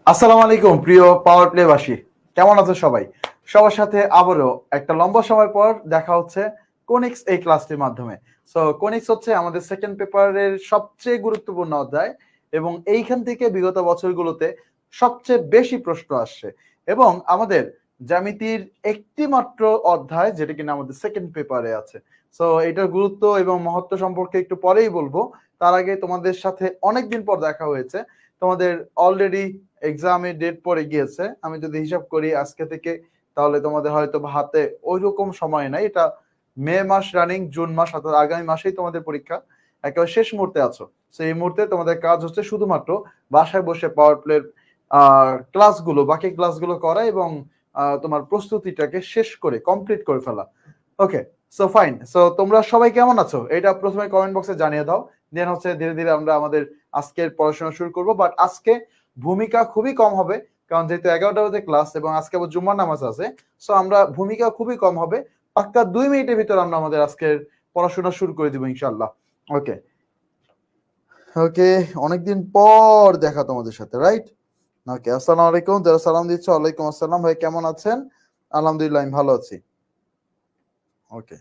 আসসালামু আলাইকুম প্রিয় পাওয়ার প্লেবাসী, কেমন আছো সবাই? সবার সাথে আবারও একটা লম্বা সময় পর দেখা হচ্ছে কোনিক্স এই ক্লাসটির মাধ্যমে। সো কোনিক্স হচ্ছে আমাদের সেকেন্ড পেপারের সবচেয়ে গুরুত্বপূর্ণ অধ্যায় এবং এইখান থেকে বিগত বছরগুলোতে সবচেয়ে বেশি প্রশ্ন আসছে এবং আমাদের জ্যামিতির একটি মাত্র অধ্যায় যেটা কিনা আমাদের সেকেন্ড পেপারে আছে। সো এটার গুরুত্ব এবং মহত্ব সম্পর্কে একটু পরেই বলবো। তার আগে তোমাদের সাথে অনেকদিন পর দেখা হয়েছে। তোমাদের অলরেডি এক্সামের ডেট পড়ে গিয়েছে। আমি যদি হিসাব করি আজকে থেকে, তাহলে তোমাদের হয়তো হাতে ওই রকম সময় নাই। এটা মে মাস রানিং, জুন মাস, অর্থাৎ আগামী মাসেই তোমাদের পরীক্ষা। একেবারে শেষ মুহূর্তে আছো। সেই মুহূর্তে তোমাদের কাজ হচ্ছে শুধুমাত্র বাসায় বসে পাওয়ার প্লের ক্লাসগুলো, বাকি ক্লাসগুলো করা এবং তোমার প্রস্তুতিটাকে শেষ করে কমপ্লিট করে ফেলা। ওকে, সো ফাইন। সো তোমরা সবাই কেমন আছো এটা প্রথমে কমেন্ট বক্সে জানিয়ে দাও। দেন হচ্ছে ধীরে ধীরে আমরা আমাদের আজকের পড়াশোনা শুরু করব। বাট আজকে ভূমিকা খুবই কম হবে, কারণ যেহেতু 11টা বাজে ক্লাস এবং আজকে আবার জুম্মার নামাজ আছে। সো আমরা ভূমিকা খুবই কম হবে। পাক্কা 2 মিনিটের ভিতর আমরা আমাদের আজকের পড়াশোনা শুরু করে দিব ইনশাল্লাহ। ওকে ওকে, অনেকদিন পর দেখা তোমাদের সাথে, রাইট? ওকে, আসসালামু আলাইকুম। যারা সালাম দিচ্ছ, ওয়ালাইকুম আসসালাম। ভাই কেমন আছেন? আলহামদুলিল্লাহ, আমি ভালো আছি। ওকে,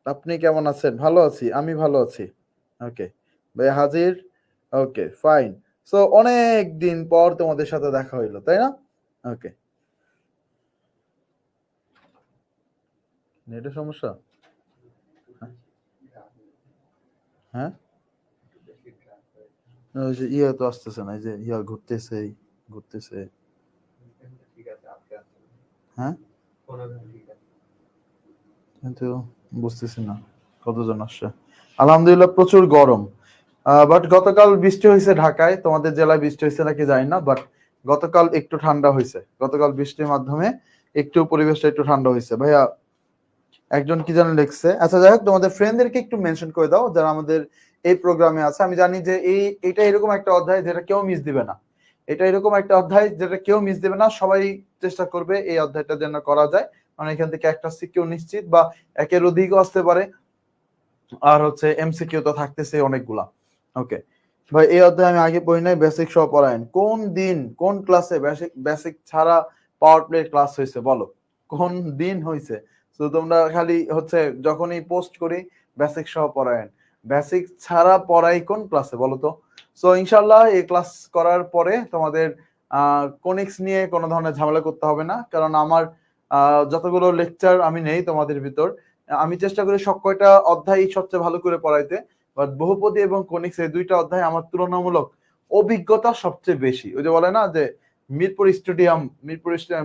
আপনি কেমন আছেন? ভালো আছি, আমি ভালো আছি। ওকে ভাই হাজির। Okay fine. সো অনেক দিন পর তোমাদের সাথে দেখা হইলো, তাই না? ওকে, নেটের সমস্যা? হ্যাঁ, ওই যে ইয়া তো আসতেছে না, এই যে ইয়া ঘুরতেছে ঘুরতেছে। হ্যাঁ, কিন্তু বুঝতেছি না কতজন আসছে। আলহামদুলিল্লাহ প্রচুর গরম। বাট গতকাল বৃষ্টি হয়েছে ঢাকায়, তোমাদের জেলায় বৃষ্টি হয়েছে নাকি জানি না, বাট গতকাল একটু ঠান্ডা হয়েছে। গতকাল বৃষ্টির মাধ্যমে একটু পরিবেশটা একটু ঠান্ডা হয়েছে। ভাইয়া একজন কি যেন লিখছে, আচ্ছা যাই হোক, তোমাদের ফ্রেন্ডদেরকে একটু মেনশন করে দাও যারা আমাদের এই প্রোগ্রামে আছে। আমি জানি যে এটা এরকম একটা অধ্যায় যেটা কেউ মিস দিবে না। এটা এরকম একটা অধ্যায় যেটা কেউ মিস দিবে না, সবাই চেষ্টা করবে এই অধ্যায়টা যেন করা যায়। কারণ এখান থেকে একটা সিকিউ নিশ্চিত, বা একের অধিকও আসতে পারে। আর হচ্ছে এমসিকিউ তো থাকতেছে অনেকগুলা। ওকে ভাই, এই অধ্যায় আমি আগে পড়ি নাই। বেসিক সহ পড়ায়েন কোন দিন, কোন ক্লাসে বেসিক বেসিক ছাড়া পাওয়ার প্লে ক্লাস হয়েছে বলো? কোন দিন হয়েছে? তো তোমরা খালি হচ্ছে যখনই পোস্ট করি বেসিক সহ পড়ায়েন, বেসিক ছাড়া পড়াই কোন ক্লাসে বলো তো? সো ইনশাল্লাহ এই ক্লাস করার পরে তোমাদের কোনিক্স নিয়ে কোনো ধরনের ঝামেলা করতে হবে না, কারণ আমার যতগুলো লেকচার আমি নেই তোমাদের ভিতর, আমি চেষ্টা করি সব কয়টা অধ্যায় সবচেয়ে ভালো করে পড়াইতে। বাট বহুপদী এবং কনিক্স এই দুইটা অধ্যায় আমার তুলনামূলক অভিজ্ঞতা সবচেয়ে বেশি। ওই যে বলে না যে মিরপুর স্টেডিয়াম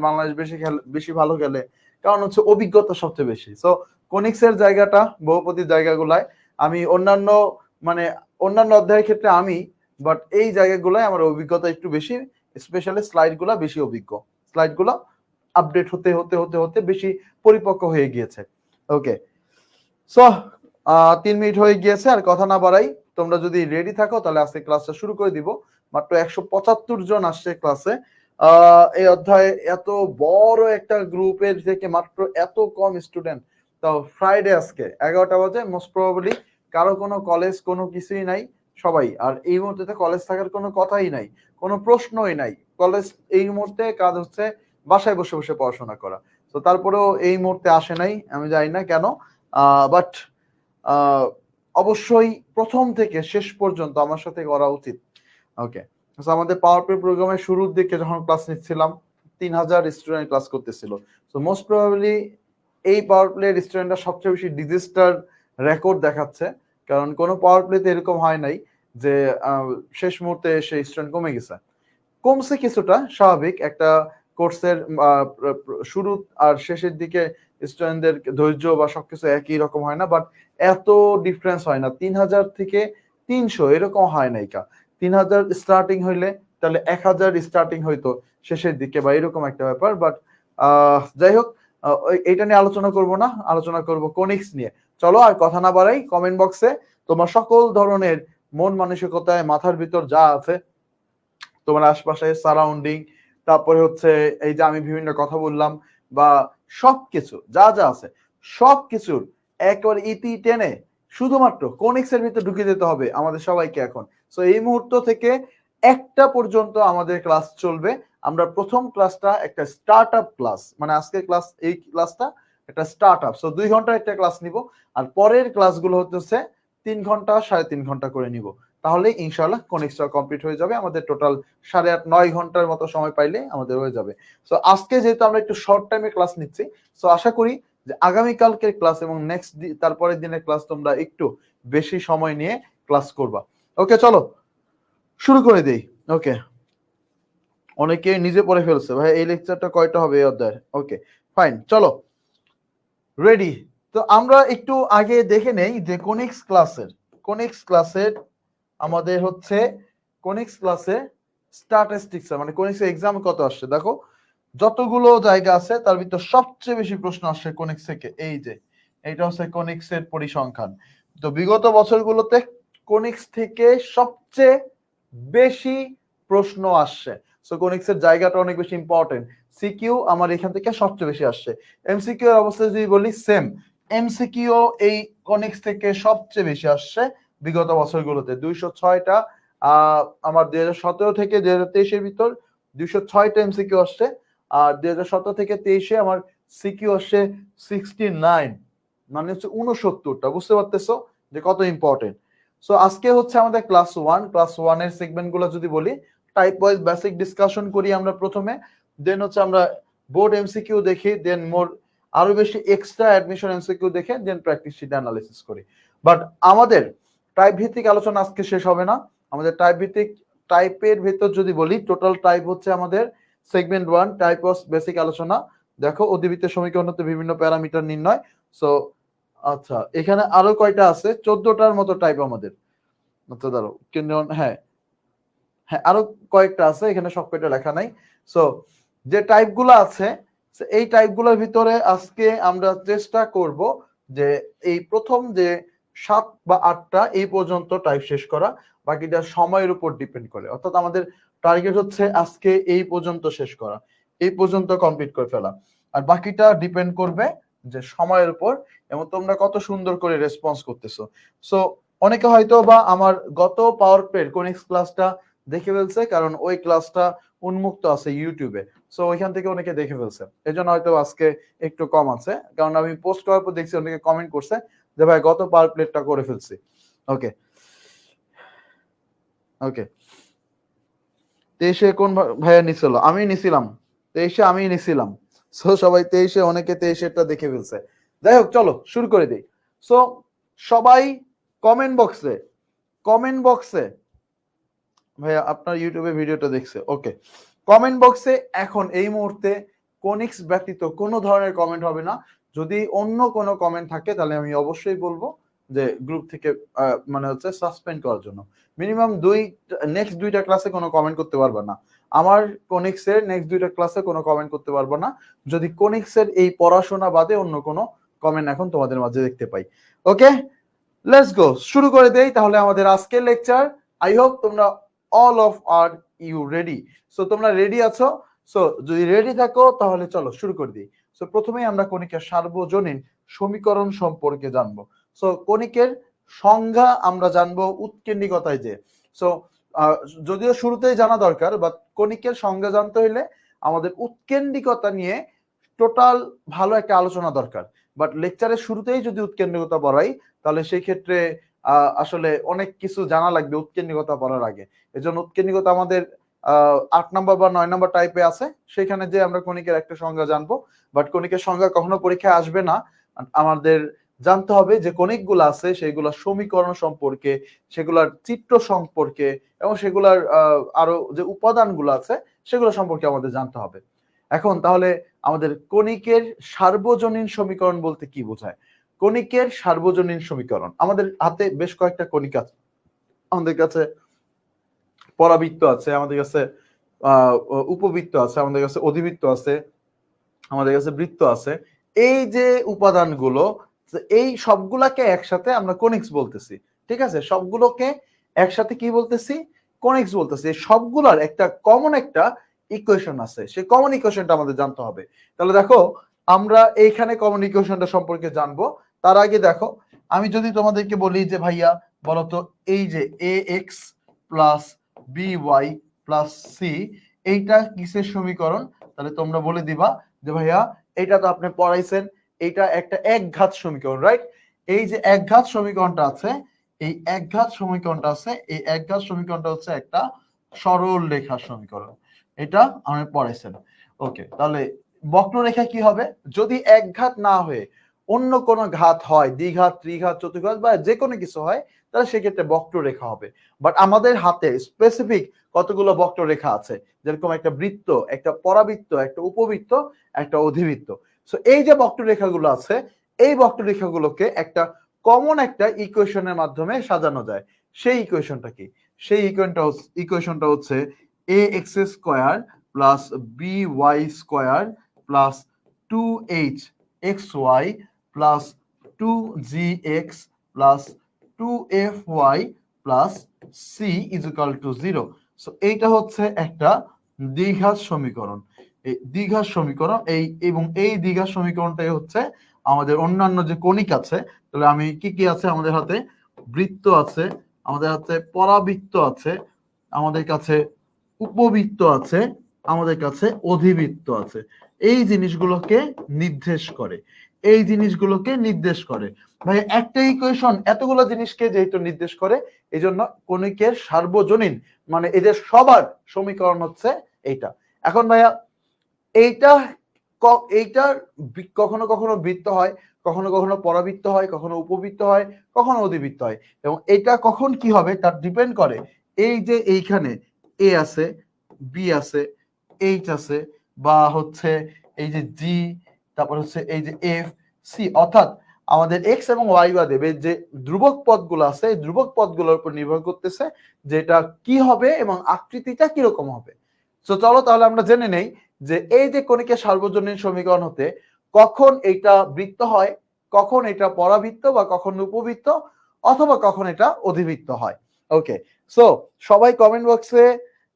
বাংলাদেশ বেশি ভালো খেলে, কারণ হচ্ছে অভিজ্ঞতা সবচেয়ে বেশি। সো কনিক্স এর জায়গাটা বহুপদীর জায়গাগুলায় আমি অন্যান্য, মানে অন্যান্য অধ্যায়ের ক্ষেত্রে আমি, বাট এই জায়গাগুলোয় আমার অভিজ্ঞতা একটু বেশি। স্পেশালি স্লাইড গুলা বেশি অভিজ্ঞ, স্লাইড গুলা আপডেট হতে হতে হতে হতে বেশি পরিপক্ক হয়ে গিয়েছে। ওকে, সো 3 মিনিট হয়ে গিয়েছে, আর কথা না বাড়াই। তোমরা যদি রেডি থাকো তাহলে আজকে ক্লাসটা শুরু করে দিব। মাত্র 175 জন আসছে ক্লাসে। এই অধ্যায়ে এত বড় একটা গ্রুপের থেকে মাত্র এত কম স্টুডেন্ট, তাও ফ্রাইডে আজকে 11টা বাজে। মোস্ট প্রবাবলি কারো কোনো কলেজ কোনো কিছুই নাই, সবাই। আর এই মুহূর্তে কলেজ থাকার কোনো কথাই নাই, কোনো প্রশ্নই নাই। কলেজ এই মুহূর্তে কাজ হচ্ছে বাসায় বসে বসে পড়াশোনা করা। তো তারপরেও এই মুহূর্তে আসে নাই, আমি জানি না কেন। বাট অবশ্যই প্রথম থেকে শেষ পর্যন্ত আমার সাথে করা উচিত। ওকে, আমাদের পাওয়ার পয়েন্ট প্রোগ্রামের শুরুর দিকে যখন ক্লাস নিচ্ছিলাম 3000 স্টুডেন্ট ক্লাস করতেছিল। সো মোস্ট প্রবাবলি এই পাওয়ার প্লে স্টুডেন্টরা সবচেয়ে বেশি ডিজিস্টার রেকর্ড দেখাচ্ছে, কারণ কোনো পাওয়ার প্লেতে এরকম হয় নাই যে শেষ মুহূর্তে সেই স্টুডেন্ট কমে গেছে। কমছে কিছুটা, স্বাভাবিক। একটা কোর্সের শুরু আর শেষের দিকে স্টুডেন্টদের ধৈর্য বা সবকিছু একই রকম হয় না, বাট এত ডিফারেন্স হয় না। 3000 থেকে 300 এরকম হয় নাই। 3000 স্টার্টিং হইলে তাহলে 1000 স্টার্টিং হইতো শেষের দিকে, বা এরকম একটা ব্যাপার। বাট যাই হোক, এইটা নিয়ে আলোচনা করব না, আলোচনা করব কোনিক্স নিয়ে। চলো আর কথা না বাড়াই, কমেন্ট বক্সে তোমার সকল ধরনের মন মানসিকতায় মাথার ভিতর যা আছে, তোমার আশপাশে সারাউন্ডিং, তারপরে হচ্ছে এই যে আমি বিভিন্ন কথা বললাম বা সবকিছু যা যা আছে সবকিছুর একেবারে ইতি টেনে শুধুমাত্র কোনিক্স এর ভিতরে ঢুকে দিতে হবে আমাদের সবাইকে এখন। সো এই মুহূর্ত থেকে একটা পর্যন্ত আমাদের ক্লাস চলবে। আমরা প্রথম ক্লাসটা একটা স্টার্ট আপ ক্লাস, মানে আজকের ক্লাস, এই ক্লাসটা একটা স্টার্ট আপ। সো 2 ঘন্টার একটা ক্লাস নিব, আর পরের ক্লাসগুলো হচ্ছে 3 ঘন্টা 3.5 ঘন্টা করে নিব। তাহলে ইনশাআল্লাহ কোনিক্সটা কমপ্লিট হয়ে যাবে। আমাদের টোটাল 8.5 9 ঘন্টার মতো সময় পাইলে আমাদের হয়ে যাবে। সো আজকে যেহেতু আমরা একটু শর্ট টাইমে ক্লাস নিচ্ছি, সো আশা করি যে আগামীকালকের ক্লাস এবং নেক্সট তারপরের দিনের ক্লাস তোমরা একটু বেশি সময় নিয়ে ক্লাস করবা। ওকে, চলো শুরু করে দেই। ওকে, অনেকে নিজে পড়ে ফেলছে, ভাই এই লেকচারটা কয়টা হবে এই অধ্যায়ের? ওকে ফাইন, চলো রেডি। তো আমরা একটু আগে দেখে নেই যে কোনিক্স ক্লাসের আমাদের হচ্ছে কোনিক্স ক্লাসে স্ট্যাটিস্টিক্স, মানে কোনিক্স এক্সাম কত আসছে দেখো। যতগুলো জায়গা আছে তার ভিতর সবচেয়ে বেশি প্রশ্ন আসছে কোনিক্স থেকে। এই যে এইটা হচ্ছে কোনিক্স এর পরিসংখ্যান। তো বিগত বছরগুলোতে কোনিক্স থেকে সবচেয়ে বেশি প্রশ্ন আসছে। সো কোনিক্স এর জায়গাটা অনেক বেশি ইম্পর্টেন্ট। সিকিউ আমার এখান থেকে সবচেয়ে বেশি আসছে। এমসিকিউ এর অবস্থা যদি বলি সেম, এমসিকিউ এই কোনিক্স থেকে সবচেয়ে বেশি আসছে বিগত বছরগুলোতে। 206টা আমার 2017 থেকে 2023 এর ভিতর 206টা এমসিকিউ আসছে। আর 2017 থেকে 23-এ আমার সিকিউ আসছে 69, মানে হচ্ছে 69টা। বুঝতে পারতেছো যে কত ইম্পর্টেন্ট। সো আজকে হচ্ছে আমাদের ক্লাস 1 এর সেগমেন্ট গুলো যদি বলি, টাইপ ওয়াইজ বেসিক ডিসকাশন করি আমরা প্রথমে, দেন হচ্ছে আমরা বোর্ড এমসিকিউ দেখি, দেন মোর আরো বেশি এক্সট্রা অ্যাডমিশন এমসিকিউ দেখে দেন প্র্যাকটিস শিট অ্যানালিসিস করি। বাট আমাদের টাইপ ভিত্তিক আলোচনা আজকে শেষ হবে না। আমাদের টাইপের ভিতর যদি বলি, টোটাল টাইপ হচ্ছে আমাদের সেগমেন্ট 1 টাইপ ওয়াইজ বেসিক আলোচনা। দেখো অধিবৃত্তের সমীকরণতে বিভিন্ন প্যারামিটার নির্ণয়। সো আচ্ছা, এখানে আরো কয়টা আছে? 14টার মতো টাইপ আমাদের। আচ্ছা দাঁড়াও, কিন্তু হ্যাঁ হ্যাঁ আরো কয়েকটা আছে, এখানে সব কয়টা লেখা নাই। সো যে টাইপগুলো আছে, এই টাইপগুলোর ভিতরে আজকে আমরা চেষ্টা করব যে এই প্রথম যে 7 বা 8টা এই পর্যন্ত টাইপ শেষ করা। বাকিটা সময়ের উপর ডিপেন্ড করে, অর্থাৎ আমাদের টার্গেট হচ্ছে আজকে এই পর্যন্ত শেষ করা, এই পর্যন্ত কমপ্লিট করে ফেলা। আর বাকিটা ডিপেন্ড করবে যে সময়ের উপর এবং তোমরা কত সুন্দর করে রেসপন্স করতেছো। সো অনেকে হয়তো বা আমার গত পাওয়ার প্লের কোনিক্স ক্লাসটা দেখে ফেলছে, কারণ ওই ক্লাসটা উন্মুক্ত আছে ইউটিউবে। সো ওইখান থেকে অনেকে দেখে ফেলছে, এই জন্য হয়তো আজকে একটু কম আছে। কারণ আমি পোস্ট করার পর দেখছি অনেকে কমেন্ট করছে যে ভাই গত পাওয়ার প্লেটটা করে ফেলছি। ওকে ওকে, 23-এ কোন ভাইয়া নিছিল? আমি নিছিলাম 23-এ, আমি নিছিলাম। সো সবাই 23-এ, অনেকে 23-এরটা দেখে ফেলছে। যাই হোক, চলো শুরু করে দিই। সো সবাই কমেন্ট বক্সে ভাইয়া আপনার ইউটিউবে ভিডিওটা দেখছে, ওকে, কমেন্ট বক্সে এখন এই মুহূর্তে কোনিক্স ব্যতীত কোনো ধরনের কমেন্ট হবে না। যদি অন্য কোনো কমেন্ট থাকে তাহলে আমি অবশ্যই বলবো যে গ্রুপ থেকে মানে হচ্ছে সাসপেন্ড করার জন্য। মিনিমাম নেক্সট 2টা ক্লাসে কোনো কমেন্ট করতে পারবে না। আমার কোনিক্সের নেক্সট 2টা ক্লাসে কোনো কমেন্ট করতে পারবো না যদি কোনিক্সের এই পড়াশোনা বাদে অন্য কোনো কমেন্ট এখন তোমাদের মাঝে দেখতে পাই। ওকে, লেটস গো, শুরু করে দেই তাহলে আমাদের আজকের লেকচার। আই হোপ তোমরা all of are you ready. So তোমরা রেডি আছো? সো যদি রেডি থাকো তাহলে চলো শুরু করে দিই। সো প্রথমেই আমরা কণিকের সার্বজনীন সমীকরণ সম্পর্কে জানবো। সো কণিকের সংজ্ঞা আমরা জানবো উৎকেন্দ্রিকতায় যে। সো যদিও শুরুতেই জানা দরকার, বাট কণিকের সংজ্ঞা জানতে হইলে আমাদের উৎকেন্দ্রিকতা নিয়ে টোটাল ভালো একটা আলোচনা দরকার। বাট লেকচারের শুরুতেই যদি উৎকেন্দ্রিকতা পড়াই তাহলে সেই ক্ষেত্রে আসলে অনেক কিছু জানা লাগবে উৎকেন্দ্রিকতা পড়ার আগে। এজন্য উৎকেন্দ্রিকতা আমাদের 8 নম্বর বা 9 নম্বর টাইপে আছে, সেখানে যে আমরা কণিকের একটা সংজ্ঞা জানবো। বাট কণিকের সংজ্ঞা কখনো পরীক্ষায় আসবে না। আমাদের জানতে হবে যে কণিকগুলো আছে সেগুলো সমীকরণ সম্পর্কে, সেগুলোর চিত্র সম্পর্কে এবং সেগুলোর আরো যে উপাদানগুলো আছে সেগুলো সম্পর্কে আমাদের জানতে হবে। এখন তাহলে আমাদের কণিকের সার্বজনীন সমীকরণ বলতে কি বোঝায়? কণিকের সার্বজনীন সমীকরণ, আমাদের হাতে বেশ কয়েকটা কণিক আছে। আমাদের কাছে পরাবৃত্ত আছে, আমাদের কাছে উপবৃত্ত আছে, আমাদের কাছে অধিবৃত্ত আছে, আমাদের কাছে বৃত্ত আছে। এই যে উপাদানগুলো, এই সবগুলাকে একসাথে আমরা কনিক্স বলতেছি। ঠিক আছে, সবগুলোকে একসাথে কি বলতেছি? কনিক্স বলতেছি। সবগুলার একটা কমন একটা ইকুয়েশন আছে, সেই কমন ইকুয়েশনটা আমাদের জানতে হবে। তাহলে দেখো আমরা এইখানে কমন ইকুয়েশনটা সম্পর্কে জানবো। তার আগে দেখো আমি যদি তোমাদেরকে বলি যে ভাইয়া বলতো এই যে a x plus b y plus c এইটা কিসের সমীকরণ, তাহলে তোমরা বলে দিবা যে ভাইয়া এইটা তো আপনি পড়াইছেন, এইটা একটা একঘাত সমীকরণ, রাইট? এই যে একঘাত সমীকরণটা আছে, এই একঘাত সমীকরণটা আছে, এই একঘাত সমীকরণটা হচ্ছে একটা সরল রেখার সমীকরণ, এটা আমি পড়াইছেন। ওকে, তাহলে বক্ররেখা কি হবে? যদি একঘাত না হয়ে অন্য কোনো ঘাত হয়, দ্বিঘাত, ত্রিঘাত, চতুর্ঘাত বা যে কোনো কিছু হয়, তাহলে সেক্ষেত্রে বক্ররেখা হবে। বাট আমাদের হাতে স্পেসিফিক কতগুলো বক্ররেখা আছে, যেরকম একটা বৃত্ত, একটা পরাবৃত্ত, একটা উপবৃত্ত, একটা অধিবৃত্ত। সো এই যে বক্ররেখাগুলো আছে, এই বক্ররেখাগুলোকে একটা কমন একটা ইকুয়েশনের মাধ্যমে সাজানো যায়। সেই ইকুয়েশনটা কি? সেই ইকুয়েশনটা হচ্ছে a x square plus b y square plus 2h xy plus 2gx plus 2fy plus c is equal to 0। So এইটা হচ্ছে একটা দ্বিঘাত সমীকরণ। এই দ্বিঘাত সমীকরণ, এবং এই দ্বিঘাত সমীকরণটাই হচ্ছে আমাদের অন্যান্য যে কণিক আছে। তাহলে আমি কি কি আছে আমাদের হাতে? বৃত্ত আছে, আমাদের হাতে পরাবৃত্ত আছে, আমাদের কাছে উপবৃত্ত আছে, আমাদের কাছে অধিবৃত্ত আছে। এই জিনিসগুলোকে নির্দেশ করে, এই জিনিসগুলোকে নির্দেশ করে। ভাই একটা ইকুয়েশন এতগুলো জিনিসকে যেহেতু নির্দেশ করে, এই জন্য কণিকের সার্বজনীন মানে এদের সবার সমীকরণ হচ্ছে এইটা। এখন ভাইয়া এইটা এইটার কখনো কখনো বৃত্ত হয়, কখনো কখনো পরাবৃত্ত হয়, কখনো উপবৃত্ত হয়, কখনো অধিবৃত্ত হয়, এবং এটা কখন কি হবে তার ডিপেন্ড করে এই যে এইখানে এ আছে, বি আছে, এইচ আছে, বা হচ্ছে এই যে জি, তারপর হচ্ছে এই যে এফ, সি, অর্থাৎ আমাদের এক্স এবং ওয়াই বাদে যে ধ্রুবক পদগুলো আছে, এই ধ্রুবক পদগুলোর উপর নির্ভর করতেছে যেটা কি হবে এবং আকৃতিটা কিরকম হবে। তো চলো তাহলে আমরা জেনে নেই যে এই যে কণিকের সার্বজনীন সমীকরণ হতে কখন এটা বৃত্ত হয়, কখন এটা পরাবৃত্ত, বা কখন উপবৃত্ত, অথবা কখন এটা অধিবৃত্ত হয়। ওকে, সো সবাই কমেন্ট বক্সে,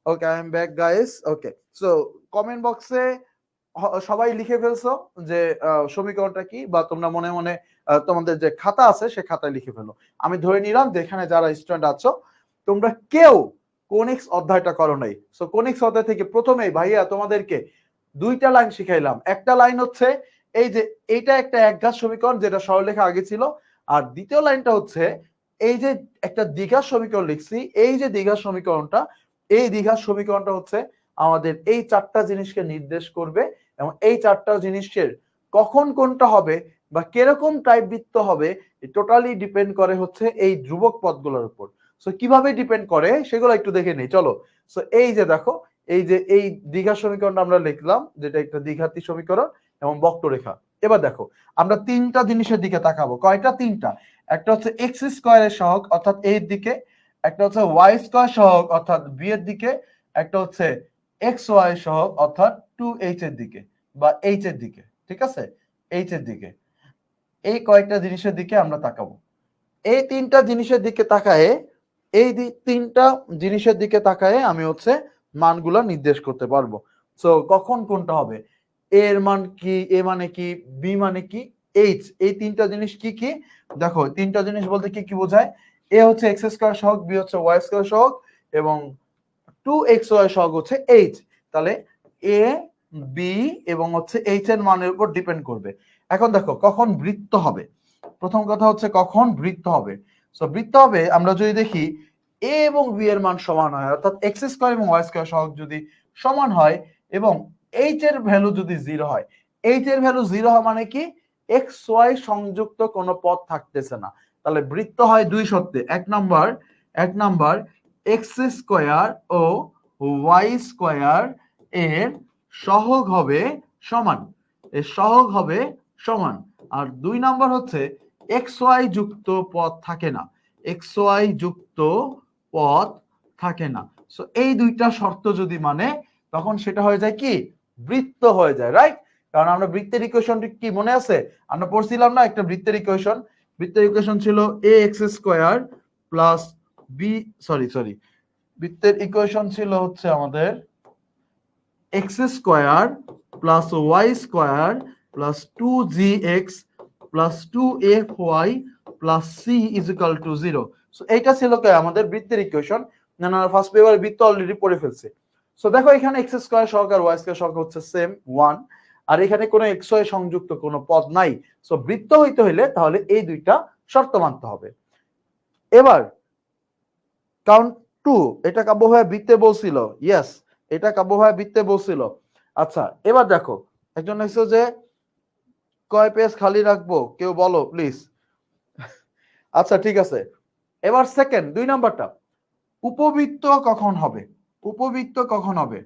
okay I am back guys, okay so comment বক্সে সবাই লিখে ফেলছো যে সমীকরণটা কি, বা তোমরা মনে মনে তোমাদের যে খাতা আছে সে খাতায় লিখে ফেলো। আমি ধরে নিলাম যেখানে যারা স্টুডেন্ট আছো তোমরা কেউ কোনিক্স অধ্যায়টা করো নাই। সো কোনিক্স অধ্যায় থেকে প্রথমেই ভাইয়া তোমাদেরকে দুইটা লাইন শিখাইলাম। একটা লাইন হচ্ছে এই যে এইটা একটা একঘাত সমীকরণ যেটা সরলরেখা আগে ছিল, আর দ্বিতীয় লাইনটা হচ্ছে এই যে একটা দ্বিঘাত সমীকরণ লিখছি, এই যে দ্বিঘাত সমীকরণটা, এই দ্বিঘাত সমীকরণটা হচ্ছে আমাদের এই চারটা জিনিসকে নির্দেশ করবে, এবং এই চারটা জিনিসের কখন কোনটা হবে বা কিরকম টাইপ বৃত্ত হবে টোটালি ডিপেন্ড করে হচ্ছে এই ধ্রুবক পদগুলোর উপর। সো কিভাবে ডিপেন্ড করে সেগুলো একটু দেখে নেই চলো। সো এই যে দেখো এই যে এই দ্বিঘাত সমীকরণটা আমরা লিখলাম, যেটা একটা দ্বিঘাতী সমীকরণ এবং বক্ররেখা। এবার দেখো আমরা তিনটা জিনিসের দিকে তাকাবো। কয়টা? তিনটা। একটা হচ্ছে এক্স স্কোয়ারের সহগ অর্থাৎ এ এর দিকে, একটা হচ্ছে ওয়াই স্কোয়ার সহগ অর্থাৎ বি এর দিকে, একটা হচ্ছে এক্স ওয়াই সহগ অর্থাৎ 2h এর দিকে বা এইচ এর দিকে। ঠিক আছে, এইচ এর দিকে। এই কয়েকটা জিনিসের দিকে আমরা তাকাবো। এই তিনটা জিনিসের দিকে তাকায়, তিনটা জিনিসের দিকে তাকায় আমি হচ্ছে মানগুলা নির্দেশ করতে পারবো। সো কখন কোনটা হবে, এর মান কি, এ মানে কি, বি মানে কি, এইচ, এই তিনটা জিনিস কি কি দেখো। তিনটা জিনিস বলতে কি কি বোঝায়? এ হচ্ছে এক্স স্কোয়ার সহগ, বি হচ্ছে ওয়াই স্কোয়ার সহগ, এবং 2xy সহগ হচ্ছে এইচ। তাহলে এ, বি এবং হচ্ছে এইচ এর মানের উপর ডিপেন্ড করবে। এখন দেখো কখন বৃত্ত হবে। প্রথম কথা হচ্ছে কখন বৃত্ত হবে। সো বৃত্ত হবে আমরা যদি দেখি এ এবং বি এর মান সমান হয়, অর্থাৎ এক্স স্কোয়ার এবং ওয়াই স্কোয়ার সহগ যদি সমান হয়, এবং এইচ এর ভ্যালু যদি 0 হয়। এইচ এর ভ্যালু 0 হয় মানে কি এক্স ওয়াই সংযুক্ত কোনো পদ থাকতেছে না। তাহলে বৃত্ত হয় দুই শর্তে। এক নাম্বার এক্স স্কোয়ার ও ওয়াই স্কোয়ার এর সহগ হবে সমান, এর সহগ হবে সমান। আর দুই নাম্বার হচ্ছে এক্স ওয়াই যুক্ত পদ থাকে না, এক্স ওয়াই যুক্ত পদ থাকে না। সো এই দুইটা শর্ত যদি মানে, তখন সেটা হয়ে যায় কি বৃত্ত হয়ে যায়, রাইট? কারণ আমরা বৃত্তের ইকুয়েশনটি কি মনে আছে? আমরা পড়ছিলাম না একটা বৃত্তের ইকুয়েশন? বৃত্তের ইকুয়েশন ছিল a x square plus b, sorry বৃত্তের ইকুয়েশন ছিল হচ্ছে আমাদের x square plus y square plus 2gx plus 2fy plus c is equal to 0। So এইটা ছিল কি আমাদের বৃত্তের ইকুয়েশন। না না ফার্স্ট পেপারে বৃত্ত অলরেডি পড়ে ফেলছে। সো দেখো এখানে এক্স স্কোয়ার সহগ আর ওয়াই স্কোয়ার সহগ হচ্ছে সেম 1, আর এখানে কোনো এক্স ওয়াই সংযুক্ত কোনো পদ নাই। সো বৃত্ত হইতে হইলে তাহলে এই দুইটা শর্ত মানতে হবে। এবার কাউন্ট 2, এটা কাব্য ভাই বৃত্তে বলছিল, ইয়েস এটা কাব্য ভাই বৃত্তে বলছিল। আচ্ছা এবার দেখো একজন লিখছো যে কয় পেজ খালি রাখবো কেউ বলো প্লিজ। আচ্ছা ঠিক আছে, এবার সেকেন্ড 2 নাম্বারটা, উপবৃত্ত কখন হবে? উপবৃত্ত কখন হবে?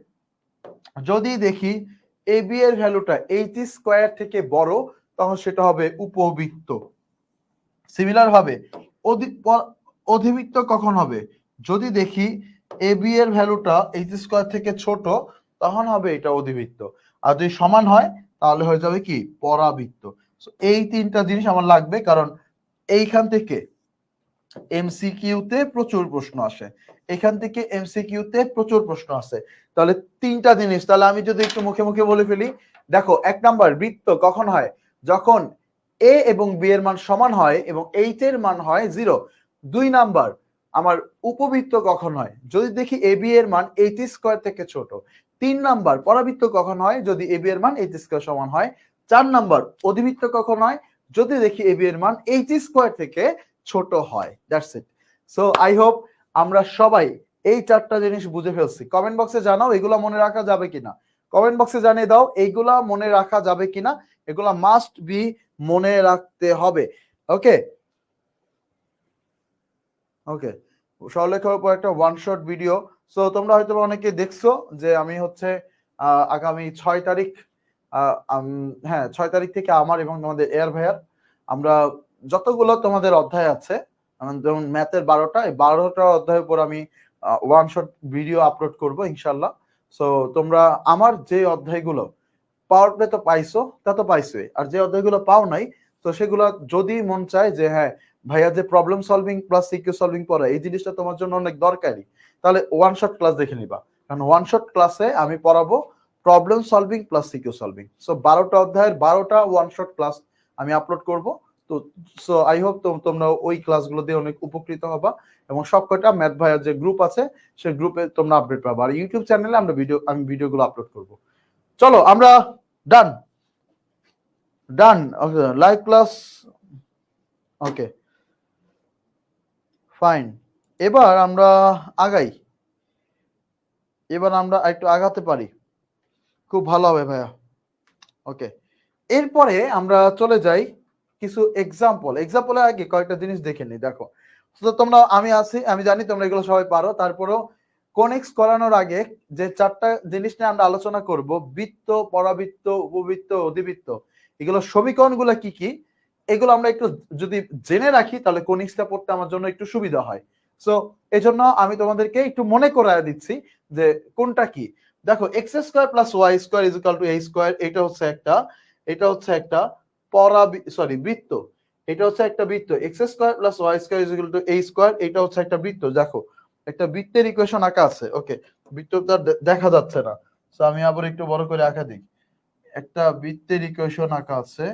যদি দেখি এ বি এর ভ্যালুটা এইচ স্কোয়ার থেকে বড় তখন সেটা হবে উপবৃত্ত। সিমিলার ভাবে অধিবৃত্ত কখন হবে? যদি দেখি এ বি এর ভ্যালুটা এইচ স্কোয়ার থেকে ছোট তখন হবে এটা অধিবৃত্ত, আর যদি সমান হয় তাহলে হয়ে যাবে কি পরাবৃত্ত। এই তিনটা জিনিস আমার লাগবে, কারণ এইখান থেকে এমসিকিউতে প্রচুর প্রশ্ন আসে, এখান থেকে এমসিকিউতে প্রচুর প্রশ্ন আসে। তাহলে তিনটা জিনিস, তাহলে আমি যদি একটু মুখে মুখে বলে ফেলি, দেখো 1 নাম্বার বৃত্ত কখন হয়? যখন এ এবং বি এর মান সমান হয় এবং এইচ এর মান হয় 0। 2 নাম্বার আমার উপবৃত্ত কখন হয়? যদি দেখি এ বি এর মান এইচ স্কোয়ার থেকে ছোট। 3 নাম্বার পরাবৃত্ত কখন হয়? যদি এ বি এর মান এইচ স্কোয়ার সমান হয়। 4 নাম্বার অধিবৃত্ত কখন হয়? যদি দেখি এ বি এর মান এইচ স্কোয়ার থেকে ছোট হয়। That's it. So I hope আমরা সবাই এই 4টা জিনিস বুঝে ফেলছি। কমেন্ট বক্সে জানাও এগুলা মনে রাখা যাবে কিনা, কমেন্ট বক্সে জানিয়ে দাও এইগুলা মনে রাখা যাবে কিনা। এগুলা মাস্ট বি মনে রাখতে হবে। ওকে ওকে, সরলেখার উপর একটা ওয়ান শট ভিডিও। সো তোমরা হয়তো অনেকে দেখছো যে আমি হচ্ছে আগামী 6 তারিখ, হ্যাঁ 6 তারিখ থেকে আমার এবং তোমাদের এয়ার ভাইয়ার আমরা যতগুলো তোমাদের অধ্যায় আছে, যেমন ম্যাথের 12টা, এই 12টা অধ্যায়ের উপর আমি ওয়ান শট ভিডিও আপলোড করব ইনশাল্লাহ। সো তোমরা আমার যে অধ্যায়গুলো পাওয়ার প্লে তো পাইছো তা তো পাইছোই, আর যে অধ্যায়গুলো পাও নাই তো সেগুলো যদি মন চায় যে হ্যাঁ ভাইয়া যে problem solving plus CQ solving পড়ে এই জিনিসটা তোমার জন্য অনেক দরকারি, তাহলে ওয়ান শট ক্লাস দেখে নিবা। কারণ ওয়ান শট ক্লাসে আমি পড়াবো problem solving plus CQ solving. So 12টা অধ্যায়ের 12টা ওয়ান শট ক্লাস আমি আপলোড করব। তো সো আই হোপ তোমরা ওই ক্লাসগুলো দিয়ে অনেক উপকৃত হবা, এবং সবকটা ম্যাথ ভাইয়ার যে গ্রুপ আছে সেই গ্রুপে তোমরা আপডেট পাবা, আর ইউটিউব চ্যানেলে আমি ভিডিওগুলো আপলোড করব। চলো আমরা done done okay live class okay fine. এবার আমরা আগাই, এবার আমরা একটু আগাতে পারি, খুব ভালো হবে ভাইয়া। ওকে এরপরে আমরা চলে যাই কিছু এক্সাম্পলের আগে কয়েকটা জিনিস দেখে নিই। দেখো তো তোমরা, আমি আছি, আমি জানি তোমরা এগুলো সবাই পারো, তারপরেও কোনিক্স করানোর আগে যে 4টা জিনিস নিয়ে আমরা আলোচনা করব, বৃত্ত, পরাবৃত্ত, উপবৃত্ত, অধিবৃত্ত, এগুলো সমীকরণগুলো কি কি, এগুলো আমরা একটু যদি জেনে রাখি তাহলে কোনিক্সটা পড়তে আমার জন্য একটু সুবিধা হয়। সো এজন্য আমি তোমাদেরকে একটু মনে করায় দিচ্ছি যে কোনটা কি। দেখো x square plus y square is equal to a square, এটা হচ্ছে একটা বৃত্ত। এটা হচ্ছে একটা বৃত্ত, x square plus y square is equal to a square, এটা হচ্ছে একটা বৃত্ত। দেখো একটা বৃত্তের ইকুয়েশন আঁকা আছে, ওকে বৃত্তটা দেখা যাচ্ছে না, সো আমি আবার একটু বড় করে আঁকা দিই। একটা বৃত্তের ইকুয়েশন আঁকা আছে,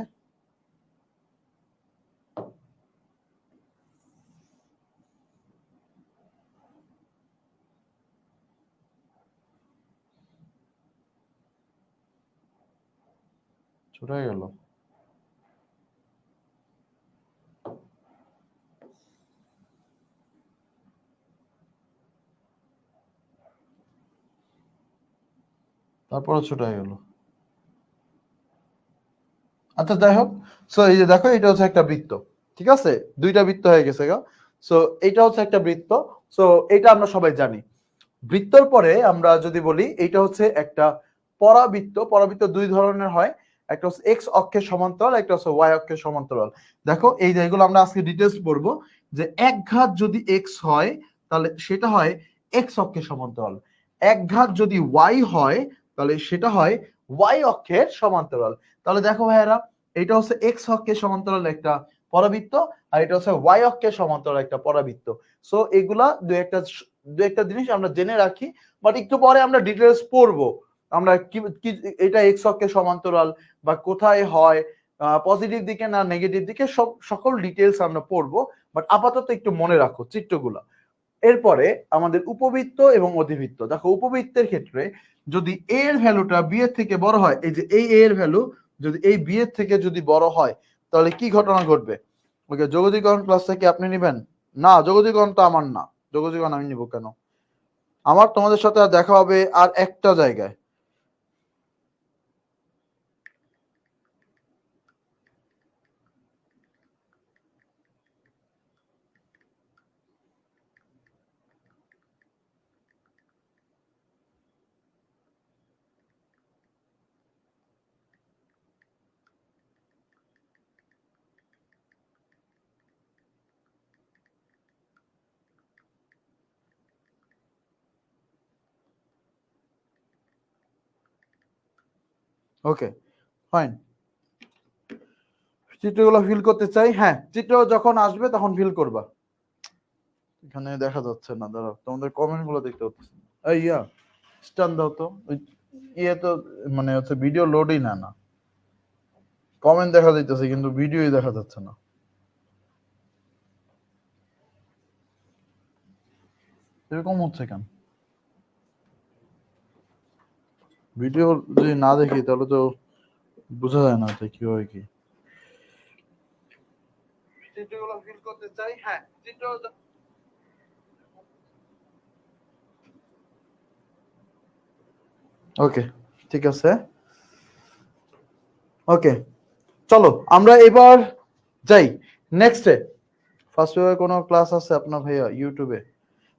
ছোট হয়ে গেল। তারপরে ছোট হয়ে গেল। আচ্ছা যাই হোক, সো এই যে দেখো এটা হচ্ছে একটা বৃত্ত, ঠিক আছে, দুইটা বৃত্ত হয়ে গেছে গা। সো এটা হচ্ছে একটা বৃত্ত। সো এটা আমরা সবাই জানি। বৃত্তর পরে আমরা যদি বলি এটা হচ্ছে একটা পরাবৃত্ত। পরাবৃত্ত দুই ধরনের হয়, একটা হচ্ছে এক্স অক্ষের সমান্তরাল, একটা হচ্ছে ওয়াই অক্ষের সমান্তরাল। দেখো এই যেগুলো আমরা আজকে ডিটেলস পড়বো, যে এক ঘাত যদি এক্স হয় তাহলে সেটা হয় এক্স অক্ষের সমান্তরাল, এক ঘাত যদি ওয়াই হয় তাহলে সেটা হয় ওয়াই অক্ষের সমান্তরাল। তাহলে দেখো ভাইয়েরা, এটা হচ্ছে এক্স অক্ষের সমান্তরাল একটা পরাবৃত্ত, আর এটা হচ্ছে ওয়াই অক্ষের সমান্তরাল একটা পরাবৃত্ত। সো এগুলা দু একটা জিনিস আমরা জেনে রাখি, বাট একটু পরে আমরা ডিটেলস পড়বো আমরা কি এটা এক্স অক্ষের সমান্তরাল বা কোথায় হয়, পজিটিভ দিকে না নেগেটিভ দিকে, সকল ডিটেলস আমরা পড়বো। বাট আপাতত একটু মনে রাখো চিত্রগুলা। এরপরে আমাদের উপবৃত্ত এবং অধিবৃত্ত। দেখো উপবৃত্তের ক্ষেত্রে যদি এ এর ভ্যালুটা বি এর থেকে বড় হয়, এই যে এই এ এর ভ্যালু যদি এই বি এর থেকে যদি বড় হয়, তাহলে কি ঘটনা ঘটবে? ওকে, যোগজীকরণ ক্লাস থেকে আপনি নেবেন না? যোগজীকরণ তো আমার না, যোগজীকরণ আমি নিব কেন? আমার তোমাদের সাথে দেখা হবে আর একটা জায়গায়। ওকে ফাইন, চিত্রগুলো ফিল করতে চাই। হ্যাঁ, চিত্র যখন আসবে তখন ফিল করবা। এখানে দেখা যাচ্ছে না, দাঁড়াও তোমাদের কমেন্ট গুলো দেখতে হচ্ছে। এই স্টান দাও তো, ইয়ে তো মানে হচ্ছে ভিডিও লোডই না না, কমেন্ট দেখা যাইতেছে কিন্তু ভিডিওই দেখা যাচ্ছে না। এরকম হচ্ছে কেন? ভিডিও যদি না দেখি তাহলে তো বোঝা যায় না যে কি হয় কি। চিত্রগুলো ফিল করতে চাই। হ্যাঁ, চিত্র ওকে ঠিক আছে। ওকে চলো আমরা এবার যাই নেক্সটে। ফার্স্ট পেপারে কোনো ক্লাস আছে আপনার ভাইয়া ইউটিউবে?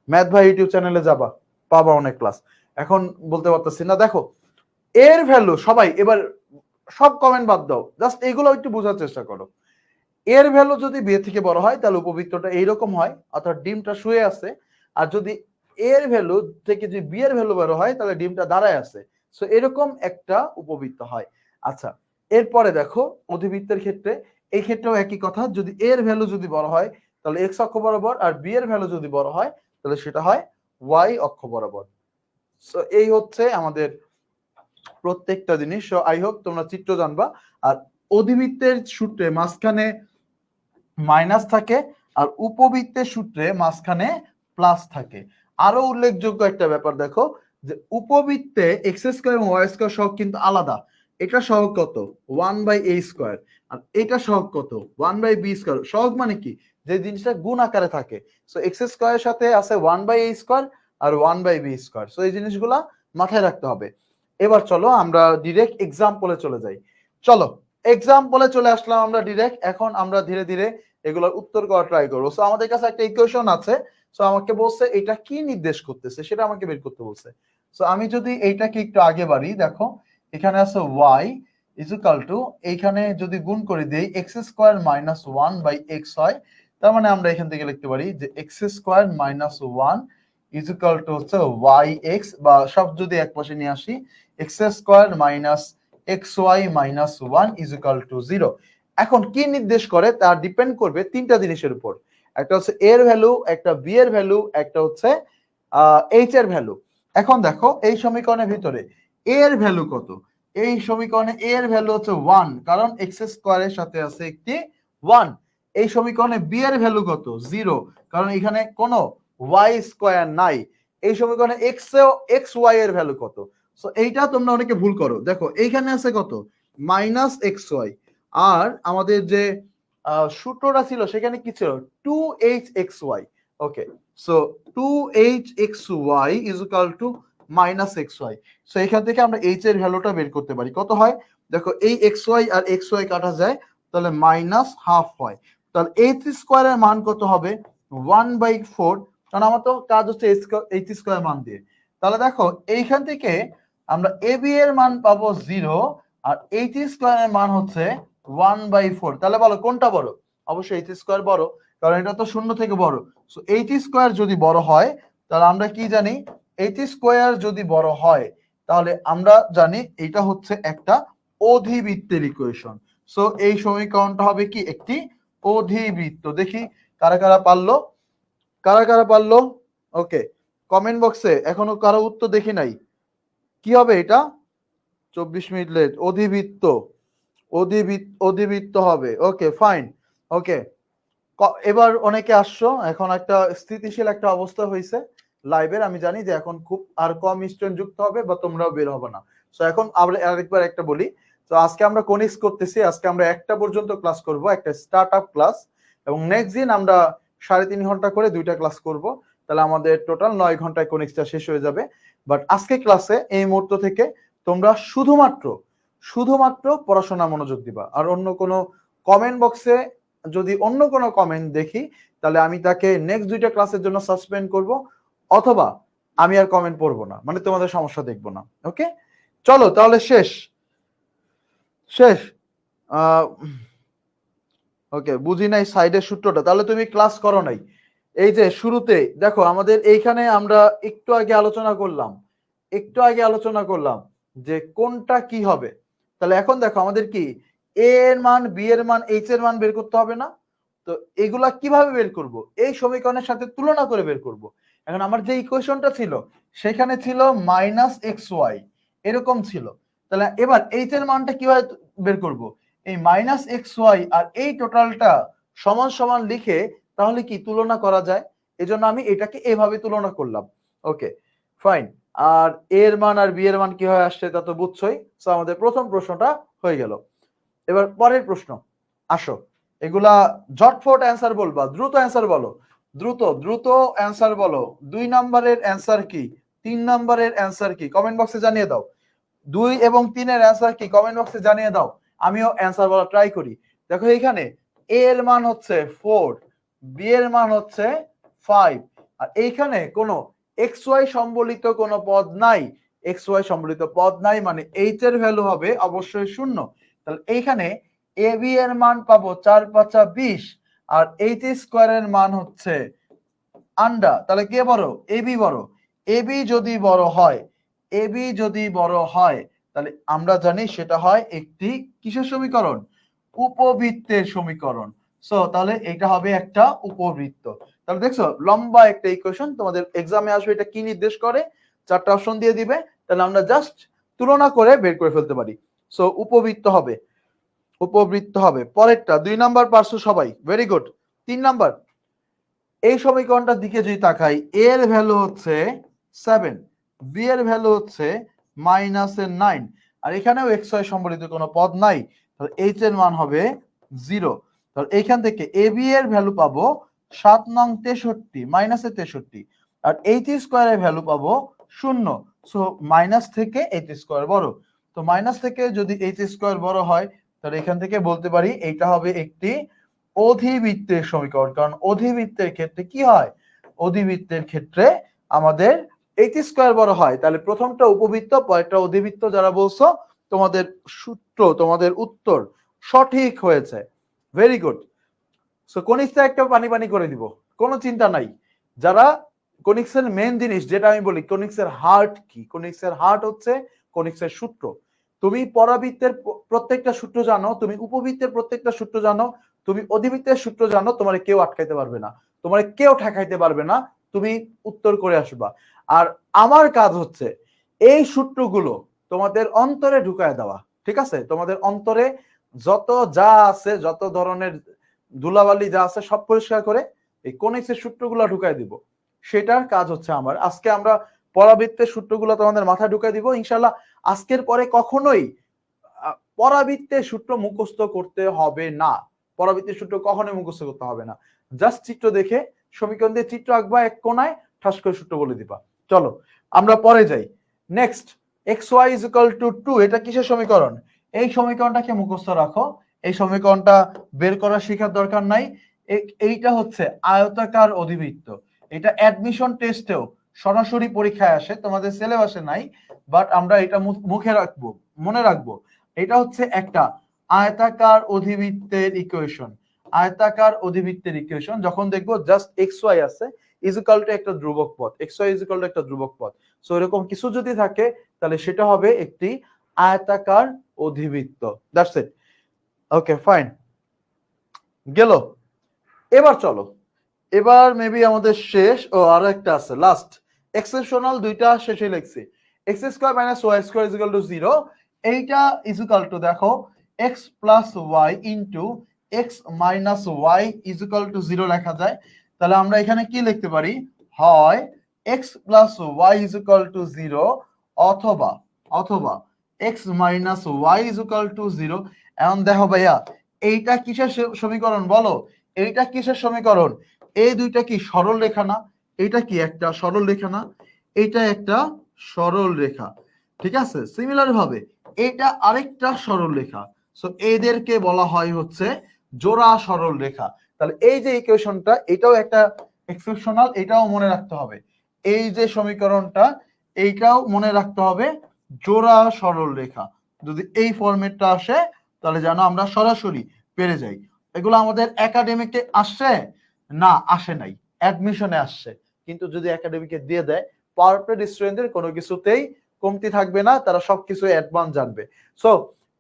ম্যাথ ভাই ইউটিউব চ্যানেলে যাবা, পাবা অনেক ক্লাস। এখন বলতে পারতেছি না। দেখো এর ভ্যালু সবাই এবার সব কমেন্ট বাদ দাও, জাস্ট এগুলো একটু বোঝার চেষ্টা করো। এর ভ্যালু যদি বি থেকে বড় হয় তাহলে উপবৃত্তটা এইরকম হয়, অর্থাৎ ডিমটা শুয়ে আছে। আর যদি এর ভ্যালু থেকে যদি বি এর ভ্যালু বড় হয় তাহলে ডিমটা দাঁড়ায় আছে। সো এরকম একটা উপবৃত্ত হয়। আচ্ছা, এরপরে দেখো অধিবৃত্তের ক্ষেত্রে, এই ক্ষেত্রেও একই কথা। যদি এর ভ্যালু যদি বড় হয় তাহলে এক্স অক্ষ বরাবর, আর বি এর ভ্যালু যদি বড় হয় তাহলে সেটা হয় ওয়াই অক্ষ বরাবর। সো এই হচ্ছে আমাদের প্রত্যেকটা জিনিস। সো আই হোপ তোমরা চিত্র জানবা। আর অধিবৃত্তের সূত্রে মাঝখানে মাইনাস থাকে, আর উপবৃত্তের সূত্রে মাঝখানে প্লাস থাকে। আরো উল্লেখযোগ্য একটা ব্যাপার দেখো, যে উপবৃত্তে এক্স স্কোয়ার এবং ওয়াই স্কোয়ার সহগ কিন্তু আলাদা। এটা সহগ কত? 1/a square. আর এটা সহগ কত? 1/b square. সহগ মানে কি? যে জিনিসটা গুণ আকারে থাকে। সো এক্স স্কোয়ারের সাথে আছে 1/a স্কোয়ার আর 1/b স্কোয়ার। সো এই জিনিসগুলা মাথায় রাখতে হবে। এবার চলো আমরা ডিরেক্ট এক্সাম্পলে চলে যাই। চলো এক্সাম্পলে চলে আসলাম আমরা ডিরেক্ট। এখন আমরা ধীরে ধীরে এগুলোর উত্তর করা ট্রাই করবো। সো আমাদের কাছে একটা ইকুয়েশন আছে। সো আমাকে বলছে এটা কি নির্দেশ করতেছে সেটা আমাকে বের করতে বলছে। সো আমি যদি এইটাকে একটু আগে বাড়ি, দেখো এখানে আছে y ইকুয়াল টু, এইখানে যদি গুণ করে দেই এক্স স্কোয়ার মাইনাস 1/x হয়। তার মানে আমরা এখান থেকে লিখতে পারি যে x square minus 1 equal to হচ্ছে yx, বা সব যদি এক পাশে নিয়ে আসি x square minus xy minus 1 equal to 0। এখন কি নির্দেশ করে তা ডিপেন্ড করবে তিনটা জিনিসের উপর। একটা হচ্ছে এর ভ্যালু, একটা বি এর ভ্যালু, একটা হচ্ছে এইচ এর ভ্যালু। এখন দেখো এই সমীকরণের ভিতরে এ এর ভ্যালু কত? এই সমীকরণে এ এর ভ্যালু হচ্ছে 1, কারণ এক্স স্কোয়ারের সাথে আছে একটি 1। এই সমীকরণে বি এর ভ্যালু কত? 0, কারণ এখানে কোনো ওয়াই স্কোয়ার নাই। এই সমীকরণে এক্স ওয়াই এর ভ্যালু কত? সো এইটা তোমরা অনেকে ভুল করো। দেখো এইখানে আছে কত? Minus x Y. আর আমাদের যে সূত্রটা ছিল সেখানে কি ছিল? 2hxy। Okay, so 2hxy is equal to minus xy। So এখান থেকে আমরা h এর ভ্যালুটা বের করতে পারি। কত হয়? দেখো এই xy আর xy কাটা যায়, তাহলে মাইনাস হাফ হয়। তাহলে h স্কোয়ারের মান কত হবে? 1/4, কারণ আমার তো কাজ হচ্ছে h স্কোয়ার মান দিয়ে। তাহলে দেখো এইখান থেকে আমরা ab এর মান পাবো 0, আর h স্কোয়ারের মান হচ্ছে 1/4। তাহলে বলো কোনটা বড়? অবশ্যই h স্কোয়ার বড়, কারণ এটা তো শূন্য থেকে বড়। সো h স্কোয়ার যদি বড় হয় তাহলে আমরা কি জানি? h স্কোয়ার যদি বড় হয় তাহলে আমরা জানি এটা হচ্ছে একটা অধিবৃত্তের ইকুয়েশন। সো এই সমীকরণটা হবে কি? একটি অধিবৃত্ত। দেখি কারা কারা পারলো, কারা কারা পারলো। ওকে, কমেন্ট বক্সে এখনো কারো উত্তর দেখি নাই। কি হবে এটা? 24 মিনিট লেট। অধিবৃত্ত, অধিবৃত্ত হবে। Okay fine. ওকে, এবার অনেকে আসছো, এখন একটা স্থিতিশীল একটা অবস্থা হয়েছে লাইভের। আমি জানি যে এখন খুব আর কম স্টুডেন্ট যুক্ত হবে বা তোমরাও বের হবে না। সো এখন আমরা আরেকবার একটা বলি। তো আজকে আমরা কোনিক্স করতেছি, আজকে আমরা 1টা পর্যন্ত ক্লাস করব, একটা স্টার্ট আপ ক্লাস, এবং নেক্সট দিন আমরা 3.5 ঘন্টা করে 2টা ক্লাস করব। তাহলে আমাদের টোটাল 9 ঘন্টায় কোনিক্সটা শেষ হয়ে যাবে। বাট আজকে ক্লাসে এই মুহূর্ত থেকে তোমরা শুধুমাত্র পড়াশোনা মনোযোগ দিবা। আর অন্য কোনো কমেন্ট বক্সে যদি অন্য কোনো কমেন্ট দেখি, তাহলে আমি তাকে নেক্সট 2টা ক্লাসের জন্য সাসপেন্ড করব, অথবা আমি আর কমেন্ট পড়বো না, মানে তোমাদের সমস্যা দেখবো না। ওকে, চলো তাহলে শেষ। ওকে, বুঝি নাই সাইডের সূত্রটা, তাহলে তুমি ক্লাস করো নাই। এই যে শুরুতে দেখো আমাদের এইখানে আমরা একটু আগে আলোচনা করলাম যে কোনটা কি হবে। তাহলে এখন দেখো আমাদের কি এ এর মান, বি এর মান, এইচ এর মান বের করতে হবে না? তো এগুলা কিভাবে বের করব? এই সমীকরণের সাথে তুলনা করে বের করব। এখন আমার যে ইকুয়েশনটা ছিল সেখানে ছিল -xy, এরকম ছিল। তাহলে এবার এইচ এর মানটা কিভাবে বের করব? এই -xy আর এই টোটালটা সমান সমান লিখে তাহলে কি তুলনা করা যায়। এজন্য আমি এটাকে এভাবে তুলনা করলাম। Okay fine. আর এর মান আর বি এর মান কি হয় আসছে তা তো বুঝছোই। সো আমাদের প্রথম প্রশ্নটা হয়ে গেল। এবার পরের প্রশ্ন আসো, এগুলা ঝটফট অ্যান্সার বলবা, দ্রুত অ্যান্সার বলো, দ্রুত অ্যান্সার বলো। 2 নম্বরের অ্যান্সার কি, 3 নম্বরের অ্যান্সার কি কমেন্ট বক্সে জানিয়ে দাও। 2 এবং 3 এর অ্যান্সার কি কমেন্ট বক্সে জানিয়ে দাও, আমিও অ্যান্সার বলা ট্রাই করি। দেখো এখানে এ এর মান হচ্ছে 4, বি এর মান হচ্ছে 5, আর এইখানে কোনো xy সম্বলিত কোনো পদ নাই। xy সম্বলিত পদ নাই মানে এইচ এর ভ্যালু হবে অবশ্যই 0। তাহলে এইখানে এ বি এর মান পাবো 4 5 20, আর এইচ স্কয়ার এর মান হচ্ছে আন্ডা। তাহলে কে বড়? এবি বড়। এবি যদি বড় হয় তাহলে আমরা জানি সেটা হয় একটি কিসের সমীকরণ? উপবৃত্তের সমীকরণ। সো তাহলে এটা হবে একটা উপবৃত্ত। তাহলে দেখছো লম্বা একটা ইকুয়েশন, তোমাদের এক্সামে আসবে এটা কি নির্দেশ করে, 4টা অপশন দিয়ে দিবে, তাহলে আমরা জাস্ট তুলনা করে বের করে ফেলতে পারি। সো উপবৃত্ত হবে। পরেরটা 2 নাম্বার পারছো সবাই, ভেরি গুড। 3 নাম্বার, এই সমীকরণটার দিকে যদি তাকাই, এ এর ভ্যালু হচ্ছে 7, বি এর ভ্যালু হচ্ছে -9, আর এখানেও xy সম্বলিত কোনো পদ নাই, তাহলে এইচ এর মান হবে 0। তাহলে এইখান থেকে এ বি এর ভ্যালু পাবো 7 নং 63, -63, আর এইচ স্কয়ার এর ভ্যালু পাবো 0। সো মাইনাস থেকে এইচ স্কয়ার বড়। তো মাইনাস থেকে যদি এইচ স্কয়ার বড় হয়, তাহলে এখান থেকে বলতে পারি এইটা হবে একটি অধিবৃত্তের সমীকরণ। কারণ অধিবৃত্তের ক্ষেত্রে কি হয়? অধিবৃত্তের ক্ষেত্রে আমাদের এইচ স্কয়ার বড় হয়। তাহলে প্রথমটা উপবৃত্ত, পরেরটা অধিবৃত্ত। যারা বলছো তোমাদের সূত্র, তোমাদের উত্তর সঠিক হয়েছে, ভেরি গুড। সো কোনিক্সটা একটা পানি করে দিব, কোনো চিন্তা নাই। যারা কোনিক্সের মেন জিনিস যেটা আমি বলি, কোনিক্সের হার্ট কি? কোনিক্সের হার্ট হচ্ছে কোনিক্সের সূত্র। তুমি পরাবৃত্তের প্রত্যেকটা সূত্র জানো, তুমি উপবৃত্তের প্রত্যেকটা সূত্র জানো, তুমি অধিবৃত্তের সূত্র জানো, তোমার কেউ আটকাইতে পারবে না, তোমার কেউ ঠেকাইতে পারবে না, তুমি উত্তর করে আসবা। আর আমার কাজ হচ্ছে এই সূত্রগুলো তোমাদের অন্তরে ঢুকায় দেওয়া, ঠিক আছে? তোমাদের অন্তরে যত যা আছে, যত ধরনের ধুলাবালি যা আছে সব পরিষ্কার করে এই কোনিক্সের সূত্রগুলো ঢুকায় দিব, সেটার কাজ হচ্ছে আমার। আজকে আমরা পরাবৃত্তের সূত্রগুলো তোমাদের মাথায় ঢুকায় দিব ইনশাআল্লাহ। আজকের পরে কখনোই পরাবৃত্তের সূত্র মুখস্থ করতে হবে না, পরাবৃত্তের সূত্র কখনোই মুখস্থ করতে হবে না। জাস্ট চিত্র দেখে সমীকরণ দিয়ে চিত্র আঁকবা এক কোণায়, ঠাস করে সূত্র বলে দিবা। চলো আমরা পরে যাই। Next, xy is equal to 2, এটা কিসের সমীকরণ? এই সমীকরণটাকে মুখস্থ রাখো, এই সমীকরণটা বের করার শেখার দরকার নাই। এইটা হচ্ছে আয়তাকার অধিবৃত্ত। এটা অ্যাডমিশন টেস্টেও সরাসরি পরীক্ষায় আসে, তোমাদের সিলেবাসে নাই, বাট আমরা এটা মুখে রাখবো, মনে রাখবো। এটা হচ্ছে একটা আয়তাকার অধিবৃত্তের ইকুয়েশন। আয়তাকার অধিবৃত্তের ইকুয়েশন যখন দেখবো জাস্ট xy আছে ইকুয়াল টু একটা ধ্রুবক পদ, xy ইকুয়াল টু একটা ধ্রুবক পদ, সো এরকম কিছু যদি থাকে তাহলে সেটা হবে একটি আয়তাকার অধিবৃত্ত। That's it. ওকে ফাইন, গেল। এবার চলো, এবার মেবি আমাদের শেষ, ও আরো একটা আছে লাস্ট, এক্সেপশনাল দুইটা শেষে লিখছি। x² - y² = 0, এইটা ইকুয়াল টু দেখো x plus y into x minus y equal to 0 লেখা যায়। তাহলে আমরা এখানে কি লিখতে পারি, হয় x plus y equal to 0 অথবা অথবা x minus y equal to 0। এখন দেখো ভাইয়া এইটা কিসের সমীকরণ বলো, এইটা কিসের সমীকরণ? এই দুইটা কি সরল রেখা না? এইটা কি একটা সরল রেখা না? এইটা একটা সরল রেখা, ঠিক আছে। সিমিলার ভাবে এটা আরেকটা সরল রেখা, সো এদেরকে বলা হয় হচ্ছে জোড়া সরল রেখা। তাহলে এই যে ইকুয়েশনটা, এটাও একটা এক্সেপশনাল, এটাও মনে রাখতে হবে। এই যে সমীকরণটা, এইটাও মনে রাখতে হবে জোড়া সরল রেখা। যদি এই ফরম্যাটটা আসে তাহলে যেন আমরা সরাসরি পেরে যাই। এগুলো আমাদের একাডেমিকে আসছে না, আসে নাই, অ্যাডমিশনে আসছে। কিন্তু যদি একাডেমিকে দিয়ে দেয়, পাওয়ারপয়েন্ট স্টুডেন্টদের কোনো কিছুতেই কমতি থাকবে না, তারা সবকিছু অ্যাডভান্স জানবে। সো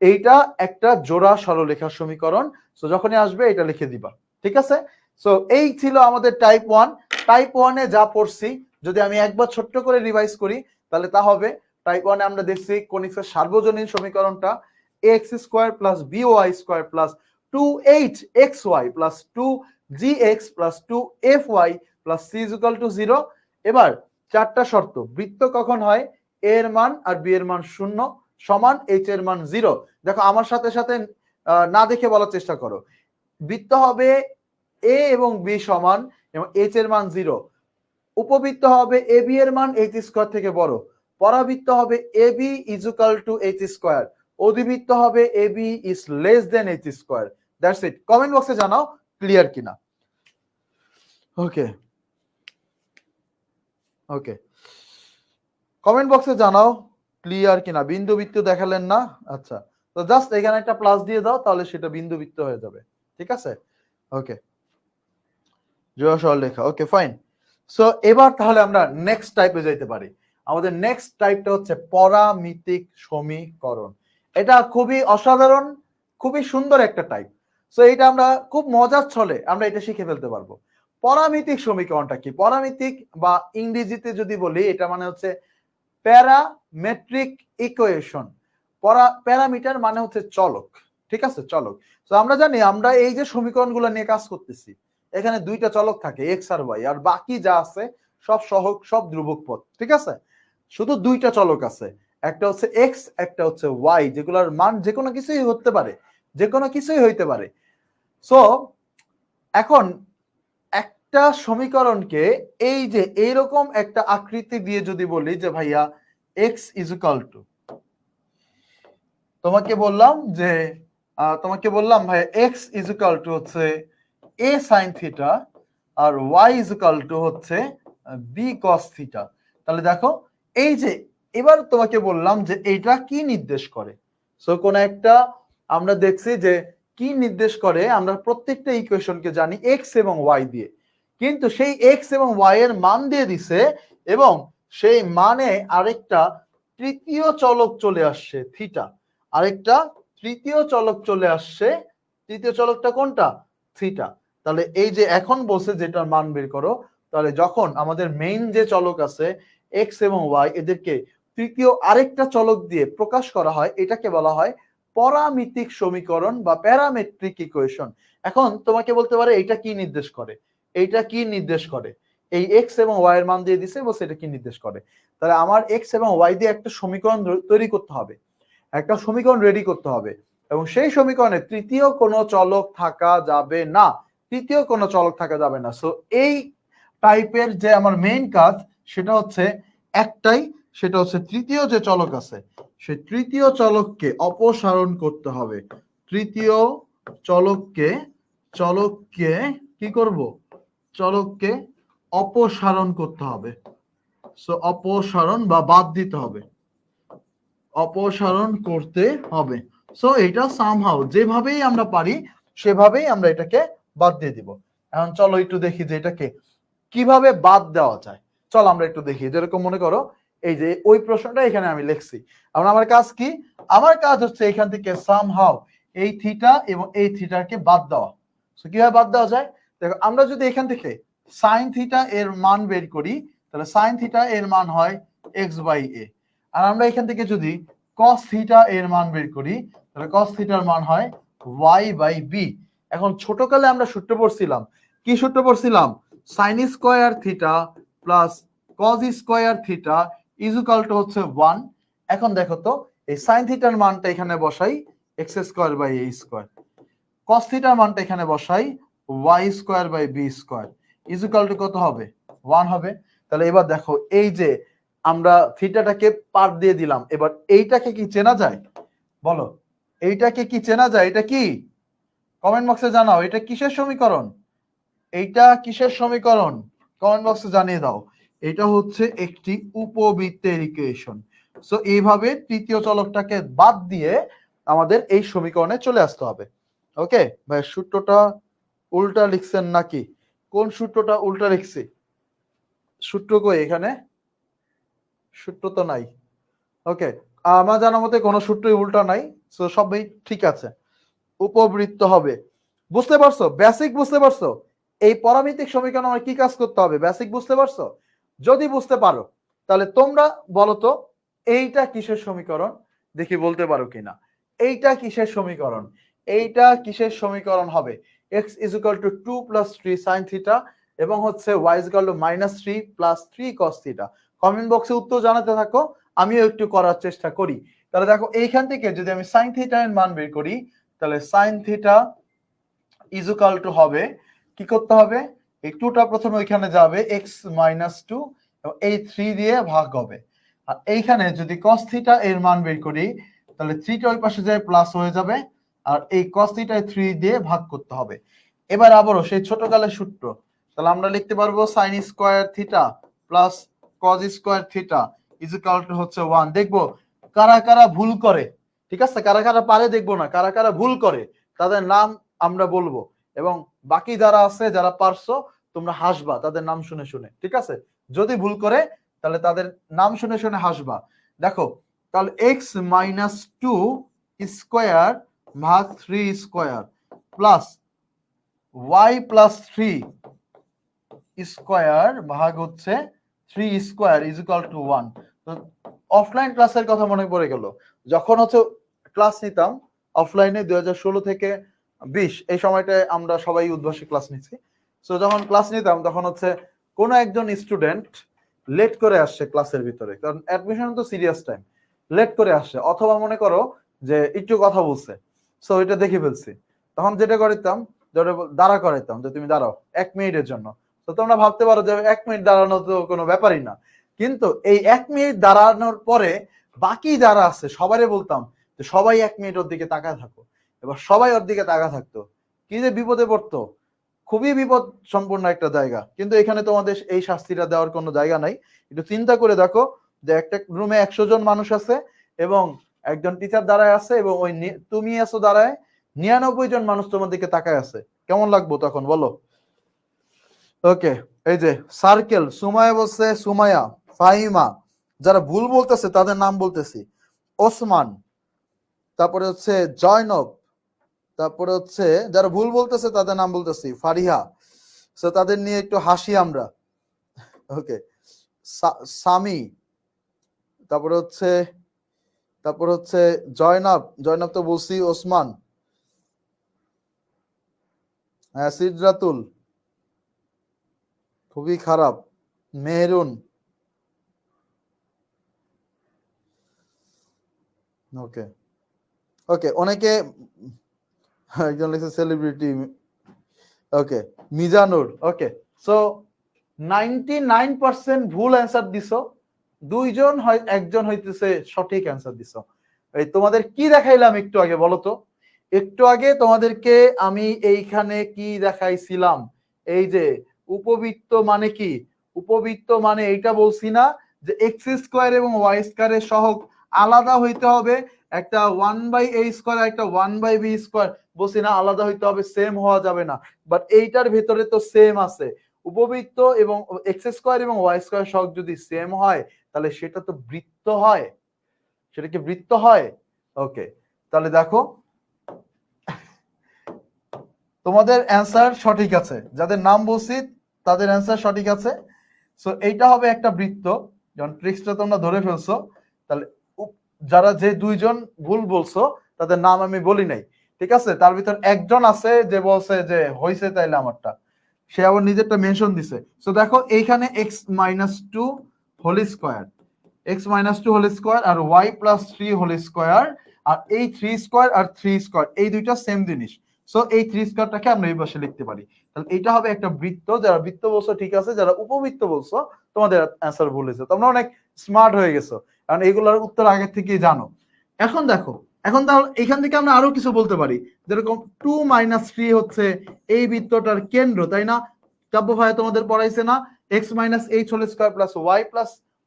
এইটা একটা জোড়া সরলরেখার সমীকরণ। সো যখনই আসবে এটা লিখে দিবা, ঠিক আছে। সো এই ছিল আমাদের টাইপ 1। টাইপ 1 এ যা পড়ছি যদি আমি একবার ছোট্ট করে রিভাইজ করি তাহলে তা হবে, টাইপ 1 এ আমরা দেখছি কনিক্সের সার্বজনীন সমীকরণটা ax square plus by square plus 2hxy plus 2gx plus 2fy plus c equal to 0। এবার চারটা শর্ত, বৃত্ত কখন হয় a এর মান আর b এর মান 0 সমান h এর মান 0। দেখো আমার সাথে সাথে না দেখে বলার চেষ্টা করো। বৃত্ত হবে a এবং b সমান এবং h এর মান 0। উপবৃত্ত হবে ab এর মান h স্কয়ার থেকে বড়। পরাবৃত্ত হবে ab is equal to h square. অধিবৃত্ত হবে ab is less than h square. That's it. Comment বক্সে জানাও ক্লিয়ার কিনা। ওকে ওকে, কমেন্ট বক্সে জানাও ক্লিয়ার কিনা। বিন্দু বৃত্ত দেখালেন না, আচ্ছা, তো জাস্ট এখানে একটা প্লাস দিয়ে দাও, তাহলে সেটা বিন্দু বৃত্ত হয়ে যাবে, ঠিক আছে। ওকে, জোড়া সরলরেখা, ওকে ফাইন। সো এবার তাহলে আমরা নেক্সট টাইপে যাইতে পারি। আমাদের নেক্সট টাইপটা হচ্ছে পরামিতিক সমীকরণ। এটা খুবই অসাধারণ, খুবই সুন্দর একটা টাইপ। সো এটা আমরা খুব মজার ছলে আমরা এটা শিখে ফেলতে পারবো। পরামিতিক সমীকরণটা কি? পরামিতিক বা ইংরেজিতে যদি বলি এটা মানে হচ্ছে প্যারামেট্রিক ইকুয়েশন। প্যারামিটার মানে হচ্ছে চলক, ঠিক আছে, চলক। তো আমরা জানি আমরা এই যে সমীকরণগুলো নিয়ে কাজ করতেছি, এখানে দুইটা চলক থাকে এক্স আর ওয়াই, আর বাকি যা আছে সব সহগ, সব ধ্রুবক পদ, ঠিক আছে। শুধু দুইটা চলক আছে, একটা হচ্ছে এক্স, একটা হচ্ছে ওয়াই, যেগুলোর মান যে কোনো কিছুই হতে পারে, যে কোনো কিছুই হইতে পারে। সো এখন একটা সমীকরণকে এই যে এইরকম একটা আকৃতি দিয়ে যদি বলি যে ভাইয়া এক্স ইজ ইকুয়াল টু, তোমাকে বললাম ভাই এক্স ইজ ইকুয়াল টু হচ্ছে এ সাইন থিটা আর ওয়াই ইজ ইকুয়াল টু হচ্ছে বি কস থিটা। তাহলে দেখো এই যে এবার তোমাকে বললাম যে এটা কি নির্দেশ করে। সো কোন একটা আমরা দেখছি যে কি নির্দেশ করে, আমরা প্রত্যেকটা ইকুয়েশনকে জানি এক্স এবং ওয়াই দিয়ে, কিন্তু সেই এক্স এবং ওয়াই এর মান দিয়ে দিছে এবং সেই মানে আরেকটা তৃতীয় চলক চলে আসছে থিটা, আরেকটা তৃতীয় চলক চলে আসছে। তৃতীয় চলকটা কোনটা? থিটা। তাহলে এই যে এখন বলছে যেটার মান বের করো, তাহলে যখন আমাদের মেইন যে চলক আছে এক্স এবং ওয়াই, এদেরকে তৃতীয় আরেকটা চলক দিয়ে প্রকাশ করা হয়, এটাকে বলা হয় পরামিতিক সমীকরণ বা প্যারামেট্রিক ইকুয়েশন। এখন তোমাকে বলতে পারে এটা কি নির্দেশ করে, এইটা কি নির্দেশ করে, এই এক্স এবং ওয়াই এর মান দিয়ে দিছে, বলছে এটা কি নির্দেশ করে। তাহলে আমার এক্স এবং ওয়াই দিয়ে একটা সমীকরণ তৈরি করতে হবে, একটা সমীকরণ রেডি করতে হবে, এবং সেই সমীকরণে তৃতীয় কোনো চলক থাকা যাবে না, তৃতীয় কোনো চলক থাকা যাবে না। সো এই টাইপের যে আমার মেইন কাজ সেটা হচ্ছে একটাই, সেটা হচ্ছে তৃতীয় যে চলক আছে সেই তৃতীয় চলককে অপসারণ করতে হবে। তৃতীয় চলককে কি করব? চলককে অপসারণ করতে হবে। সো অপসারণ বা বাদ দিতে হবে, অপসারণ করতে হবে। সো এটা সামহাউ যেভাবেই আমরা পারি সেভাবেই আমরা এটাকে বাদ দিয়ে দিব। এখন চলো একটু দেখি যে এটাকে কিভাবে বাদ দেওয়া যায়। চলো আমরা একটু দেখি, যেরকম মনে করো এই যে ওই প্রশ্নটা এখানে আমি লিখছি, আমার কাজ কি? আমার কাজ হচ্ছে এখান থেকে সামহাউ এই থিটা এবং এই থিটাকে বাদ দেওয়া। সো কিভাবে বাদ দেওয়া যায়? দেখো আমরা যদি এখান থেকে সাইন থিটা এর মান বের করি, তাহলে সাইন থিটা এর মান হয় এক্স বাই এ। আর আমরা এখান থেকে যদি cos থিটা এর মান বের করি, তাহলে cos থিটার মান হয় y/b। এখন ছোটকালে আমরা সূত্র পড়ছিলাম, কি সূত্র পড়ছিলাম? sin square theta plus cos square theta is equal to হচ্ছে 1। এখন দেখো তো এই sin থিটার মানটা এখানে বসাই x² / a², cos থিটার মানটা এখানে বসাই y²/b² ইজ ইকুয়াল টু কত হবে? 1 হবে। তাহলে এবার দেখো এই যে আমরা থিটাটাকে পার দিয়ে দিলাম, এবার এইটাকে কি চেনা যায়? বলো, এইটাকে কি চেনা যায়? এটা কি? কমেন্ট বক্সে জানাও, এটা কিসের সমীকরণ? এইটা কিসের সমীকরণ? কমেন্ট বক্সে জানিয়ে দাও। এটা হচ্ছে একটি উপবৃত্তের ইকুয়েশন। সো এইভাবে তৃতীয় চলকটাকে বাদ দিয়ে আমাদের এই সমীকরণে চলে আসতে হবে। ওকে ভাই, সূত্রটা উল্টা লিখছেন নাকি? কোন সূত্রটা উল্টা লিখছি? সূত্র কই এখানে? সূত্র তো নাই। ওকে, আমার জানা মতে কোনো সূত্রই উল্টা নাই, সো সবই ঠিক আছে। উপবৃত্ত হবে, বুঝতে পারছো? বেসিক বুঝতে পারছো? এই পরামিতিক সমীকরণ আমার কি কাজ করতে হবে, বেসিক বুঝতে পারছো? যদি বুঝতে পারো তাহলে তোমরা বলো তো এইটা কিসের সমীকরণ, দেখি বলতে পারো কিনা। এইটা কিসের সমীকরণ? এইটা কিসের সমীকরণ হবে? x = 2 + 3 sin থিটা এবং হচ্ছে y = -3 + 3 cos থিটা। কমেন্ট বক্সে উত্তর জানাতে থাকো, আমিও একটু করার চেষ্টা করি। তাহলে দেখো এইখান থেকে যদি আমি sin থিটা এর মান বের করি, তাহলে sin theta is equal two হবে, কি করতে হবে? এই 2টা প্রথমে ওইখানে যাবে, x - 2 এবং এই 3 দিয়ে ভাগ হবে। আর এইখানে যদি cos থিটা এর মান বের করি, তাহলে 3টা ওই পাশে যায় প্লাস হয়ে যাবে, আর এই cos থিটায় 3 দিয়ে ভাগ করতে হবে। এবার আবারও সেই ছোটকালের সূত্র, তাহলে আমরা লিখতে পারবো sin square theta plus cos square theta is equal to হচ্ছে 1। দেখবো কারা কারা ভুল করে, ঠিক আছে? কারা কারা পারে দেখবো না, কারা কারা ভুল করে তাদের নাম আমরা বলবো, এবং বাকি যারা আছে যারা পারছো তোমরা হাসবা তাদের নাম শুনে শুনে, ঠিক আছে? যদি ভুল করে তাহলে তাদের নাম শুনে শুনে হাসবা। দেখো তাহলে x - 2 স্কয়ার ভাগ 3 স্কয়ার প্লাস y + 3 স্কয়ার ভাগ হচ্ছে 3 স্কয়ার ইজ ইকুয়াল টু 1। তো অফলাইন ক্লাসের কথা মনে পড়ে গেল, যখন হচ্ছে ক্লাস নিতাম অফলাইনে 2016 থেকে 20 এই সময়টায় আমরা সবাই উদ্ভাসী ক্লাস নিচ্ছি। সো যখন ক্লাস নিতাম তখন হচ্ছে কোনো একজন স্টুডেন্ট লেট করে আসছে ক্লাসের ভিতরে, কারণ অ্যাডমিশন তো সিরিয়াস টাইম, লেট করে আসছে, অথবা মনে করো যে একটু কথা বলছে, সো এটা দেখে ফেলছি। তখন যেটা করতাম, দাঁড়া করাইতাম যে তুমি দাঁড়াও 1 মিনিটের জন্য। তো তোমরা ভাবতে পারো যে 1 মিনিট দাঁড়ানো তো কোনো ব্যাপারই না, কিন্তু এই 1 মিনিট দাঁড়ানোর পরে বাকি যারা আছে সবারই বলতাম যে সবাই 1 মিনিট ওর দিকে তাকায় থাকো। এবার সবাই ওর দিকে তাকায় থাকতো, কি যে বিপদে পড়তো, খুবই বিপদ সম্পূর্ণ একটা জায়গা। কিন্তু এখানে তোমাদের এই শাস্তিটা দেওয়ার কোনো জায়গা নাই। একটু চিন্তা করে দেখো যে একটা রুমে 100 জন মানুষ আছে এবং একজন টিচার দাঁড়ায় আছে এবং ওই তুমি আছো দাঁড়ায়, 99 জন মানুষ তোমার দিকে তাকায় আছে, কেমন লাগবো তখন বলো? ওকে, এই যে সার্কেল, সুমায়া বলছে, সুমায়া, ফাহিমা, যারা ভুল বলতেছে তাদের নাম বলতেছি, ওসমান, তারপরে হচ্ছে জয়নব, তারপরে হচ্ছে যারা ভুল বলতেছে তাদের নাম বলতেছি, ফারিহা। সো তাদের নিয়ে একটু হাসি আমরা। ওকে, সামি, তারপরে হচ্ছে জয়নব, জয়নব তো বলছি, ওসমান, হ্যাঁ, সিদরাতুল, খুবই খারাপ, মেহরুন, ওকে ওকে, অনেকে একজন লিখছে সেলিব্রিটি, ওকে, মিজানুর, ওকে। সো 99% ভুল অ্যান্সার দিছো, দুইজন হয় একজন হইতেছে সঠিক অ্যান্সার দিছো। এই তোমাদের কি দেখাইলাম একটু আগে বলো তো? একটু আগে তোমাদেরকে আমি এইখানে কি দেখাইছিলাম? এই যে উপবৃত্ত মানে কি? উপবৃত্ত মানে এইটা বলছি না যে x² এবং y² এর সহগ আলাদা হইতে হবে, একটা 1/a² একটা 1/b², বলছি না আলাদা হইতে হবে, সেম হওয়া যাবে না। বাট এইটার ভেতরে তো সেম আছে। উপবৃত্ত এবং x² এবং y² সহগ যদি সেম হয় তাহলে সেটা তো বৃত্ত হয়, সেটা কি বৃত্ত হয়? ওকে, তাহলে দেখো তোমাদের অ্যান্সার সঠিক আছে, যাদের নাম বলছি তাদের অ্যান্সার সঠিক আছে। সো এইটা হবে একটা বৃত্ত, যখন ট্রিক্সটা তোমরা ধরে ফেলছো, তাহলে যারা যে দুইজন ভুল বলছো তাদের নাম আমি বলি নাই, ঠিক আছে? তার ভিতর একজন আছে যে বলছে যে হইছে তাইলে আমারটা, সে আবার নিজেরটা মেনশন দিছে। সো দেখো এইখানে x minus two whole square, x minus two whole square আর y plus three whole square, আর এই থ্রি স্কোয়ার আর থ্রি স্কোয়ার এই দুইটা সেম জিনিস। সো এই থ্রি স্কোয়ারটাকে আমরা এই পাশে লিখতে পারি। তাহলে এটা হবে একটা বৃত্ত। যারা বৃত্ত বলছো ঠিক আছে, যারা উপবৃত্ত বলছো তোমাদের অ্যান্সার ভুল হয়েছে। তোমরা অনেক স্মার্ট হয়ে গেছো, কারণ এইগুলোর উত্তর আগে থেকেই জানো। এখন দেখো, এখন তাহলে এখান থেকে আমরা আরো কিছু বলতে পারি, যেরকম 2 মাইনাস 3 হচ্ছে এই বৃত্তটার কেন্দ্র, তাই না? কাব্য ভাই তোমাদের পড়াইছে না, x minus h whole square plus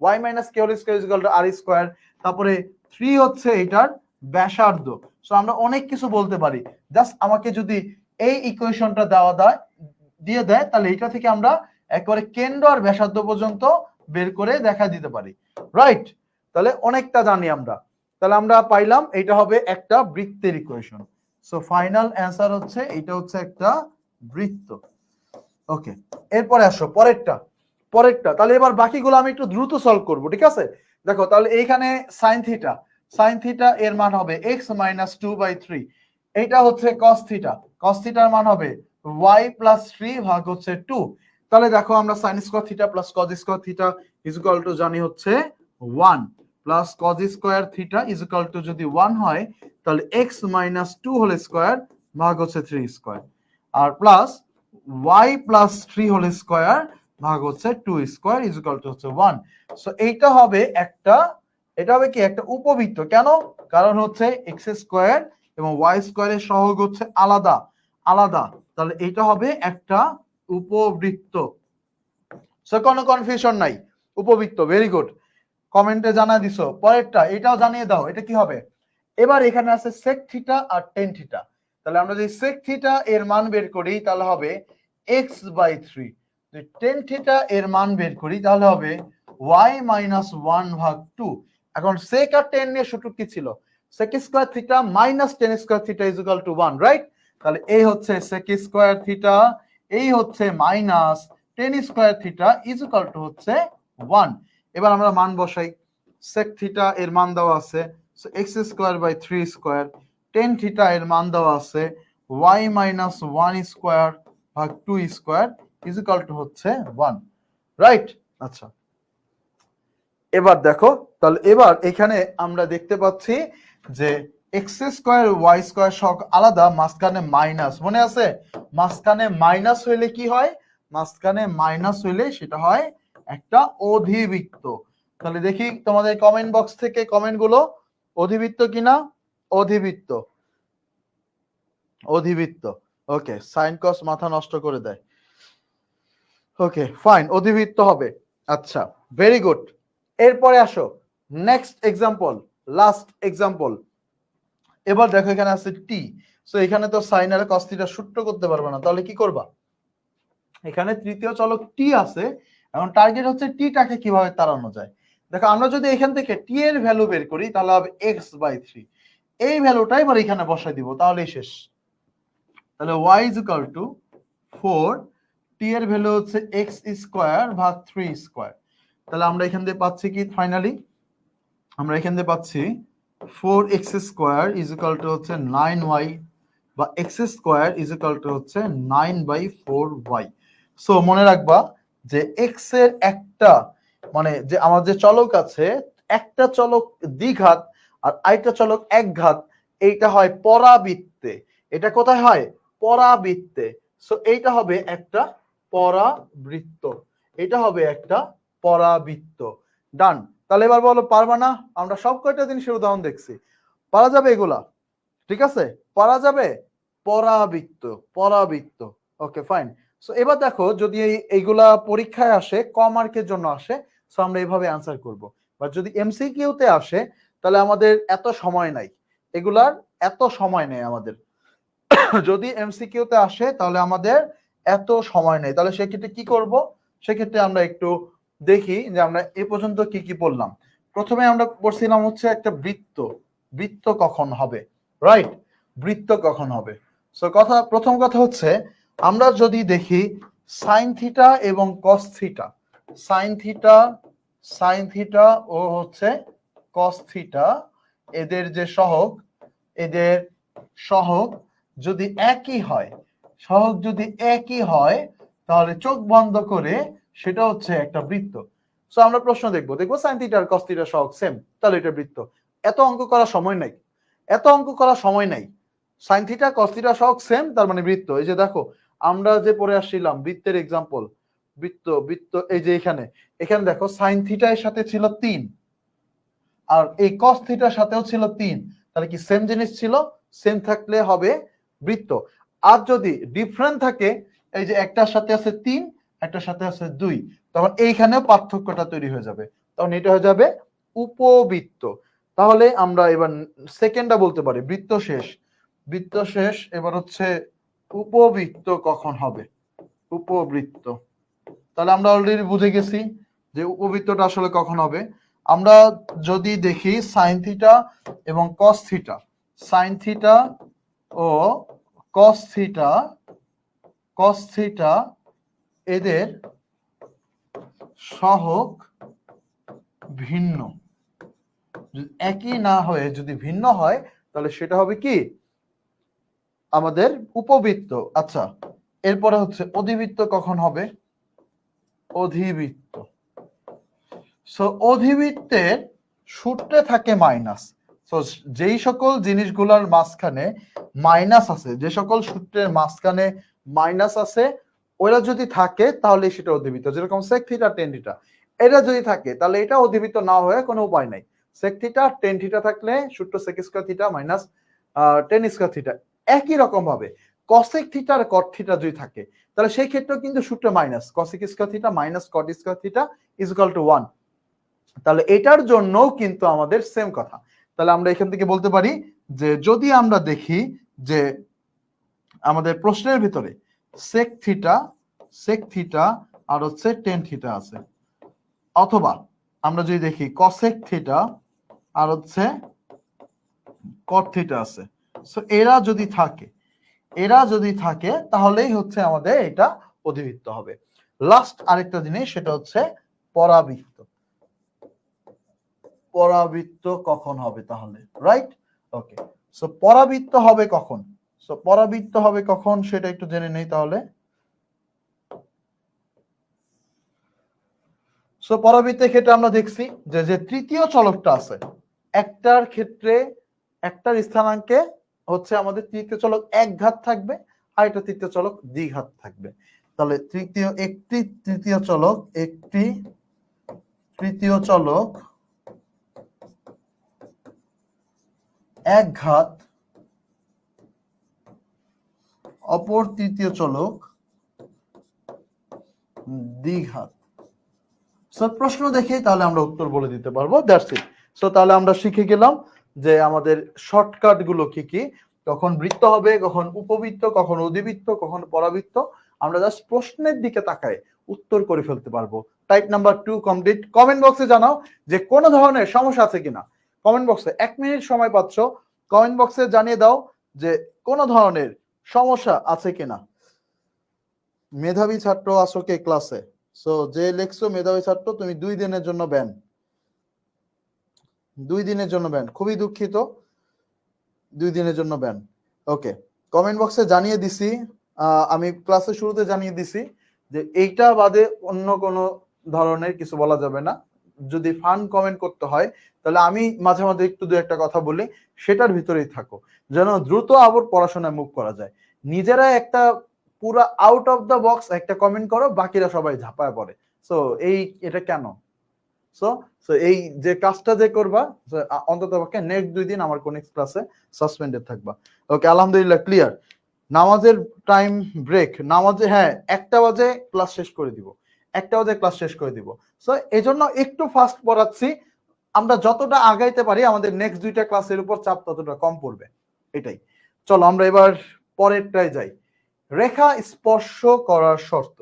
y minus k whole square is equal to r square. তারপরে 3 হচ্ছে এটার ব্যাসার্ধ। সো আমরা অনেক কিছু বলতে পারি। জাস্ট আমাকে যদি এই ইকুয়েশনটা দিয়ে দেয়, তাহলে এটা থেকে আমরা একবারে কেন্দ্র আর ব্যাসার্ধ পর্যন্ত বের করে দেখা দিতে পারি, রাইট? তাহলে অনেকটা জানি আমরা। তাহলে আমরা পাইলাম এটা হবে একটা বৃত্তের ইকুয়েশন। সো ফাইনাল অ্যান্সার হচ্ছে এটা হচ্ছে একটা বৃত্ত। ওকে, এরপরে আসো পরেরটা। তাহলে এবার বাকিগুলো আমি একটু দ্রুত সলভ করব, ঠিক আছে? দেখো তাহলে এইখানে সাইন থিটা এর মান হবে x minus two by three. এইটা হচ্ছে কস থিটার মান হবে y প্লাস থ্রি ভাগ হচ্ছে টু। তাহলে দেখো আমরা sine square theta plus cos square theta is equal to জানি হচ্ছে 1 plus cos square theta is equal to যদি 1 হয়, তাহলে x minus two whole square ভাগ হচ্ছে থ্রি স্কোয়ার, আর plus y plus three whole square ভাগ হচ্ছে two square is equal to হচ্ছে 1। সো এটা হবে কি একটা উপবৃত্ত। কেন? কারণ হচ্ছে এক্স স্কোয়ার এবং ওয়াই স্কোয়ারের সহগ হচ্ছে আলাদা। তাহলে এটা হবে একটা উপবৃত্ত। সো কোনো কনফিউশন নাই, উপবৃত্ত। ভেরি গুড, কমেন্টে জানা দিছো। পরেরটা এটাও জানিয়ে দাও, এটা কি হবে? এবার এখানে আছে সেক থিটা আর টেন থিটা। তাহলে আমরা যদি সেক থিটা এর মান বের করি তাহলে হবে x বাই থ্রি। যদি টেন থিটা এর মান বের করি তাহলে হবে y মাইনাস ওয়ান ভাগ টু। এখন সেক আর টেন নিয়ে সূত্র কি ছিল? Sec square theta minus tan square theta is equal to one, right? তাহলে এই হচ্ছে সেক স্কোয়ার থিটা, এই হচ্ছে minus tan square theta is equal to হচ্ছে ওয়ান। এবার আমরা মান বসাই। সেক থিটা এর মান দেওয়া আছে x square by three square, tan theta এর মান দেওয়া আছে y মাইনাস ওয়ান স্কোয়ার ভাগ two square is equal to হচ্ছে ওয়ান, রাইট? আচ্ছা, এবার দেখো, তাহলে এবার এখানে আমরা দেখতে পাচ্ছি যে এক্স স্কোয়ার ওয়াই স্কোয়ার সব আলাদা, মাঝখানে মাইনাস, মনে আছে? মাঝখানে মাইনাস হইলে কি হয়? মাঝখানে মাইনাস হইলে সেটা হয় একটা অধিবৃত্ত। তাহলে দেখি তোমাদের কমেন্ট বক্স থেকে কমেন্ট গুলো, অধিবৃত্ত কিনা? অধিবৃত্ত। ওকে, সাইন কস মাথা নষ্ট করে দেয়। ওকে ফাইন, অধিবৃত্ত হবে। আচ্ছা, ভেরি গুড। এরপরে আসো নেক্সট এক্সাম্পল, লাস্ট এক্সাম্পল। এবার দেখো এখানে আছে টি। সো এখানে তো সাইন আর কস থিটা সূত্র করতে পারবে না, তাহলে কি করবা? এখানে তৃতীয় চলক টি আছে, এখন টার্গেট হচ্ছে টিটাকে কিভাবে তাড়ানো যায়। দেখো আমরা যদি এখান থেকে টি এর ভ্যালু বের করি তাহলে হবে এক্স বাই থ্রি। এই ভ্যালুটা এবার এখানে বসাই দিব, তাহলেই শেষ। তাহলে y ইজ ইকুয়াল টু 4, টি এর ভ্যালু হচ্ছে x স্কয়ার ভাগ 3 স্কয়ার। তাহলে আমরা এখান থেকে পাচ্ছি কি? ফাইনালি আমরা এখান থেকে পাচ্ছি 4x square is equal to হচ্ছে 9y, বা x square is equal to হচ্ছে 9/4y। সো মনে রাখবা যে x এর একটা মানে যে আমার যে চলক আছে, একটা চলক দ্বিঘাত আর আরেকটা চলক একঘাত, এইটা হয় পরাবৃত্তে। এটা কোথায় হয়? পরাবৃত্তে। সো এইটা হবে একটা পরাবৃত্ত, এটা হবে একটা পরাবৃত্ত। ডান। তাহলে এবার বলো পারবা না? আমরা সব কয়টা জিনিসের উদাহরণ দেখছি, পারা যাবে এগুলা? ঠিক আছে, পারা যাবে। পরাবৃত্ত। Okay fine. সো এবার দেখো যদি এইগুলা পরীক্ষায় আসে, ক মার্কের জন্য আসে, সো আমরা এইভাবে অ্যান্সার করব। বা যদি এমসিকিউ তে আসে তাহলে আমাদের এত সময় নাই, এগুলার এত সময় নেই আমাদের। যদি এমসিকিউ তে আসে তাহলে আমাদের এত সময় নেই, তাহলে সেক্ষেত্রে কি করব? সেক্ষেত্রে আমরা একটু দেখি যে আমরা এ পর্যন্ত কি কি পড়লাম। প্রথমে আমরা পড়ছিলাম হচ্ছে একটা বৃত্ত কখন হবে, রাইট? বৃত্ত কখন হবে। সো প্রথম কথা হচ্ছে আমরা যদি দেখি সাইন থিটা এবং কস থিটা, সাইন থিটা ও হচ্ছে কস থিটা, এদের যে সহগ, এদের সহগ যদি একই হয়, সহগ যদি একই হয় তাহলে চোখ বন্ধ করে সেটা হচ্ছে একটা বৃত্ত। সো আমরা প্রশ্ন দেখবো সাইন থিটা আর কস থিটা সহগ সেম, তাহলে এটা বৃত্ত। এত অঙ্ক করার সময় নাই, এত অঙ্ক করার সময় নাই। সাইন থিটা কস থিটা সহগ সেম, তার মানে বৃত্ত। এই যে দেখো আমরা যে পড়ে আসছিলাম বৃত্তের এক্সাম্পল, বৃত্ত বৃত্ত এই যে এখানে, এখানে দেখো সাইন থিটা এর সাথে ছিল 3 আর এই কস থিটার সাথেও ছিল 3, তাহলে কি সেম জিনিস ছিল? সেম থাকলে হবে বৃত্ত। আর যদি ডিফারেন্ট থাকে, এই যে একটার সাথে আছে 3, একটার সাথে আছে 2, তখন এইখানেও পার্থক্যটা তৈরি হয়ে যাবে, তখন এটা হয়ে যাবে উপবৃত্ত। তাহলে আমরা এবার সেকেন্ডটা বলতে পারি বৃত্ত শেষ, বৃত্ত শেষ। এবার হচ্ছে উপবৃত্ত কখন হবে, উপবৃত্ত। তাহলে আমরা অলরেডি বুঝে গেছি যে উপবৃত্তটা আসলে কখন হবে। আমরা যদি দেখি সাইন থিটা এবং কস থিটা, সাইন থিটা ও কস থিটা, কস থিটা এদের সহগ ভিন্ন, একই না হয়ে যদি ভিন্ন হয় তাহলে সেটা হবে কি আমাদের উপবৃত্ত। আচ্ছা, এরপরে হচ্ছে অধিবৃত্ত কখন হবে, অধিবৃত্ত। সো অধিবৃত্তের সূত্রে থাকে মাইনাস। সো যেই সকল জিনিসগুলোর মাঝখানে মাইনাস আছে, যে সকল সূত্রের মাঝখানে মাইনাস আছে, ওরা যদি থাকে তাহলে সেটা অধিবৃত্ত। যেরকম সেক থিটা টেন থিটা, এটা যদি থাকে তাহলে এটা অধিবৃত্ত না হয়ে কোনো উপায় নাই। সেক থিটা টেন থিটা থাকলে সূত্র sec square theta minus tan square theta. একই রকম ভাবে কসেক থিটা আর কট থিটা যদি থাকে তাহলে সেই ক্ষেত্রেও কিন্তু সূত্র minus cosec square theta minus cot square theta is equal to 1। তাহলে এটার জন্যও কিন্তু আমাদের সেম কথা। তাহলে আমরা এখান থেকে বলতে পারি যে যদি আমরা দেখি যে আমাদের প্রশ্নের ভিতরে সেক থিটা আর হচ্ছে টেন থিটা আছে, অথবা আমরা যদি দেখি কসেক থিটা আর হচ্ছে কট থিটা আছে, সো এরা যদি থাকে তাহলেই হচ্ছে আমাদের এটা অধিবৃত্ত হবে। লাস্ট আরেকটা জিনিস, সেটা হচ্ছে পরাবৃত্ত। পরাবৃত্ত কখন হবে তাহলে, রাইট? ওকে, সো পরাবৃত্ত হবে কখন, সো পরাবৃত্ত হবে কখন সেটা একটু জেনে নেই তাহলে। সো পরাবৃত্তের ক্ষেত্রে আমরা দেখছি যে যে তৃতীয় চলকটা আছে, একটার ক্ষেত্রে একটার স্থানাঙ্কে হচ্ছে আমাদের তৃতীয় চলক এক ঘাত থাকবে আর একটা তৃতীয় চলক দ্বিঘাত থাকবে। তাহলে একটি তৃতীয় চলক এক ঘাত, অপর তৃতীয় চলক দ্বিঘাত। সো প্রশ্ন দেখে তাহলে আমরা উত্তর বলে দিতে পারবো, দ্যাটস ইট। সো তাহলে আমরা শিখে গেলাম যে আমাদের শর্টকাট গুলো কি কি, কখন বৃত্ত হবে, কখন উপবৃত্ত, কখন অধিবৃত্ত, কখন পরাবৃত্ত। আমরা জাস্ট প্রশ্নের দিকে তাকায় উত্তর করে ফেলতে পারবো। Type number 2 complete. কমেন্ট বক্সে জানাও যে কোনো ধরনের সমস্যা আছে কিনা। কমেন্ট বক্সে 1 মিনিট সময় পাচ্ছ, কমেন্ট বক্সে জানিয়ে দাও যে কোনো ধরনের সমস্যা আছে কিনা। মেধাবী ছাত্র আসো কে ক্লাসে? সো যে লেখছো মেধাবী ছাত্র, তুমি 2 দিনের জন্য ব্যান, 2 দিনের জন্য ব্যান, খুবই দুঃখিত, 2 দিনের জন্য ব্যান। ওকে, কমেন্ট বক্সে জানিয়ে দিছি, আমি ক্লাসের শুরুতে জানিয়ে দিছি যে এইটা বাদে অন্য কোনো ধরনের কিছু বলা যাবে না। যদি ফান কমেন্ট করতে হয় তাহলে আমি মাঝে মাঝে একটু দু একটা কথা বলি, সেটার ভিতরেই থাকো, যেন দ্রুত আবার পড়াশোনায় মুভ করা যায়। নিজেরা একটা পুরো আউট অফ দ্য বক্স একটা কমেন্ট করো, বাকিরা সবাই ঝাঁপায় পড়ে। সো এটা কেন? সো সো এই যে কাজটা যে করবা, অন্তত পক্ষে নেক্সট 2 দিন আমার কোন ক্লাসে সাসপেন্ডেড থাকবা। ওকে, আলহামদুলিল্লাহ ক্লিয়ার। নামাজের টাইম ব্রেক, নামাজে হ্যাঁ 1টা বাজে ক্লাস শেষ করে দিব, 1টা বাজে ক্লাস শেষ করে দিব। সো এজন্য একটু ফাস্ট পড়াচ্ছি, আমরা যতটা আগাইতে পারি আমাদের নেক্সট 2টা ক্লাসের উপর চাপ ততটা কম পড়বে, এটাই। চলো আমরা এবার পরেরটায় যাই। রেখা স্পর্শ করার শর্ত।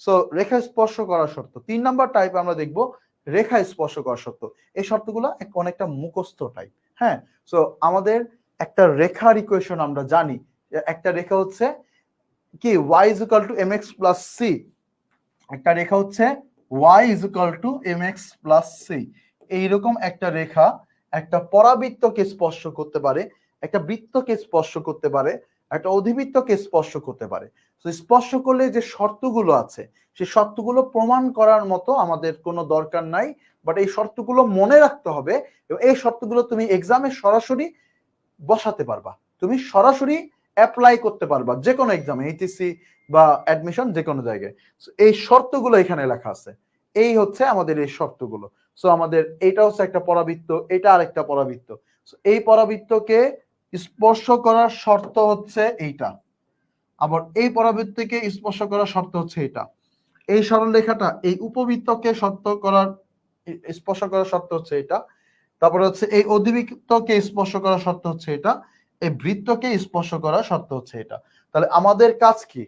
সো রেখা স্পর্শ করার শর্ত 3 নাম্বার টাইপ আমরা দেখব, রেখা স্পর্শ করার শর্ত। এই শর্তগুলো অনেকটা মুখস্থ টাইপ। হ্যাঁ, সো আমাদের একটা রেখার ইকুয়েশন আমরা জানি, একটা রেখা হচ্ছে কি y is equal to mx plus c, একটা রেখা হচ্ছে y is equal to mx plus c, এইরকম একটা রেখা একটা পরাবৃত্তকে স্পর্শ করতে পারে, একটা বৃত্তকে স্পর্শ করতে পারে, একটা অধিবৃত্তকে স্পর্শ করতে পারে। তো স্পর্শ করলে যে শর্তগুলো আছে সেই শর্তগুলো প্রমাণ করার মতো আমাদের কোনো দরকার নাই, বাট এই শর্তগুলো মনে রাখতে হবে এবং এই শর্তগুলো তুমি এক্সামে সরাসরি বসাতে পারবা, তুমি সরাসরি অ্যাপ্লাই করতে পারবা যে কোনো এক্সামে, এইচএসসি বা অ্যাডমিশন যে কোনো জায়গায়। এই শর্তগুলো এখানে লেখা আছে, এই হচ্ছে আমাদের এই শর্তগুলো। সো আমাদের এটা হচ্ছে একটা পরাবৃত্ত, এটা আরেকটা পরাবৃত্ত। এই পরাবৃত্তকে স্পর্শ করার শর্ত হচ্ছে এইটা, আবার এই পরাবৃত্তকে স্পর্শ করার শর্ত হচ্ছে এটা। এই সরলরেখাটা এই উপবৃত্তকে স্পর্শ করার শর্ত হচ্ছে এটা। তারপরে হচ্ছে এই অধিবৃত্তকে স্পর্শ করার শর্ত হচ্ছে এটা, এই বৃত্তকে স্পর্শ করার শর্ত হচ্ছে এটা। তাহলে আমাদের কাজ কি?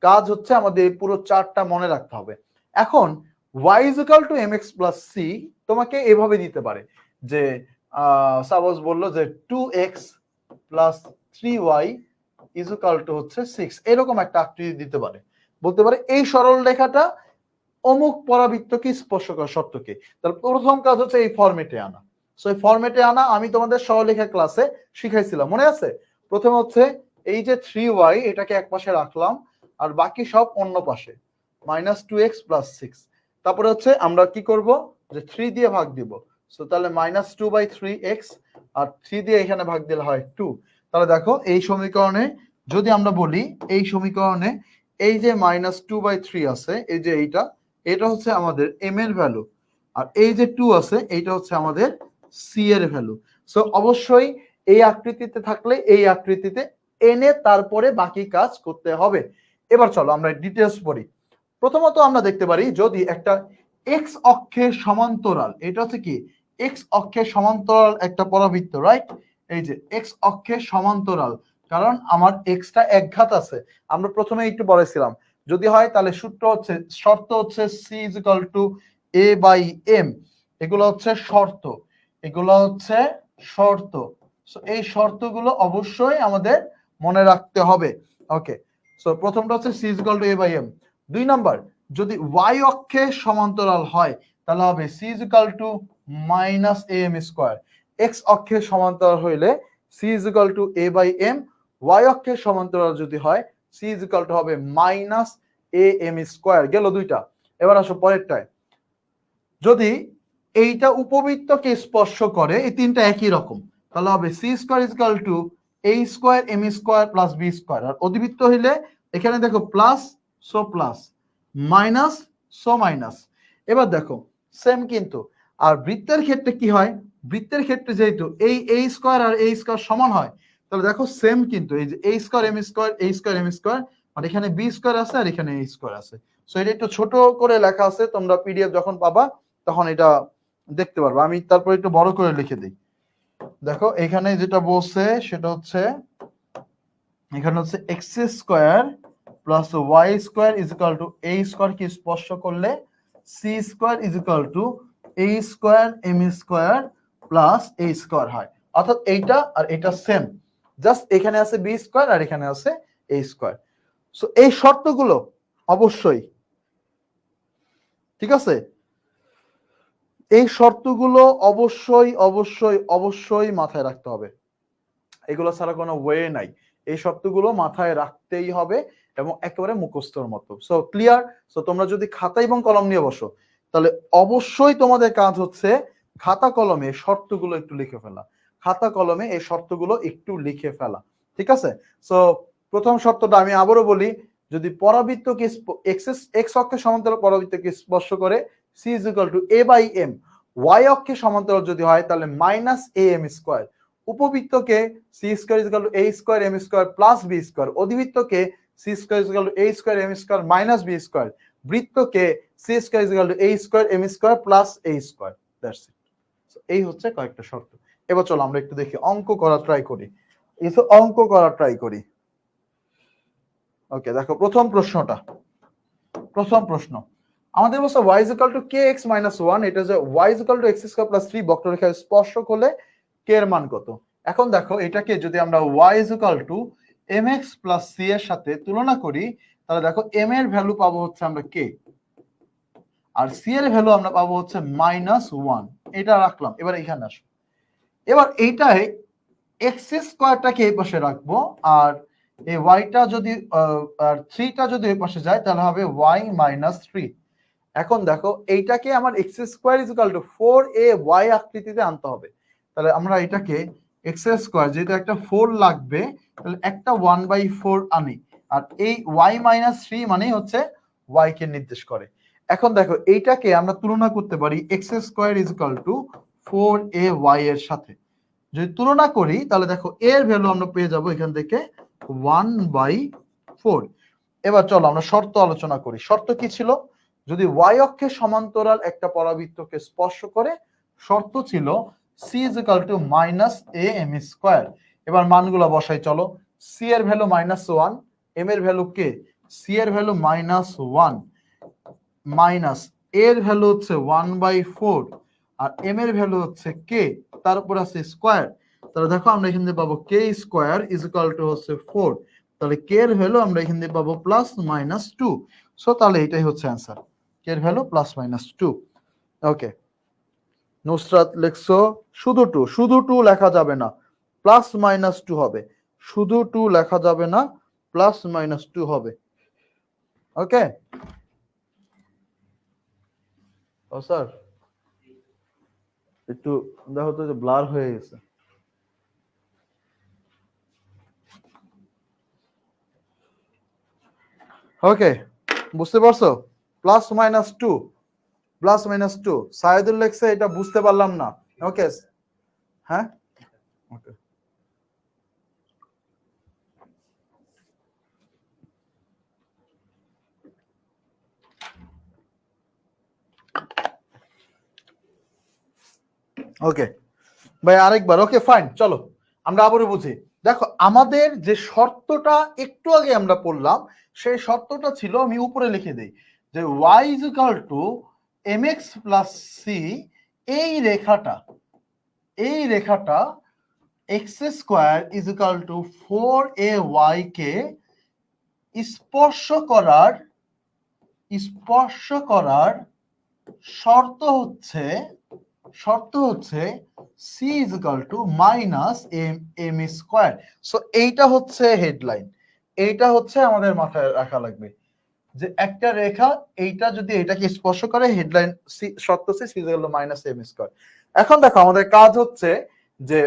কাজ হচ্ছে আমাদের এই পুরো চারটা মনে রাখতে হবে। এখন y is equal to mx plus c তোমাকে এভাবে দিতে পারে যে সাপোজ বললো যে 2x plus 3y is equal to হচ্ছে 6, এরকম একটা আকৃতি দিতে পারে, বলতে পারে এই সরল রেখাটা অমুক পরাবৃত্তকে স্পর্শ করার শর্ত কি। তাহলে প্রথম কাজ হচ্ছে এই ফরম্যাটে আনা। সো এই ফরম্যাটে আনা আমি তোমাদের সরলরেখা ক্লাসে শিখাইছিলাম, মনে আছে? প্রথমে হচ্ছে এই যে 3y এটাকে এক পাশে রাখলাম আর বাকি সব অন্য পাশে, -2x + 6। তারপরে হচ্ছে আমরা কি করব, যে 3 দিয়ে ভাগ দিব। সো তাহলে -2/3x আর 3 দিয়ে এখানে ভাগ দিলে হয় 2। তাহলে দেখো এই সমীকরণে যদি আমরা বলি, এই সমীকরণে এই যে -2/3 আছে, এই যে এটা হচ্ছে আমাদের m এর ভ্যালু, আর এই যে 2 আছে এইটা হচ্ছে আমাদের c এর ভ্যালু। সো অবশ্যই এই আকৃতিতে থাকলে এই আকৃতিতে এনে তারপরে বাকি কাজ করতে হবে। এবার চলো আমরা ডিটেইলস পড়ি। প্রথমত আমরা দেখতে পারি যদি একটা x অক্ষের সমান্তরাল, এটা হচ্ছে কি x অক্ষের সমান্তরাল একটা পরাবৃত্ত, রাইট? এই যে x অক্ষের সমান্তরাল, কারণ আমার x টা একঘাত আছে, আমরা প্রথমে একটু বলেছিলাম। যদি হয় তাহলে সূত্র হচ্ছে, শর্ত হচ্ছে c = a/m, এগুলো হচ্ছে শর্ত, এগুলো হচ্ছে শর্ত। সো এই শর্তগুলো অবশ্যই আমাদের মনে রাখতে হবে। ওকে, সো প্রথমটা হচ্ছে c = a/m। 2 নাম্বার, যদি y অক্ষে সমান্তরাল হয় তাহলে হবে c = -am²। x অক্ষে সমান্তরাল হইলে c = a/m, y অক্ষে সমান্তরাল যদি হয় c = হবে -am²। গেল দুইটা। এবার আসো পরেরটায়, যদি এইটা উপবৃত্তকে স্পর্শ করে, এই তিনটা একই রকম, তাহলে হবে c² = a² m² + b²। আর অধিবৃত্ত হইলে এখানে দেখো plus, so plus, minus, so minus. এবার দেখো সেম কিন্তু। আর বৃত্তের ক্ষেত্রে কি হয়, বৃত্তের ক্ষেত্রে যেহেতু এই a² আর a² সমান হয়, তাহলে দেখো সেম কিন্তু, এই যে a² m², আর এখানে b² আছে আর এখানে a² আছে। সো এটা একটু ছোট করে লেখা আছে, তোমরা পিডিএফ যখন পাবা তখন এটা দেখতে পারবো। আমি তারপর একটু বড় করে লিখে দিই। দেখো এখানে যেটা বলছে সেটা হচ্ছে, এখানে হচ্ছে x² + y² = a² কি স্পর্শ করলে c² = a² m² + a² হয়। অর্থাৎ এইটা আর এটা সেম, জাস্ট এখানে আছে b² আর এখানে আছে a²। সো এই শর্তগুলো অবশ্যই, ঠিক আছে, এই শর্তগুলো অবশ্যই অবশ্যই অবশ্যই মাথায় রাখতে হবে, এগুলো ছাড়া কোনো ওয়ে নাই। এই শর্তগুলো মাথায় রাখতেই হবে এবং একেবারে মুখস্থর মতো। So clear? সো তোমরা যদি খাতা এবং কলম নিয়ে বসো তাহলে অবশ্যই তোমাদের কাজ হচ্ছে খাতা কলমে শর্তগুলো একটু লিখে ফেলা, খাতা কলমে এই শর্তগুলো একটু লিখে ফেলা, ঠিক আছে? সো প্রথম শর্তটা আমি আবারও বলি, যদি পরাবৃত্তকে x অক্ষের সমান্তরাল পরাবৃত্তকে স্পর্শ করে c = a/m, y অক্ষের সমান্তরাল যদি হয় তাহলে -am²। উপবৃত্তকে c² = a² m² + b², অধিবৃত্তকে c² = a² m² - b², বৃত্তকে c² = a² m² + a²। That's it. এই হচ্ছে কয়েকটা শর্ত। এবার চলো আমরা একটু দেখি, অঙ্ক করা ট্রাই করি। অঙ্ক করা ট্রাই করি। ওকে, দেখো প্রথম প্রশ্নটা, প্রথম প্রশ্ন আমাদের বলছে y = kx - 1, এটা যে y = x² + 3 বক্ররেখায় স্পর্শক হলে k এর মান কত। এখন দেখো এটাকে যদি আমরা y = mx + c এর সাথে তুলনা করি, তাহলে দেখো m এর ভ্যালু পাবো হচ্ছে আমরা k, আর c এর ভ্যালু আমরা পাবো হচ্ছে -1, এটা রাখলাম। এবার এখানে আসো, এবার এইটাই এক্স স্কোয়ারটাকে এই পাশে রাখবো, আর এই ওয়াইটা যদি আর থ্রিটা যদি এই পাশে যায় তাহলে হবে ওয়াই মাইনাস থ্রি। এখন দেখো এইটাকে আমার x square is equal to 4ay আকৃতিতে আনতে হবে। তাহলে আমরা এটাকে এক্স স্কোয়ার, যেহেতু একটা 4 লাগবে, তাহলে একটা 1/4 আনি, আর এই y মাইনাস থ্রি মানেই হচ্ছে y কে নির্দেশ করে। এখন দেখো এইটাকে আমরা তুলনা করতে পারি x square is equal to 4ay এর সাথে। যদি তুলনা করি তাহলে দেখো এর ভ্যালু আমরা পেয়ে যাব এখান থেকে 1/4। এবার চলো আমরা শর্ত আলোচনা করি। শর্ত কি ছিল? যদি y অক্ষে সমান্তরাল একটা পরাবৃত্তকে স্পর্শ করে, শর্ত ছিল c is equal to minus a m square. এবার মানগুলো বসাই চলো। c এর ভ্যালু -1, m এর ভ্যালু কে, c এর ভ্যালু -1 মাইনাস এর ভ্যালু হচ্ছে 1/4 আর m এর ভ্যালু হচ্ছে কে, তার উপর আছে স্কোয়ার। তাহলে দেখো আমরা এখান থেকে পাবো কে স্কোয়ার ইজ ইকুয়াল টু হচ্ছে 4। তাহলে কে এর ভ্যালু আমরা এখান থেকে পাবো +-2। সো তাহলে এটাই হচ্ছে অ্যান্সার, কে এর ভ্যালু +-2। ওকে, নুসরাত লিখছো শুধু 2, শুধু 2 লেখা যাবে না, +-2 হবে। শুধু 2 লেখা যাবে না, +-2 হবে। ওকে ও স্যার, একটু দেখো তো যে ব্লার হয়ে গেছে। ওকে, বুঝতে পারছো? +-2, +-2। সাইদুল লেখছে এটা বুঝতে পারলাম না। ওকে, হ্যাঁ ওকে। ওকে ভাই, আরেকবার। ওকে ফাইন, চলো আমরা আবারও বুঝি। দেখো আমাদের যে শর্তটা একটু আগে আমরা পড়লাম, সেই শর্তটা ছিল, আমি উপরে লিখে দেই, যে y is equal to mx plus c। এই রেখাটা x square is equal to 4ay কে স্পর্শ করার শর্ত হচ্ছে c is equal to minus m square. So এইটা হচ্ছে হেডলাইন, এইটা হচ্ছে আমাদের মাথায় রাখা লাগবে, যে একটা রেখা এইটা যদি এটাকে স্পর্শ করে, হেডলাইন শর্ত হচ্ছে c is equal to minus m square. এখন দেখো আমাদের কাজ হচ্ছে যে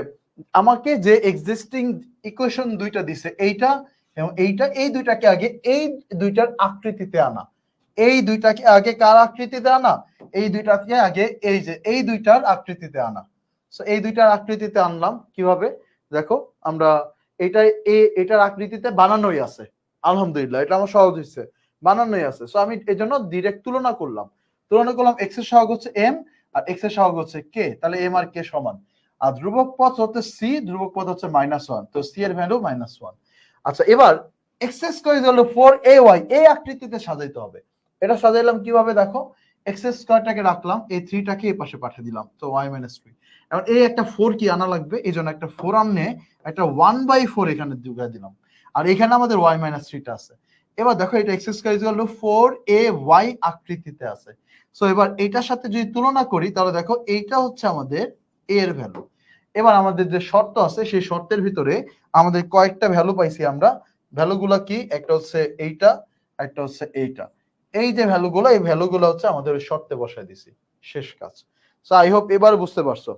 আমাকে যে এক্সিস্টিং ইকুয়েশন দুইটা দিছে, এইটা এবং এইটা, এই দুইটাকে আগে এই দুইটার আকৃতিতে আনা। এই দুইটাকে আগে কার আকৃতিতে আনা? এই দুইটাকে আগে এই যে এই দুইটার আকৃতিতে আনা। সো এই দুইটার আকৃতিতে আনলাম কিভাবে? দেখো আমরা এটা এটার আকৃতিতে বানানোই আছে, আলহামদুলিল্লাহ এটা আমার সহজ হচ্ছে, বানানোই আছে। সো আমি এই জন্য ডিরেক্ট তুলনা করলাম এক্স এর সহগ হচ্ছে এম আর এক্স এর সহগ হচ্ছে কে, তাহলে এম আর কে সমান। আর ধ্রুবক পদ হচ্ছে সি, ধ্রুবক পদ হচ্ছে -1, তো সি এর ভ্যালু -1। আচ্ছা, এবার x square is equal to 4ay এই আকৃতিতে সাজাইতে হবে। এটা সাজাইলাম কিভাবে? দেখো এক্স স্কয়ারটাকে রাখলাম, এই 3টাকে এই পাশে পাঠিয়ে দিলাম, তো y - 3। এখন এই একটা 4 কি আনা লাগবে, এই জন্য একটা 4 আনলে একটা 1/4 এখানে ঢুকাই দিলাম, আর এখানে আমাদের y - 3টা আছে। এবার দেখো এটা x square is equal to 4ay আকৃতিতে আছে। সো এবার এইটার সাথে যদি তুলনা করি তাহলে দেখো এইটা হচ্ছে আমাদের a এর ভ্যালু। এবার আমাদের যে শর্ত আছে সেই শর্তের ভিতরে আমাদের কয়েকটা ভ্যালু পাইছি আমরা। ভ্যালুগুলো কি? একটা হচ্ছে এইটা, একটা হচ্ছে এইটা। এই যে ভ্যালুগুলো, এই ভ্যালুগুলো হচ্ছে আমাদের ওই শর্তে বসায় দিছি, শেষ কাজ। সো আই হোপ এবার বুঝতে পারছো।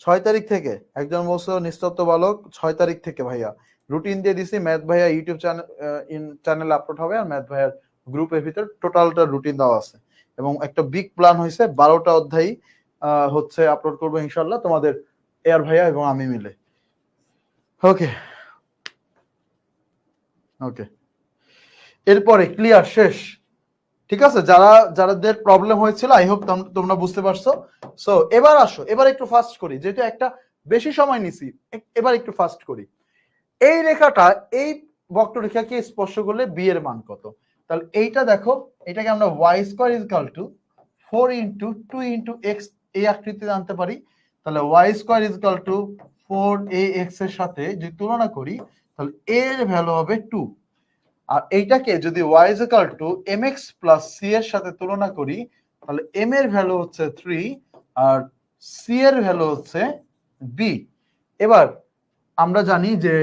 6 তারিখ থেকে একজন বলছো নিস্তত্ব বালক, 6 তারিখ থেকে ভাইয়া রুটিন দিয়ে দিছি। ম্যাথ ভাইয়া ইউটিউব চ্যানেলে আপলোড হবে, আর ম্যাথ ভাইয়ার গ্রুপের ভিতর টোটালটা রুটিন দেওয়া আছে, এবং একটা বিগ প্ল্যান হয়েছে 12টা অধ্যায় হচ্ছে আপলোড করবো ইনশাল্লাহ তোমাদের এয়ার ভাইয়া এবং আমি মিলে। ওকে ওকে, এরপরে ক্লিয়ার, শেষ। ঠিক আছে, যাদের প্রবলেম হয়েছিল আই হোপ তোমরা বুঝতে পারছো। সো এবার আসো, এবার একটু ফাস্ট করি, যেহেতু একটা বেশি সময় নিছি, এবার একটু ফাস্ট করি। এই রেখাটা এই বক্ররেখাকে স্পর্শ করলে বি এর মান কত? তাহলে এইটা দেখো, এটাকে আমরা y square is equal two 4 into 2 into x এই আকৃতিতে আনতে পারি। তাহলে y square is equal two 4ax এর সাথে যদি তুলনা করি তাহলে এর ভ্যালু হবে 2। আর এইটাকে যদি y is equal to mx plus c এর সাথে তুলনা করি তাহলে m এর ভ্যালু হচ্ছে 3 আর সি এর ভ্যালু হচ্ছে বি। এবার আমরা জানি যে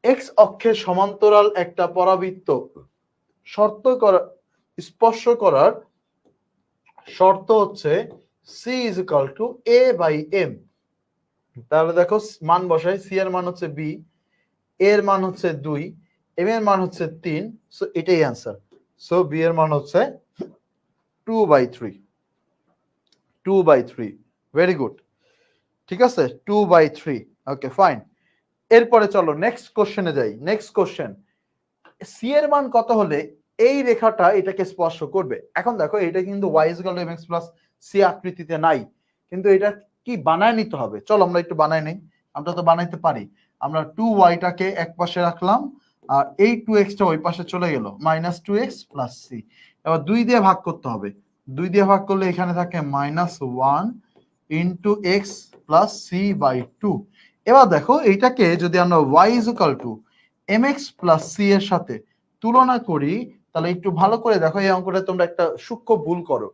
এক্স অক্ষের সমান্তরাল একটা পরাবৃত্ত স্পর্শ করার শর্ত হচ্ছে c is equal to a by m. তাহলে দেখো মান বসাই, সি এর মান হচ্ছে বি, এর মান হচ্ছে 2, এম এর মান হচ্ছে 3, সো এটাই অ্যান্সার। সো বি এর মান হচ্ছে 2/3, 2/3, ভেরি গুড। ঠিক আছে, 2/3। Okay fine. এরপরে চলো নেক্সট কোশ্চেনে যাই। নেক্সট কোশ্চেন, সি এর মান কত হলে এই রেখাটা এটাকে স্পর্শ করবে? এখন দেখো এটা কিন্তু y = mx প্লাস সি আকৃতিতে নাই, কিন্তু এটা কি বানায় নিতে হবে। চলো আমরা একটু বানাই নেই, আমরা তো বানাইতে পারি। আমরা 2y টাকে এক পাশে রাখলাম আর এই 2x টা ওই পাশে চলে গেল, -2x প্লাস সি। এবার 2 দিয়ে ভাগ করতে হবে, 2 দিয়ে ভাগ করলে এখানে থাকে -1 into x plus c by 2। এবার দেখো এইটাকে যদি আমরা y = mx প্লাস সি এর সাথে তুলনা করি, তাহলে একটু ভালো করে দেখো এই অঙ্কটা তোমরা একটা সূক্ষ্ম ভুল করো।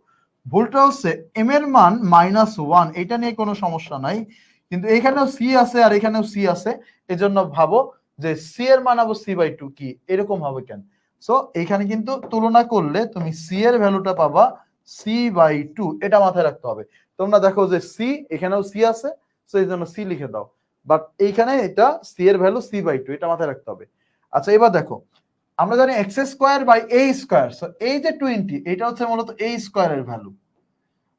ভুলটা হচ্ছে এম এর মান -1, এটা নিয়ে কোনো সমস্যা নাই, কিন্তু এখানেও সি আছে আর এখানেও সি আছে, এজন্য ভাবো যে সি এর মান আবার c/2 কি এরকম হবে কেন। সো এখানে কিন্তু তুলনা করলে তুমি সি এর ভ্যালুটা পাবা c/2, এটা মাথায় রাখতে হবে। তোমরা দেখো যে সি, এখানেও সি আছে, সো এই জন্য সি লিখে দাও, বাট এইখানে এটা সি এর ভ্যালু c/2, এটা মাথায় রাখতে হবে। আচ্ছা এবার দেখো, আমরা জানি x² / a², সো এই যে 20 এটা হচ্ছে মূলত a² এর ভ্যালু,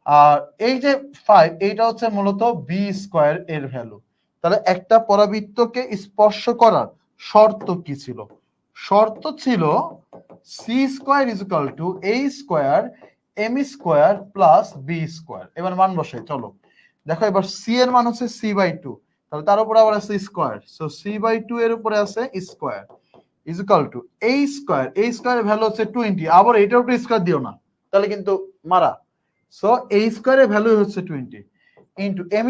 আর এই যে 5 এইটা হচ্ছে মূলত b² এর ভ্যালু। তাহলে একটা পরাবৃত্তকে স্পর্শ করার শর্ত কি ছিল? শর্ত ছিল c² = a² m² plus b²। এবার মান বসাই, চলো দেখো এবার সি এর মান হচ্ছে c/2, তাহলে তার উপরে আবার আছে স্কয়ার, সো c/2 এর উপরে আছে square is equal two a² এর ভ্যালু হচ্ছে 20, আবার এটার উপরে স্কয়ার দিও না, তাহলে কিন্তু মারা। সো a² এর ভ্যালু হচ্ছে 20 ইনটু m²,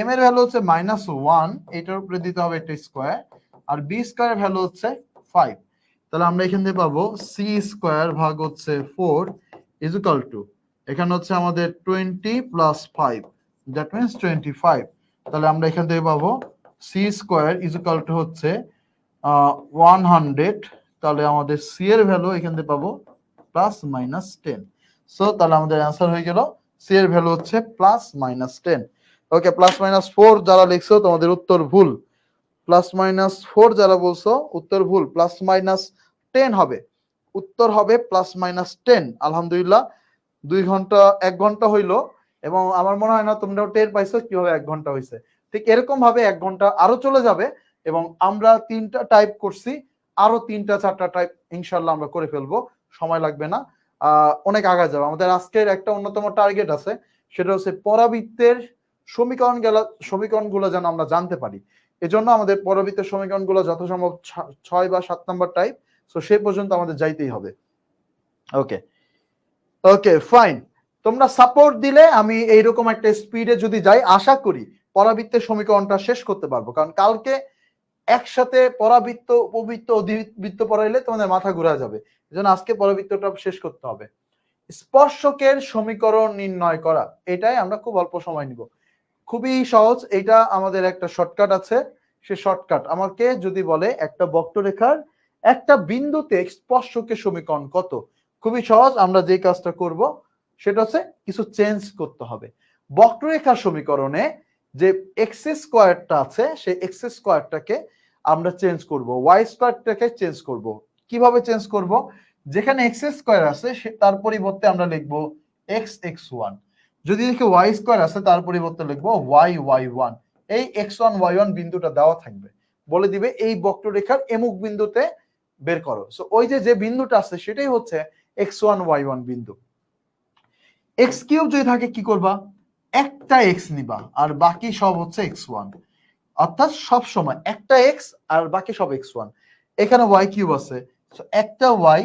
m এর ভ্যালু হচ্ছে -1, এটার উপরে দিতে হবে একটা স্কয়ার, আর b² এর ভ্যালু হচ্ছে 5। তাহলে আমরা এখান থেকে পাবো c² ভাগ হচ্ছে 4 ইজ ইকুয়াল টু, এখানে হচ্ছে আমাদের 20 প্লাস 5, দ্যাট মিন্স 25। তাহলে আমরা এখান থেকে পাবো c² ইজ ইকুয়াল টু হচ্ছে 100। তাহলে আমাদের সি এর ভ্যালু এখান থেকে পাবো +-10। সো তাহলে আমাদের অ্যান্সার হয়ে গেল সি এর ভ্যালু হচ্ছে +-10। ওকে, +-4 যারা লিখছো তোমাদের উত্তর ভুল। +-4 যারা বলছো উত্তর ভুল, +-10 হবে, উত্তর হবে +-10। আলহামদুলিল্লাহ, 2 ঘন্টা 1 ঘন্টা হইলো, এবং আমার মনে হয় না তোমরাও টের পাইছো কিভাবে 1 ঘন্টা হয়েছে। ঠিক এরকম ভাবে 1 ঘন্টা আরো চলে যাবে, এবং আমরা 3টা টাইপ করছি, আরো 3টা 4টা টাইপ ইনশাল্লাহ আমরা করে ফেলবো, সময় লাগবে না, অনেক আগে যাবে। আমাদের আজকের একটা অন্যতম টার্গেট আছে, সেটা হচ্ছে পরাবৃত্তের সমীকরণগুলো যেন আমরা জানতে পারি। এজন্য আমাদের পরাবৃত্তের সমীকরণগুলো যথাসম্ভব 6 বা 7 নাম্বার টাইপ, সো সেই পর্যন্ত আমাদের যাইতেই হবে। ওকে ওকে ফাইন, তোমরা সাপোর্ট দিলে আমি এইরকম একটা স্পিডে যদি যাই, আশা করি পরাবৃত্তের সমীকরণটা শেষ করতে পারবো, কারণ কালকে একসাথে পরাবৃত্ত উপবৃত্ত অধিবৃত্ত পড়াইলে তোমাদের মাথা ঘুরা যাবে, এজন্য আজকে পরাবৃত্তটা শেষ করতে হবে। স্পর্শকের সমীকরণ নির্ণয় করা, এটাই আমরা খুব অল্প সময় নিব, খুবই সহজ। এটা আমাদের একটা শর্টকাট আছে, সে শর্টকাট আমাকে যদি বলে একটা বক্ররেখার একটা বিন্দুতে স্পর্শকের সমীকরণ কত, খুবই সহজ। আমরা যে কাজটা করব সেটা হচ্ছে কিছু চেঞ্জ করতে হবে। বক্ররেখার সমীকরণে যে x² আছে, সেই x² আমরা চেঞ্জ করব, y² চেঞ্জ করব। কিভাবে চেঞ্জ করব? যেখানে x² আছে তার পরিবর্তে আমরা লিখব x(x1), যদি দেখি y² আছে তার পরিবর্তে লিখবো y(y1). এই x1 y1 বিন্দুটা দেওয়া থাকবে, বলে দিবে এই বক্ররেখার এমুক বিন্দুতে বের করো। সো ওই যে বিন্দুটা আছে সেটাই হচ্ছে x1 y1 বিন্দু। x³ যদি থাকে কি করবা? একটা x নিবা আর বাকি সব হচ্ছে x1, অর্থাৎ সব সময় একটা x আর বাকি সব x1। এখানে y³ আছে, একটা y,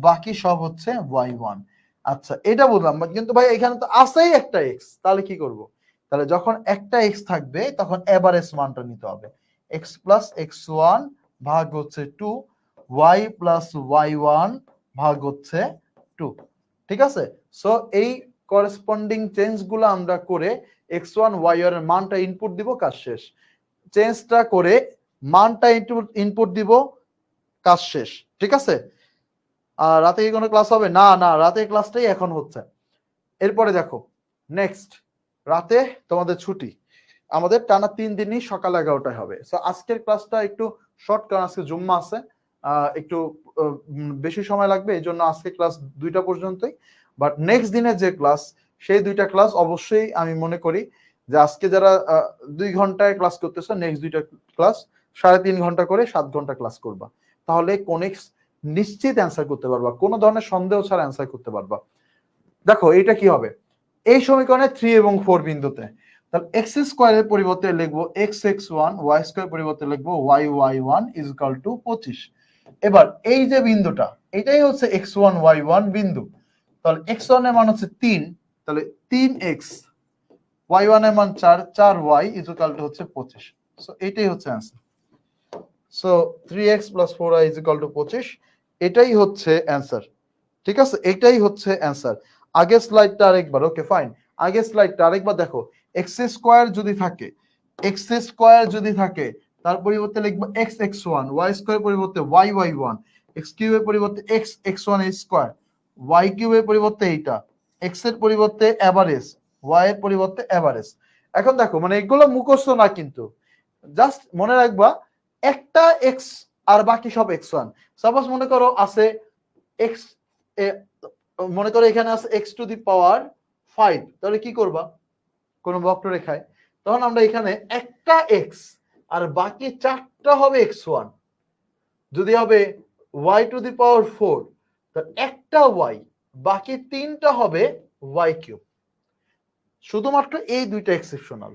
বাকি সব হচ্ছে y1। আচ্ছা এটা বললাম, কিন্তু ভাই এখানে তো আছেই একটা x, তাহলে কি করব? তাহলে যখন একটা x থাকবে তখন এভারেজ মানটা নিতে হবে, x প্লাস x1 ভাগ হচ্ছে 2, y প্লাস y1 ভাগ হচ্ছে 2। ঠিক আছে, সো এই করেসপন্ডিং চেঞ্জ গুলো আমরা করে x1 y1 এর মানটা ইনপুট দিব, কাজ শেষ। চেঞ্জটা করে মানটা ইনপুট দিব, কাজ শেষ। ঠিক আছে? আর রাতে কি কোনো ক্লাস হবে? না না, রাতে ক্লাসটাই এখন হচ্ছে। এরপরে দেখো নেক্সট, রাতে তোমাদের ছুটি, আমাদের টানা 3 দিনই সকাল 11টায় হবে। সো আজকের ক্লাসটা একটু শর্ট, কারণ আজকে জুম্মা আছে, একটু বেশি সময় লাগবে, এই জন্য আজকে ক্লাস 2টা পর্যন্তই। বাট নেক্সট দিনের যে ক্লাস, সেই 2টা ক্লাস অবশ্যই আমি মনে করি যে আজকে যারা 2 ঘন্টায় ক্লাস করতেছো, নেক্সট 2টা ক্লাস 3.5 ঘন্টা করে 7 ঘন্টা ক্লাস করবা, তাহলে কোনিক্স নিশ্চিত অ্যান্সার করতে পারবা, কোনো ধরনের সন্দেহ ছাড়া অ্যান্সার করতে পারবা। দেখো এটা কি হবে, এই সমীকরণে 3 এবং 4 বিন্দুতে, তাহলে এক্স স্কোয়ারের পরিবর্তে লিখবো x(x1), y স্কোয়ার পরিবর্তে লিখবো y(y1) ইজ ইকুয়াল টু 25। এবার এই যে বিন্দুটা, এটাই হচ্ছে x1 y1 বিন্দু, তাহলে x1 এর মান হচ্ছে 3, তাহলে 3x, y1 এর মান 4, 4y ইজ ইকুয়াল টু হচ্ছে 25। সো এটাই হচ্ছে answer. So 3x + 4y is equal two 25, এটাই হচ্ছে অ্যান্সার। ঠিক আছে, এটাই হচ্ছে অ্যান্সার। আগের স্লাইডটা আরেকবার, ওকে ফাইন, আগের স্লাইডটা আরেকবার দেখো। এক্স স্কোয়ার যদি থাকে, তার পরিবর্তে লিখবো x(x1), y স্কোয়ার পরিবর্তে y(y1), x কিউবের পরিবর্তে x(x1) স্কোয়ার, y কিউবের পরিবর্তে এইটা, x এর পরিবর্তে এভারেজ, y এর পরিবর্তে এভারেজ। এখন দেখো মানে এগুলো মুখস্থ না, কিন্তু জাস্ট মনে রাখবা একটা x আর বাকি সব x1। সাপোজ মনে করো আছে x, মনে করো এখানে আছে x⁵, তাহলে কি করবা কোন বক্ররেখায়, তখন আমরা এখানে একটা x আর বাকি 4টা হবে x1। যদি হবে y⁴, তাহলে একটা y, বাকি 3টা হবে y3। শুধুমাত্র এই দুইটা এক্সেপশনাল,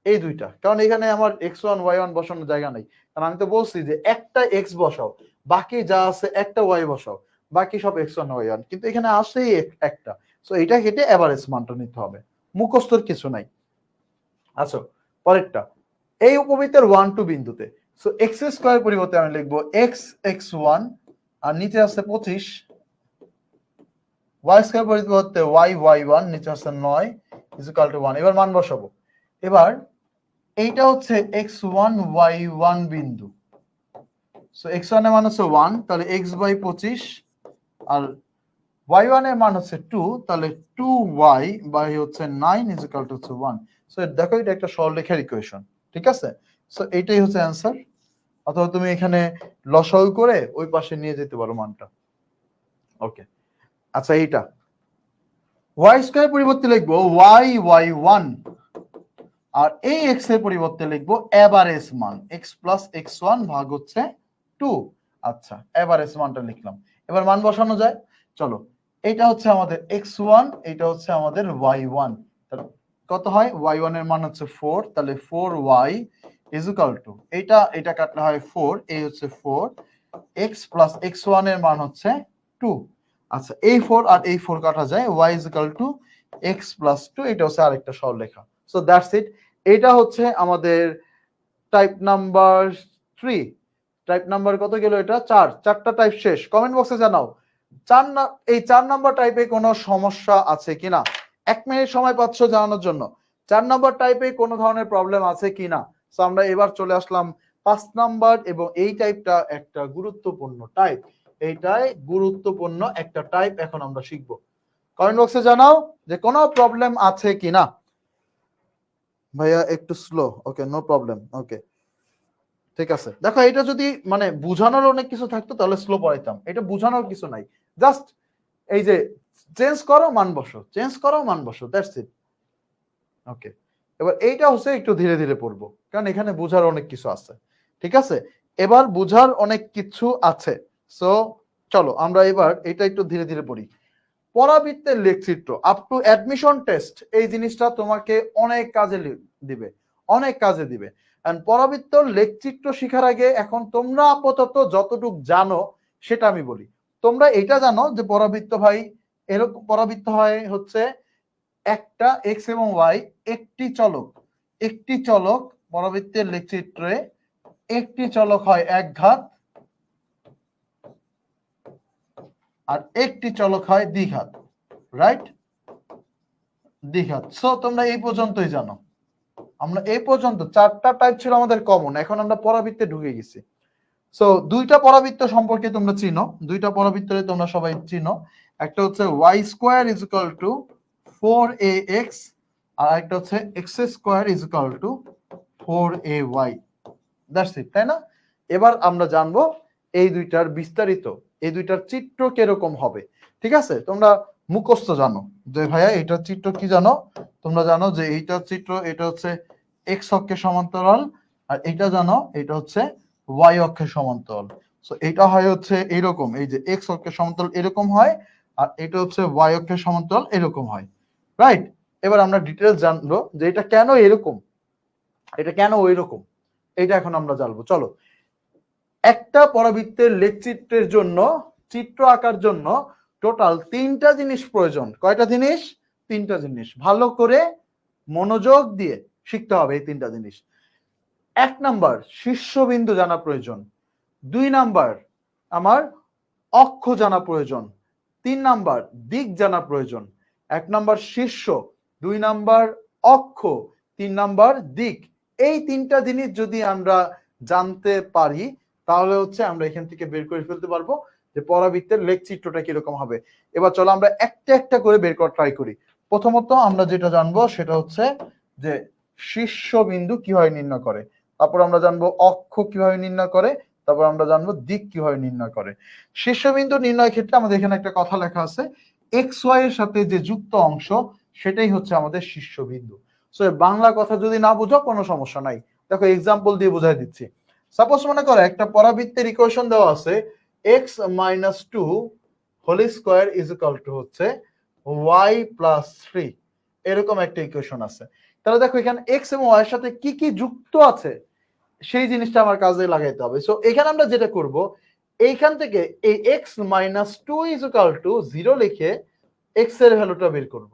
এই দুইটা, কারণ এখানে আমার x1 y1 বসানোর জায়গা নেই, কারণ আমি তো বলছি যে একটা x বসাও, বাকি যা আছে একটা y বসাও, বাকি সব x1 y1, কিন্তু এখানে আসেই একটা। সো এটা কেটে এভারেজ মানটা নিতে হবে, মুখস্থর কিছু নাই। আচ্ছা, পরেরটা, এই উপবৃত্তের 1, 2 বিন্দুতে, সো এক্স স্কোয়ার পরিবর্তে আমি লিখবো x(x1) আর নিচে আছে 25, y স্কোয়ার পরিবর্তে y(y1), নিচে আছে 9 ইজ ইকুয়াল টু 1। এবার মান বসাবো। এবার এইটা হচ্ছে x1 y1 বিন্দু, সো x1 এর মান হচ্ছে 1, তাহলে x/25, আর y1 এর মান হচ্ছে 2, তাহলে 2y হচ্ছে 9 ইজ ইকুয়াল টু 1। সো দেখো এটা একটা সরলরেখার ইকুয়েশন। ঠিক আছে, সো এইটাই হচ্ছে অ্যান্সার। অথবা তুমি এখানে লসাগু করে ওই পাশে নিয়ে যেতে পারো মানটা। ওকে, আচ্ছা এইটা y স্কয়ার পরিবর্তে লিখবো y(y1), আর এই x এর পরিবর্তে লিখবো এভারেজ মান x + x1 ভাগ হচ্ছে 2। আচ্ছা, এভারেজ মানটা লিখলাম। এবার মান বসানো যায়, চলো। এটা হচ্ছে আমাদের x1, এটা হচ্ছে আমাদের y1, তাহলে কত হয়, y1 এর মান হচ্ছে 4, তাহলে 4y ইজ ইকুয়াল টু, এটা কাটলে হয় 4, এই হচ্ছে 4, x + x1 এর মান হচ্ছে 2। আচ্ছা, এই 4 আর এই 4 কাটা যায়, y is equal two x + 2, এটা হচ্ছে আরেকটা সরলরেখা। So that's it. এটা হচ্ছে আমাদের টাইপ নাম্বার 3। টাইপ নাম্বার কত গেল, এটা 4, 4টা টাইপ শেষ। কমেন্ট বক্সে জানাও এই 4 নাম্বার টাইপে কোনো সমস্যা আছে কিনা। 1 মিনিট সময় পাচ্ছ জানানোর জন্য, 4 নাম্বার টাইপে কোনো ধরনের প্রবলেম আছে কিনা। সো আমরা এবার চলে আসলাম 5 নাম্বার, এবং এই টাইপটা একটা গুরুত্বপূর্ণ টাইপ, এইটাই গুরুত্বপূর্ণ একটা টাইপ এখন আমরা শিখব। কমেন্ট বক্সে জানাও যে কোনো প্রবলেম আছে কিনা। ভাইয়া একটু স্লো, ওকে নো প্রবলেম, ওকে ঠিক আছে। দেখো এটা যদি মানে বুঝানোর অনেক কিছু থাকতো তাহলে স্লো পড়াইতাম, এটা বুঝানোর কিছু নাই, জাস্ট এই যে চেঞ্জ করো মান বসো, চেঞ্জ করো মান বসো, দ্যাটস ইট। ওকে, এবার এইটা হচ্ছে একটু ধীরে ধীরে পড়বো, কারণ এখানে বুঝার অনেক কিছু আছে। ঠিক আছে, এবার বুঝার অনেক কিছু আছে। সো চলো আমরা এবার এটা একটু ধীরে ধীরে পড়ি। পরাবৃত্তের লেখচিত্র আপ টু অ্যাডমিশন টেস্ট, এই জিনিসটা তোমাকে অনেক কাজে দিবে, অনেক কাজে দিবে। এন্ড পরাবৃত্ত লেখচিত্র শেখার আগে এখন তোমরা আপাতত যতটুকু জানো সেটা আমি বলি। তোমরা এটা জানো যে পরাবৃত্ত ভাই এরকম, পরাবৃত্ত হয় হচ্ছে একটা x এবং y, একটি চলক পরাবৃত্তের লেখচিত্রে একটি চলক হয় এক ঘাত আর একটি চলক হয় দ্বিঘাত, রাইট? দ্বিঘাত। সো তোমরা এই পর্যন্তই জানো। আমরা এই পর্যন্ত 4টা টাইপ ছিল আমাদের কমন, এখন আমরা পরাবৃত্তে ঢুকে গেছি। সো দুইটা পরাবৃত্ত সম্পর্কে তোমরা চিনো, দুইটা পরাবৃত্তরে তোমরা সবাই চিনো। একটা হচ্ছে y square is equal two 4ax, আর একটা হচ্ছে x square is equal to 4ay। That's it, তাই না? এবার আমরা জানবো এই দুইটার বিস্তারিত, এই দুইটার চিত্র কিরকম হবে। ঠিক আছে, তোমরা মুখস্থ জানো যে ভাইয়া এটার চিত্র কি জানো? তোমরা জানো যে এইটার চিত্র, এটা হচ্ছে এক্স অক্ষের সমান্তরাল, আর এটা জানো এটা হচ্ছে ওয়াই অক্ষের সমান্তরাল। সো এটা হয় হচ্ছে এরকম, এই যে এক্স অক্ষের সমান্তরাল এরকম হয়, আর এটা হচ্ছে ওয়াই অক্ষের সমান্তরাল এরকম হয়, রাইট? এবার আমরা ডিটেলস জানবো যে এটা কেন এরকম, এটা কেন ওইরকম, এটা এখন আমরা জানবো। চলো, একটা পরাবৃত্তের লেখচিত্রের জন্য, চিত্র আঁকার জন্য টোটাল 3টা জিনিস প্রয়োজন। কয়টা জিনিস? 3টা জিনিস। ভালো করে মনোযোগ দিয়ে শিখতে হবে এই 3টা জিনিস। 1 নাম্বার শীর্ষবিন্দু জানা প্রয়োজন, 2 নাম্বার আমার অক্ষ জানা প্রয়োজন, 3 নাম্বার দিক জানা প্রয়োজন। 1 নাম্বার শীর্ষ, 2 নাম্বার অক্ষ, 3 নাম্বার দিক। এই 3টা জিনিস যদি আমরা জানতে পারি তাহলে হচ্ছে আমরা এখান থেকে বের করে ফেলতে পারবো যে পরাবৃত্তের লেখচিত্রটা কিরকম হবে। এবার চলো আমরা একটা একটা করে বের করার ট্রাই করি। প্রথমত আমরা যেটা জানবো সেটা হচ্ছে যে শীর্ষবিন্দু কিভাবে নির্ণয় করে, তারপর আমরা জানবো অক্ষ কিভাবে নির্ণয় করে, তারপর আমরা জানবো দিক কিভাবে নির্ণয় করে। শীর্ষবিন্দু নির্ণয়ের ক্ষেত্রে আমাদের এখানে একটা কথা লেখা আছে, এক্স ওয়াই এর সাথে যে যুক্ত অংশ সেটাই হচ্ছে আমাদের শীর্ষবিন্দু। সো বাংলা কথা যদি না বুঝো কোনো সমস্যা নাই, দেখো এক্সাম্পল দিয়ে বুঝাই দিচ্ছি। সাপোজ মনে করো একটা পরাবৃত্তের ইকুয়েশন দেওয়া আছে x - 2 whole square is equal to হচ্ছে y + 3, এরকম একটা ইকুয়েশন আছে। তাহলে দেখো এখানে x এবং y এর সাথে কি কি যুক্ত আছে সেই জিনিসটা আমার কাজে লাগাইতে হবে। সো এখানে আমরা যেটা করব, এইখান থেকে এই x - 2 ইজ ইকুয়াল টু 0 লিখে x এর ভ্যালুটা বের করব।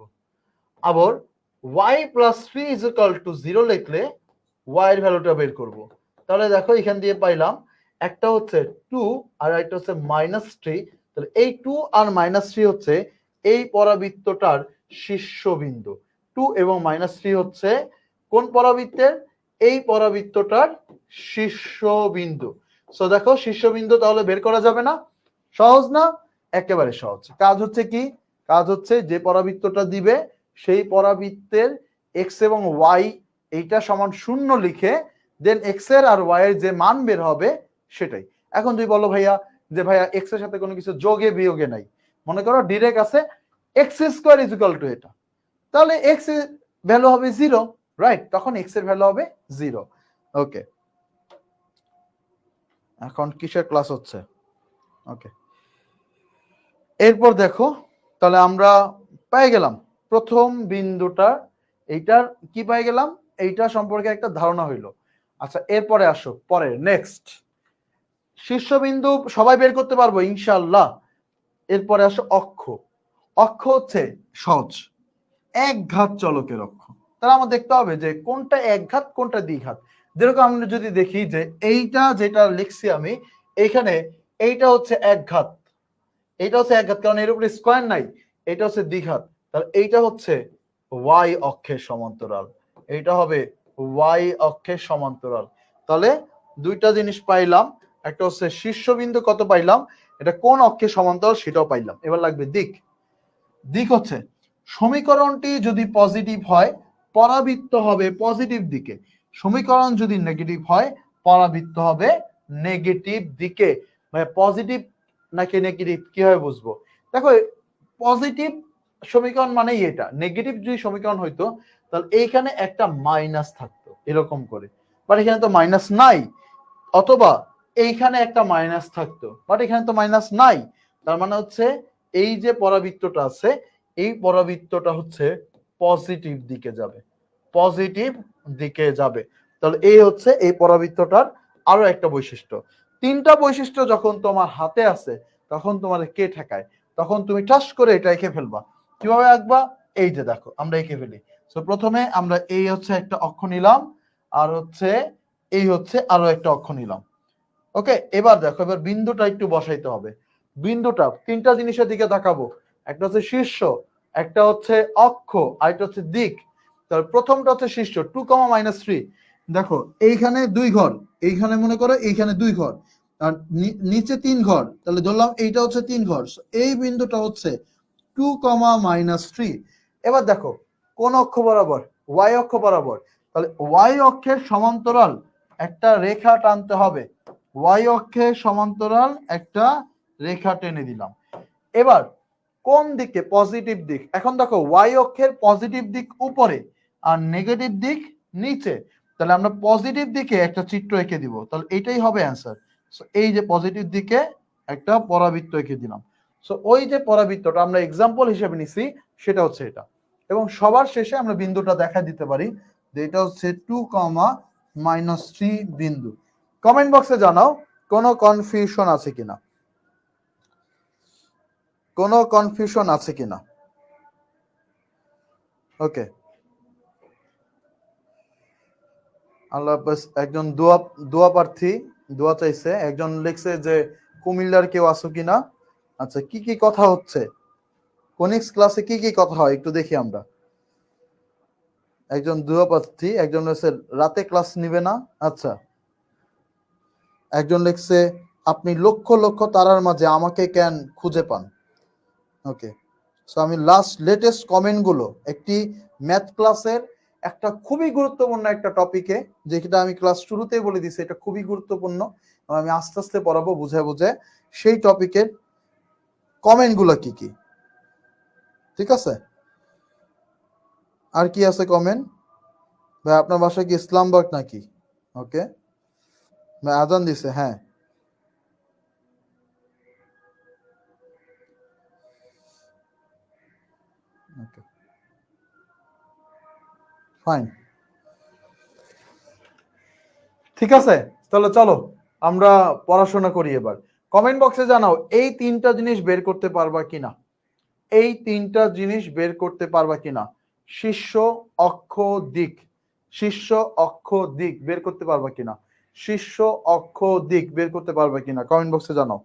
আবার y + 3 ইজ ইকুয়াল টু 0 লিখলে y এর ভ্যালুটা বের করব। তাহলে দেখো এখান দিয়ে পাইলাম একটা হচ্ছে 2 আর একটা হচ্ছে -3। তাহলে এই 2 আর -3 হচ্ছে এই পরাবৃত্তটার শীর্ষবিন্দু। 2 এবং -3 হচ্ছে কোন পরাবৃত্তের? এই পরাবৃত্তটার শীর্ষবিন্দু। সো দেখো শীর্ষবিন্দু তাহলে বের করা যাবে না? সহজ না? একেবারে সহজ। কাজ হচ্ছে কি? কাজ হচ্ছে যে পরাবৃত্তটা দিবে সেই পরাবৃত্তের এক্স এবং ওয়াই এইটা সমান 0 লিখে দেন এক্স এর আর ওয়াই এর যে মান বের হবে সেটাই। এখন তুই বলো ভাইয়া যে ভাইয়া এক্স এর সাথে কোনো কিছু যোগে বিয়োগে নাই, মনে করো ডিরেক্ট আছে x square is equal two এটা, তাহলে এক্স এর ভ্যালু হবে 0, রাইট? তখন এক্স এর ভ্যালু হবে 0। ওকে, এখন কিসের ক্লাস হচ্ছে? ওকে, এরপর দেখো তাহলে আমরা পেয়ে গেলাম প্রথম বিন্দুটা, এইটার কি পেয়ে গেলাম, এইটা সম্পর্কে একটা ধারণা হইলো। আচ্ছা এরপরে আসো পরের নেক্সট শীর্ষবিন্দু সবাই বের করতে পারবো ইনশাআল্লাহ। এরপরে আসো অক্ষ। অক্ষ হচ্ছে সহজ, একঘাত চলকের অক্ষ। তাহলে আমার দেখতে হবে যে কোনটা একঘাত কোনটা দ্বিঘাত। যেরকম আমরা যদি দেখি যে এইটা যেটা লিখছি আমি এইখানে, এইটা হচ্ছে একঘাত, এইটা হচ্ছে একঘাত কারণ এর উপরে স্কয়ার নাই, এটা হচ্ছে দ্বিঘাত। তাহলে এইটা হচ্ছে ওয়াই অক্ষের সমান্তরাল, এইটা হবে ওয়াই অক্ষের সমান্তরাল। তাহলে দুইটা জিনিস পাইলাম, একটা হচ্ছে শীর্ষবিন্দু কত পাইলাম, এটা কোন অক্ষের সমান্তরাল সেটাও পাইলাম। এবার লাগবে দিক। দিক হচ্ছে সমীকরণটি যদি পজিটিভ হয় পরাবৃত্ত হবে পজিটিভ দিকে, সমীকরণ যদি নেগেটিভ হয় পরাবৃত্ত হবে নেগেটিভ দিকে। মানে পজিটিভ নাকি নেগেটিভ কিভাবে বুঝবো? দেখো পজিটিভ সমীকরণ মানেই এটা, নেগেটিভ যদি সমীকরণ হইতো তাহলে এইখানে একটা মাইনাস থাকতো এরকম করে, বাট এখানে তো মাইনাস নাই। অথবা এইখানে একটা মাইনাস থাকতো, বাট এখানে তো মাইনাস নাই। তার মানে হচ্ছে এই যে পরাবৃত্তটা আছে এই পরাবৃত্তটা হচ্ছে পজিটিভ দিকে যাবে, পজিটিভ দিকে যাবে। তাহলে এই হচ্ছে এই পরাবৃত্তটার আরো একটা বৈশিষ্ট্য। 3টা বৈশিষ্ট্য যখন তোমার হাতে আছে তখন তোমার কে ঠেকায়, তখন তুমি টাস করে এটা এঁকে ফেলবা। কিভাবে আঁকবা? এই যে দেখো আমরা এঁকে ফেলি। তো প্রথমে আমরা এই হচ্ছে একটা অক্ষ নিলাম, আর হচ্ছে এই হচ্ছে আরো একটা অক্ষ নিলাম। ওকে, এবার দেখো এবার বিন্দুটা একটু বসাইতে হবে। বিন্দুটা 3টা জিনিসের দিকে তাকাবো, একটা হচ্ছে শীর্ষ, একটা হচ্ছে অক্ষ, আরেকটা হচ্ছে দিক। তাহলে প্রথমটা হচ্ছে শীর্ষ 2, -3। দেখো এইখানে 2 ঘর, এইখানে মনে করো এইখানে 2 ঘর, আর নিচে 3 ঘর, তাহলে ধরলাম এইটা হচ্ছে 3 ঘর। এই বিন্দুটা হচ্ছে 2, -3। এবার দেখো কোন অক্ষ বরাবর? ওয়াই অক্ষ বরাবর। তাহলে ওয়াই অক্ষের সমান্তরাল একটা রেখা টানতে হবে। ওয়াই অক্ষের সমান্তরাল একটা রেখা টেনে দিলাম। এবার কোন দিকে? পজিটিভ দিক। এখন দেখো ওয়াই অক্ষের পজিটিভ দিক উপরে আর নেগেটিভ দিক নিচে। তাহলে আমরা পজিটিভ দিকে একটা চিত্র এঁকে দিব, তাহলে এইটাই হবে অ্যান্সার। সো এই যে পজিটিভ দিকে একটা পরাবৃত্ত এঁকে দিলাম। সো ওই যে পরাবৃত্তটা আমরা এক্সাম্পল হিসেবে নিছি সেটা হচ্ছে এটা। এবং সবার শেষে আমরা বিন্দুটা দেখা দিতে পারি যে এটা হচ্ছে 2, -3 বিন্দু। কমেন্ট বক্সে জানাও কোনো কনফিউশন আছে কিনা, কোনো কনফিউশন আছে কিনা। ওকে, আল্লাহ হাফেজ। একজন দোয়া প্রার্থী দোয়া চাইছে, একজন লিখছে যে কুমিল্লার কেউ আছো কিনা। আচ্ছা, কি কি কথা হচ্ছে কোনিক্স ক্লাসে, কি কি কথা হয় একটু দেখি আমরা। একজন দোয়া প্রার্থী, একজন হচ্ছে রাতে ক্লাস নিবে না। আচ্ছা, একজন লিখছে আপনি লক্ষ লক্ষ তারার মাঝে আমাকে কেন খুঁজে পান। ওকে, সো আমি লেটেস্ট কমেন্ট গুলো একটি ম্যাথ ক্লাসের একটা খুবই গুরুত্বপূর্ণ একটা টপিকে, যেটা আমি ক্লাস শুরুতেই বলে দিছি এটা খুবই গুরুত্বপূর্ণ, আমি আস্তে আস্তে পড়াবো বুঝে বুঝে। সেই টপিকের কমেন্ট গুলো কি কি, ঠিক আছে? আর কি আছে কমেন্ট? ভাই আপনার বাসা কি ইসলামবাগ নাকি? ওকে ভাই, আজান দিছে, হ্যাঁ। ওকে ফাইন, ঠিক আছে। তাহলে চলো আমরা পড়াশোনা করি এবার। কমেন্ট বক্সে জানাও এই তিনটা জিনিস বের করতে পারবা কিনা, এই তিনটা জিনিস বের করতে পারবা কিনা। শীর্ষ, অক্ষ, দিক। শীর্ষ, অক্ষ, দিক বের করতে পারবা কিনা। শীর্ষ, অক্ষ, দিক বের করতে পারবা কিনা কমেন্ট বক্সে জানাও।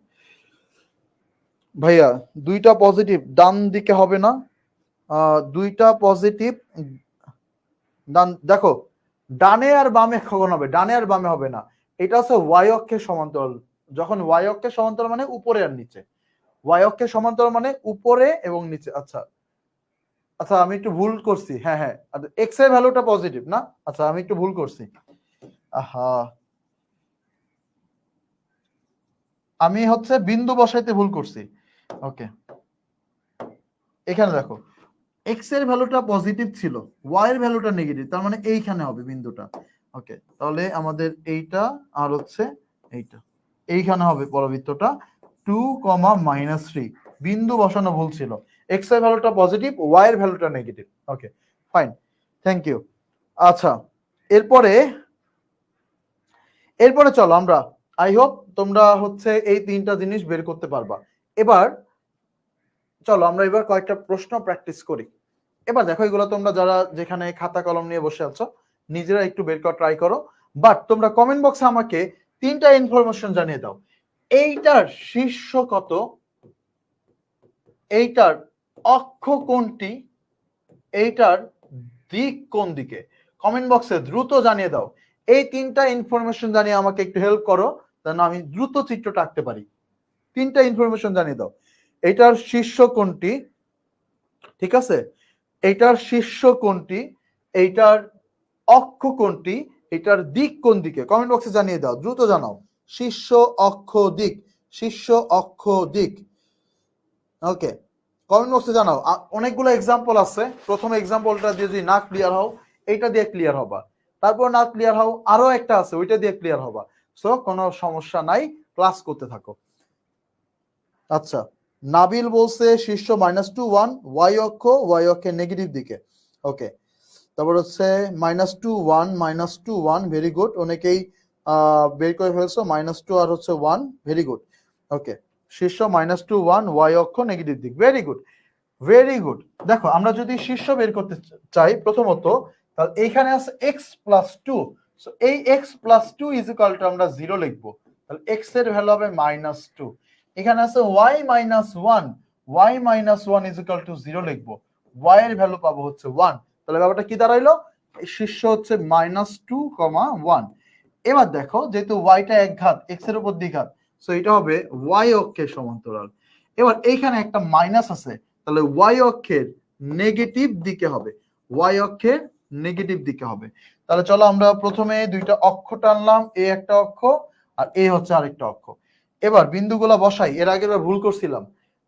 ভাইয়া দুইটা পজিটিভ ডান দিকে হবে না? দুইটা পজিটিভ ডান, দেখো ডানে আর বামে কখন হবে? ডানে আর বামে হবে না, এটা হচ্ছে ওয়াই অক্ষের সমান্তরাল। যখন ওয়াই অক্ষের সমান্তরাল মানে উপরে আর নিচে, ওয়াই অক্ষের সমান্তরাল মানে উপরে এবং নিচে। আচ্ছা আচ্ছা, আমি একটু ভুল করছি, হ্যাঁ হ্যাঁ, এক্স এর ভ্যালুটা পজিটিভ না। আচ্ছা আমি একটু ভুল করছি। আহা, আমি হচ্ছে বিন্দু বসাইতে ভুল করছি। ওকে, এখানে দেখো এক্স এর ভ্যালুটা পজিটিভ ছিল, ওয়াই এর ভ্যালুটা নেগেটিভ, তার মানে এইখানে হবে বিন্দুটা। ওকে, তাহলে আমাদের এইটা আর হচ্ছে এইটা, এইখানে হবে পরাবৃত্তটা 2, -3। বিন্দু বসানো ভুল ছিল, এক্স এর ভ্যালুটা পজিটিভ, ওয়াই এর ভ্যালুটা negative. Okay fine, thank you. আচ্ছা, এরপরে এরপরে চলো আমরা, আই হোপ তোমরা হচ্ছে এই তিনটা জিনিস বের করতে পারবা। এবার চলো আমরা এবার কয়েকটা প্রশ্ন প্র্যাকটিস করি। এবার দেখো এগুলো তোমরা যারা যেখানে খাতা কলম নিয়ে বসে আছো নিজেরা একটু বের করা ট্রাই করো, বাট তোমরা কমেন্ট বক্সে আমাকে তিনটা ইনফরমেশন জানিয়ে দাও। এইটার শীর্ষ কত, এইটার অক্ষ কোনটি, এইটার দিক কোন দিকে। কমেন্ট বক্সে দ্রুত জানিয়ে দাও। এই তিনটা ইনফরমেশন জানিয়ে আমাকে একটু হেল্প করো, যেন আমি দ্রুত চিত্রটা আঁকতে পারি। তিনটা ইনফরমেশন জানিয়ে দাও। এটার শীর্ষ কোনটি, ঠিক আছে, এইটার শীর্ষ কোনটি, এইটার অক্ষ কোনটি, এটার দিক কোন দিকে। কমেন্ট বক্সে জানিয়ে দাও, দ্রুত জানাও। শীর্ষ, অক্ষ, দিক, শীর্ষ, অক্ষ, দিক। ওকে, কমেন্ট বক্সে জানাও। অনেকগুলো এক্সাম্পল আছে, প্রথম এক্সাম্পলটা দিয়ে যদি না ক্লিয়ার হও এইটা দিয়ে ক্লিয়ার হবা, তারপর না ক্লিয়ার হও আরো একটা আছে ওইটা দিয়ে ক্লিয়ার হবা। সো কোনো সমস্যা নাই, ক্লাস করতে থাকো। আচ্ছা, নাবিল বলছে শীর্ষ -2, 1 ওয়াই অক্ষ, ওয়াই অক্ষের নেগেটিভ দিকে। ওকে, তারপর হচ্ছে -2, 1 -2, 1 ভেরি গুড। অনেকেই বের করে ফেলছো -2 আর হচ্ছে 1, ভেরি গুড। ওকে, শীর্ষ -2, 1 ওয়াই অক্ষ নেগেটিভ দিক, ভেরি গুড ভেরি গুড। দেখো আমরা যদি শীর্ষ বের করতে চাই প্রথমত, তাহলে এইখানে আছে x+2, সো এই x+2 ইজ ইকুয়াল টু আমরা 0 লিখবো, তাহলে x এর ভ্যালু হবে -2। এখানে আছে y -1, y -1 is equal to 0 লিখবো, ওয়াই এর ভ্যালু পাবো হচ্ছে 1। তাহলে ব্যাপারটা কি দাঁড়াইলো, শীর্ষ হচ্ছে -2,1। এবার দেখো যেহেতু ওয়াইটা এক ঘাত, এক্স এর উপর দ্বিঘাত, সো এটা হবে ওয়াই অক্ষের সমান্তরাল। এবার এইখানে একটা মাইনাস আছে, তাহলে ওয়াই অক্ষের নেগেটিভ দিকে হবে, ওয়াই অক্ষের নেগেটিভ দিকে হবে। তাহলে চলো আমরা প্রথমে দুইটা অক্ষ টানলাম, এ একটা অক্ষ আর এ হচ্ছে আরেকটা অক্ষ। এবার বিন্দুগুলো বসাই, এর আগে ভুল করছিলাম।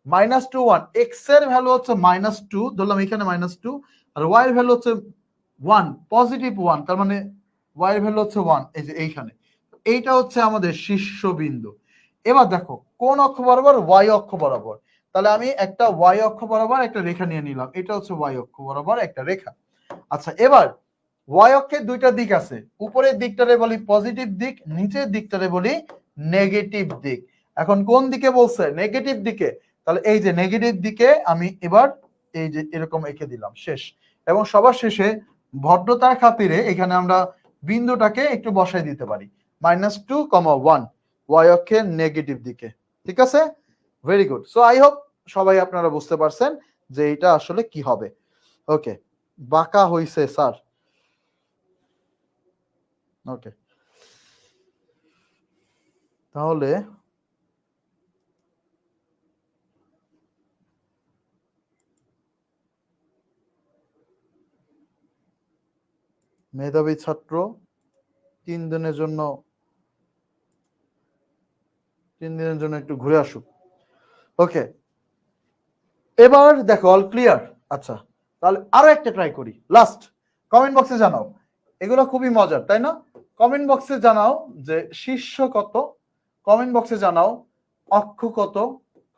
-2,1, এক্স এর ভ্যালু হচ্ছে -2, ধরলাম এখানে -2, আর ওয়াই এর ভ্যালু হচ্ছে 1, +1, তার মানে ওয়াই এর ভ্যালু হচ্ছে 1, এই যে এইখানে। এইটা হচ্ছে আমাদের শীর্ষবিন্দু। এবার দেখো কোন অক্ষ বরাবর, ওয়াই অক্ষ বরাবর। তাহলে আমি একটা ওয়াই অক্ষ বরাবর একটা রেখা নিয়ে নিলাম, এটা হচ্ছে ওয়াই অক্ষ বরাবর একটা রেখা। আচ্ছা, এবার ওয়াই অক্ষের দুইটা দিক আছে, উপরের দিকটারে বলি পজিটিভ দিক, নিচের দিকটারে বলি নেগেটিভ দিক। এখন কোন দিকে বলছে, নেগেটিভ দিকে, তাহলে এই যে নেগেটিভ দিকে আমি এবার এই যে এরকম এঁকে দিলাম, শেষ। এবং সবার শেষে ভদ্রতার খাতিরে এখানে আমরা বিন্দুটাকে একটু বসাই দিতে পারি, -2,1 ওয়াই অক্ষের নেগেটিভ দিকে। ঠিক আছে, very good. So I hope সবাই আপনারা বুঝতে পারছেন যে এটা আসলে কি হবে। ওকে, বাঁকা হইছে স্যার। ওকে, তাহলে মেধাবী ছাত্র 3 দিনের জন্য একটু ঘুরে আসুক। ওকে, এবার দেখো অল ক্লিয়ার। আচ্ছা, তাহলে আরো একটা ট্রাই করি, লাস্ট। কমেন্ট বক্সে জানাও, এগুলো খুবই মজার তাই না? কমেন্ট বক্সে জানাও যে শীর্ষ কত, কমেন্ট বক্সে জানাও অক্ষ কত,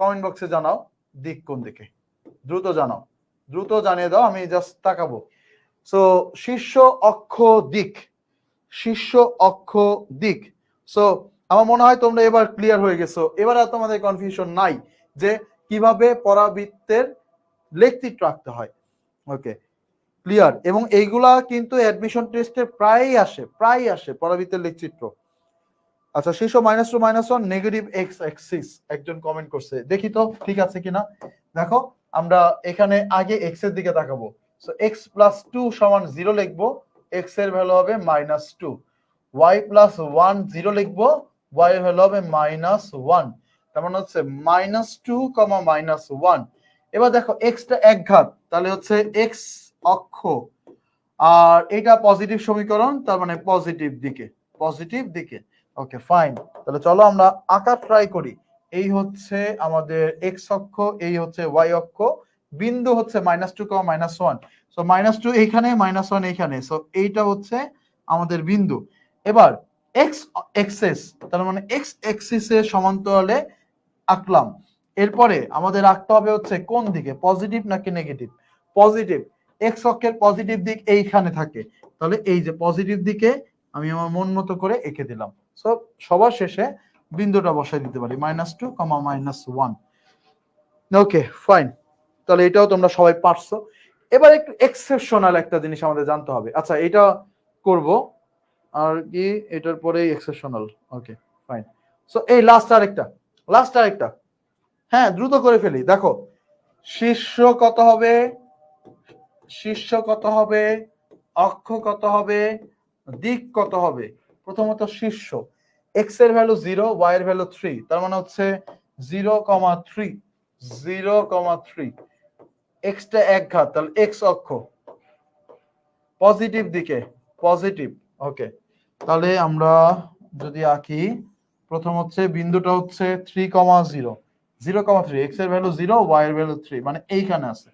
কমেন্ট বক্সে জানাও দিক কোন দিকে। দ্রুত জানাও, দ্রুত জানিয়ে দাও, আমি জাস্ট তাকাবো। সো শীর্ষ অক্ষ দিক, শীর্ষ অক্ষ দিক। সো আমার মনে হয় তোমরা এবার ক্লিয়ার হয়ে গেছো, এবার আর তোমাদের কনফিউশন নাই যে কিভাবে পরাবৃত্তের লেখচিত্র আঁকতে হয়। ওকে, ক্লিয়ার। এবং এইগুলা কিন্তু অ্যাডমিশন টেস্টে প্রায়ই আসে পরাবৃত্তের লেখচিত্র। আচ্ছা, শীর্ষ -2 -1 নেগেটিভ এক্স অ্যাক্সিস, একজন কমেন্ট করছে, দেখি তো ঠিক আছে কিনা। দেখো আমরা এখানে আগে এক্স এর দিকে তাকাবো। সো x + 2 = 0 লিখবো, x এর ভ্যালু হবে -2। y + 1 0 লিখবো, y এর ভ্যালু হবে -1। তার মানে হচ্ছে -2, -1। এবার দেখো x টা এক ঘাত, তাহলে হচ্ছে x অক্ষ, আর এটা পজিটিভ সমীকরণ, তার মানে পজিটিভ দিকে, পজিটিভ দিকে। ওকে ফাইন, তাহলে চলো আমরা আঁকা ট্রাই করি। এই হচ্ছে আমাদের এক্স অক্ষ, এই হচ্ছে ওয়াই অক্ষ, বিন্দু হচ্ছে -2, -1। সো -2 এইখানে, -1 এইখানে, সো এইটা হচ্ছে আমাদের বিন্দু। এবার এক্স এক্সিস, তার মানে এক্স এক্সিসের সমান্তরালে আঁকলাম। এরপরে আমাদের আঁকতে হবে হচ্ছে কোন দিকে, পজিটিভ নাকি নেগেটিভ। পজিটিভ, এক্স অক্ষের পজিটিভ দিক এইখানে থাকে, তাহলে এই যে পজিটিভ দিকে আমি আমার মন মতো করে এঁকে দিলাম। সো সবার শেষে বিন্দুটা বসাই দিতে পারি, -2, -1। ওকে ফাইন, তাহলে এটাও তোমরা সবাই পারছো। এবার একটু এক্সেপশনাল একটা জিনিস আমাদের জানতে হবে। আচ্ছা, এটা করব আর কি, এটার পরেই এক্সেপশনাল। Okay fine. সো এই লাস্ট আরেকটা, হ্যাঁ দ্রুত করে ফেলি। দেখো শীর্ষ কত হবে, শীর্ষ কত হবে, অক্ষ কত হবে, দিক কত হবে। প্রথমত শীর্ষ, এক্স এর ভ্যালু 0, ওয়াই এর ভ্যালু 3, তার মানে হচ্ছে 0,3, 0,3। এক্স টা এক ঘাত, তাহলে এক্স অক্ষ পজিটিভ দিকে, পজিটিভ। ওকে, তাহলে আমরা যদি আঁকি, প্রথম হচ্ছে বিন্দুটা হচ্ছে 3,0, 0,3, এক্স এর ভ্যালু 0, ওয়াই এর ভ্যালু 3, মানে এইখানে আছে।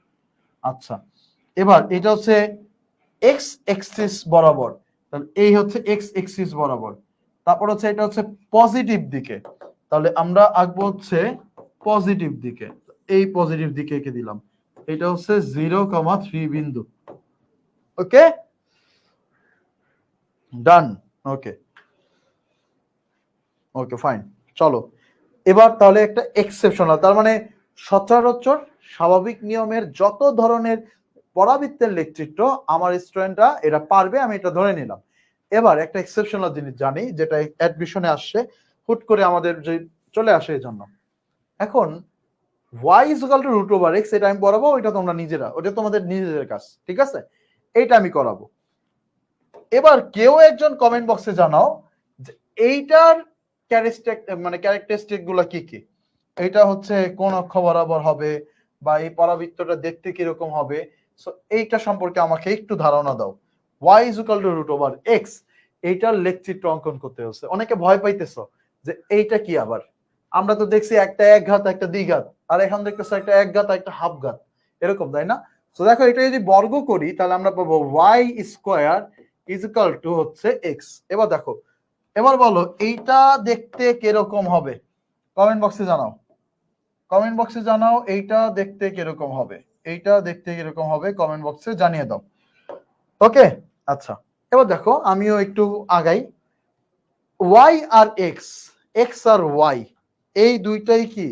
আচ্ছা, এবার এটা হচ্ছে এক্স এক্সিস বরাবর, তাহলে এই হচ্ছে এক্স এক্সিস বরাবর। তারপর হচ্ছে এটা হচ্ছে পজিটিভ দিকে, তাহলে আমরা আঁকবো হচ্ছে পজিটিভ দিকে, এই পজিটিভ দিকে এঁকে দিলাম। এটা হচ্ছে 0,3 বিন্দু। ওকে ডান। ওকে ওকে ফাইন, চলো এবার তাহলে একটা এক্সেপশনাল, তার মানে সচরাচর স্বাভাবিক নিয়মের যত ধরনের পরাবৃত্তের লেখচিত্র আমার স্টুডেন্টরা এটা পারবে, আমি এটা ধরে নিলাম। এবার একটা এক্সেপশনাল জিনিস জানি, যেটা অ্যাডমিশনে আসছে হুট করে আমাদের যে চলে আসে এই জন্য। এখন y is equal to root over x, এটা আমি পড়াবো, ওইটা তোমরা নিজেরা, ওটা তোমাদের নিজেদের কাজ, ঠিক আছে? এইটা আমি করাবো। এবার কেউ একজন কমেন্ট বক্সে জানাও যে এইটার ক্যারেক্টারিস্টিক গুলা কি কি। এটা হচ্ছে কোন অক্ষ বরাবর হবে, বা এই পরাবৃত্তটা দেখতে কিরকম হবে, সো এইটা সম্পর্কে আমাকে একটু ধারণা দাও। y is equal to root over x, এইটার লেখচিত্র অঙ্কন করতে হচ্ছে। অনেকে ভয় পাইতেছো যে এইটা কি আবার, আমরা তো দেখছি একটা এক ঘাত একটা দ্বিঘাত, আর এখন দেখতেছো একটা এক ঘাত একটা হাফ ঘাত, এরকম, তাই না? তো দেখো এটা যদি বর্গ করি তাহলে আমরা পাবো y square is equal to হচ্ছে এক্স। এবার দেখো, এবার বলো এইটা দেখতে কিরকম হবে, কমেন্ট বক্সে জানাও, কমেন্ট বক্সে জানাও এইটা দেখতে কিরকম হবে, এইটা দেখতে কিরকম হবে কমেন্ট বক্সে জানিয়ে দাও। ওকে, আচ্ছা, এবার দেখো আমিও একটু আগাই। y আর x আর y, এই দুইটাই কি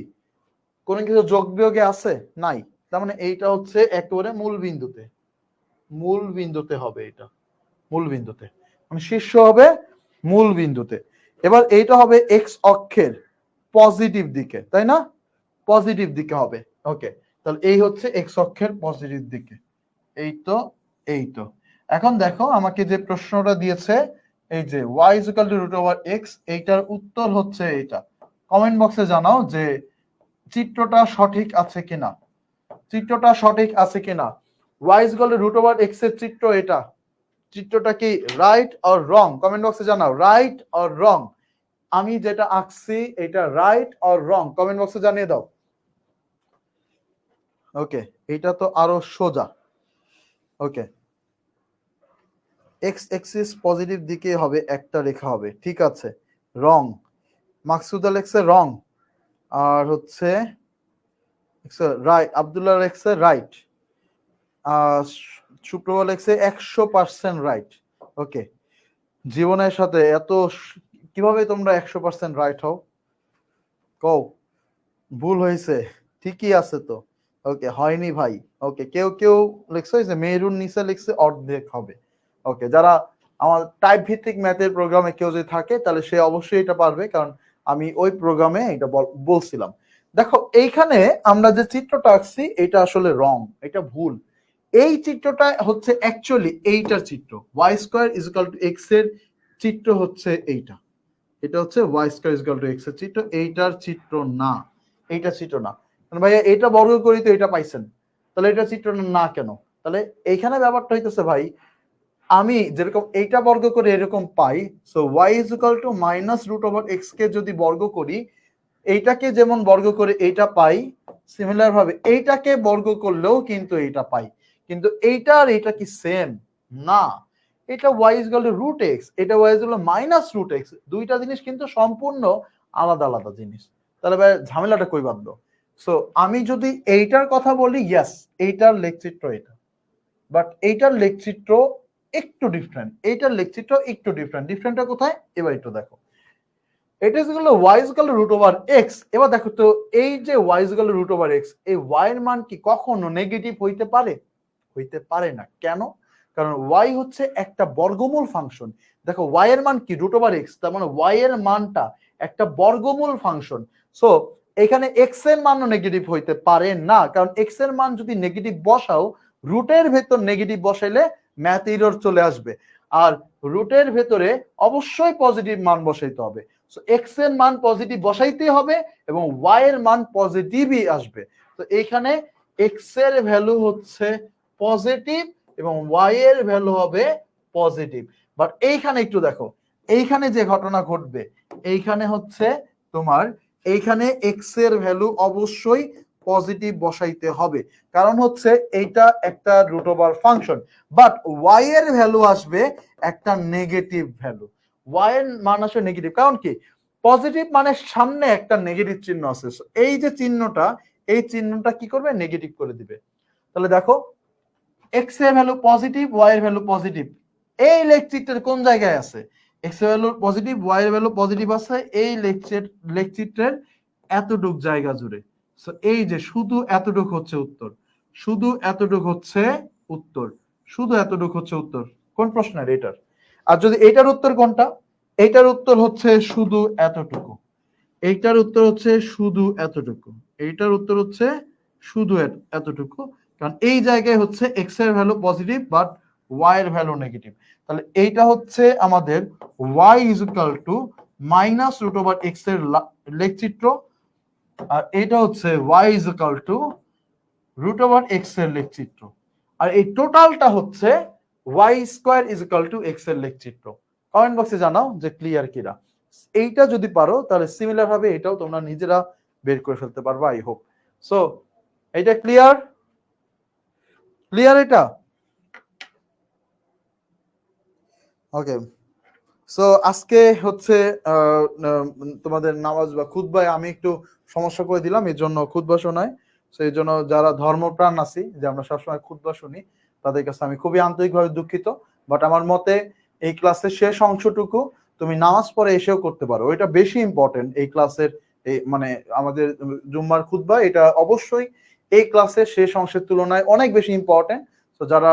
কোনো কিছু যোগ বিয়োগে আছে? নাই। তার মানে এইটা হচ্ছে একেবারে মূল বিন্দুতে, মূল বিন্দুতে হবে, এটা মূল বিন্দুতে, মানে শীর্ষ হবে মূল বিন্দুতে। এবার এইটা হবে এক্স অক্ষের পজিটিভ দিকে, তাই না? পজিটিভ দিকে হবে। ওকে, তাহলে এই হচ্ছে এক্স অক্ষের পজিটিভ দিকে, এই তো, এই তো। এখন দেখো আমাকে যে প্রশ্নটা দিয়েছে, এই যে y is equal to root over x, এইটার উত্তর হচ্ছে এইটা। কমেন্ট বক্সে জানাও যে চিত্রটা সঠিক আছে কিনা, চিত্রটা সঠিক আছে কিনা। y is equal to root over x এর চিত্র এটা, চিত্রটা কি রাইট অর রং? কমেন্ট বক্সে জানাও রাইট অর রং। আমি যেটা আঁকছি এটা রাইট অর রং, কমেন্ট বক্সে জানিয়ে দাও। ওকে, এটা তো আরো সোজা। ওকে, এক্স এক্সিস পজিটিভ দিকে হবে, একটা রেখা হবে, ঠিক আছে। রং, মাকসুদা লেখছে রং, আর হচ্ছে রাইট, আব্দুল্লাহ লেখছে রাইট, সুপ্রভা লেখছে 100% রাইট। ওকে, জীবনের সাথে এত কিভাবে তোমরা 100% রাইট হও? কও, ভুল হয়েছে, ঠিকই আছে তো। ওকে, হয়নি ভাই। ওকে, কেউ কেউ লিখছে যে মেহরুন নিসা লিখছে অর্ধেক হবে। ওকে, যারা আমার টাইপ ভিত্তিক ম্যাথের প্রোগ্রামে কেউ যদি থাকে তাহলে সে অবশ্যই এটা পারবে, কারণ আমি ওই প্রোগ্রামে এটা বলছিলাম। দেখো এইখানে আমরা যে চিত্রটা আঁকছি এটা আসলে রং, এটা ভুল। এই চিত্রটা হচ্ছে অ্যাকচুয়ালি এইটার চিত্র, y square is equal two x এর চিত্র হচ্ছে এইটা, এটা হচ্ছে y square is equal two x এর চিত্র, এইটার চিত্র না, এইটা চিত্র না। ভাইয়া এটা বর্গ করি তো এটা পাইছেন, তাহলে এটা চিত্র না কেন? তাহলে এইখানে ব্যাপারটা হইতেছে ভাই, আমি যেরকম এইটা বর্গ করে এরকম পাই, so y is equal to minus root over x কে যদি বর্গ করি, এইটাকে যেমন বর্গ করে এইটা পাই, সিমিলার ভাবে এইটাকে বর্গ করলেও কিন্তু এইটা পাই, কিন্তু এইটা আর এইটা কি সেম? না, এটা y is equal to root x, এটা y is equal to minus root x, দুইটা জিনিস কিন্তু সম্পূর্ণ আলাদা আলাদা জিনিস। তাহলে ভাই ঝামেলাটা কই বাঁধলো? সো আমি যদি এইটার কথা বলি, ইয়েস এইটার লেখচিত্র এটা, বাট এইটার লেখচিত্র একটু ডিফারেন্ট, এইটার লেখচিত্র একটু ডিফারেন্ট। ডিফারেন্টটা কোথায় এবার একটু দেখো। এটা is equal to y is equal to root over x। এবার দেখো তো এই যে y is equal to root over x, এই y এর মান কি কখনো নেগেটিভ হইতে পারে? হইতে পারে না। কেন? কারণ y হচ্ছে একটা বর্গমূল ফাংশন। দেখো y এর মান কি রুট ওভার x, তার মানে y এর মানটা একটা বর্গমূল ফাংশন। সো এখানে x এর মানও নেগেটিভ হইতে পারে না, কারণ x এর মান যদি নেগেটিভ বসাও, রুটের ভেতর নেগেটিভ বসাইলে ম্যাথ এরর চলে আসবে, আর রুটের ভেতরে অবশ্যই পজিটিভ মান বসাইতে হবে। সো x এর মান পজিটিভ বসাইতে হবে এবং y এর মান পজিটিভই আসবে। তো এইখানে x এর ভ্যালু হচ্ছে পজিটিভ এবং y এর ভ্যালু হবে পজিটিভ। বাট এইখানে একটু দেখো, এইখানে যে ঘটনা ঘটবে, এইখানে হচ্ছে তোমার এইখানে x এর ভ্যালু অবশ্যই পজিটিভ বসাইতে হবে, কারণ হচ্ছে এইটা একটা root over function. But y এর ভ্যালু আসবে একটা নেগেটিভ ভ্যালু, y এর মান আসবে নেগেটিভ, কারণ কি পজিটিভ মানের সামনে একটা নেগেটিভ চিহ্ন আছে, এই যে চিহ্নটা, এই চিহ্নটা কি করবে? নেগেটিভ করে দিবে। তাহলে দেখো x এর ভ্যালু পজিটিভ, y এর ভ্যালু পজিটিভ, এই লেখচিত্রের কোন জায়গায় আছে? x এর ভ্যালু পজিটিভ, y এর ভ্যালু পজিটিভ আছে এই লেখচিত্রের এতটুক জায়গা জুড়ে। সো এই যে শুধু এতটুক হচ্ছে উত্তর, শুধু এতটুক হচ্ছে উত্তর, শুধু এতটুক হচ্ছে উত্তর। কোন প্রশ্নের এটার? আর যদি এটার উত্তর কোনটা? এইটার উত্তর হচ্ছে শুধু এতটুকু, এইটার উত্তর হচ্ছে শুধু এতটুকু, এইটার উত্তর হচ্ছে শুধু এতটুকু, কারণ এই জায়গায় হচ্ছে এক্স এর ভ্যালু পজিটিভ বাট ওয়াই এর ভ্যালু নেগেটিভ। তাহলে এইটা হচ্ছে আমাদের y is equal to minus root over x এর লেখচিত্র, আর এটা হচ্ছে y is equal to root over x এর লেখচিত্র, আর এই টোটালটা হচ্ছে y square is equal to x এর লেখচিত্র। কমেন্ট বক্সে জানাও যে ক্লিয়ার কিনা। এইটা যদি পারো তাহলে সিমিলার ভাবে এটাও তোমরা নিজেরা বের করে ফেলতে পারবে, আই হোপ। সো এটা ক্লিয়ার, ক্লিয়ার এটা? ওকে, সো আজকে হচ্ছে তোমাদের নামাজ বা খুতবায় আমি একটু সমস্যা করে দিলাম, এই জন্য খুতবা শোনায়। সেই জন্য যারা ধর্মপ্রাণ আছি, যে আমরা সবসময় খুতবা শুনি, তাদের কাছে আমি খুবই আন্তরিকভাবে দুঃখিত। বাট আমার মতে এই ক্লাসের শেষ অংশটুকু তুমি নামাজ পড়ে এসেও করতে পারো, এটা বেশি ইম্পর্টেন্ট এই ক্লাসের। এই মানে আমাদের জুম্মার খুতবা এটা অবশ্যই এই ক্লাসের শেষ অংশের তুলনায় অনেক বেশি ইম্পর্টেন্ট। তো যারা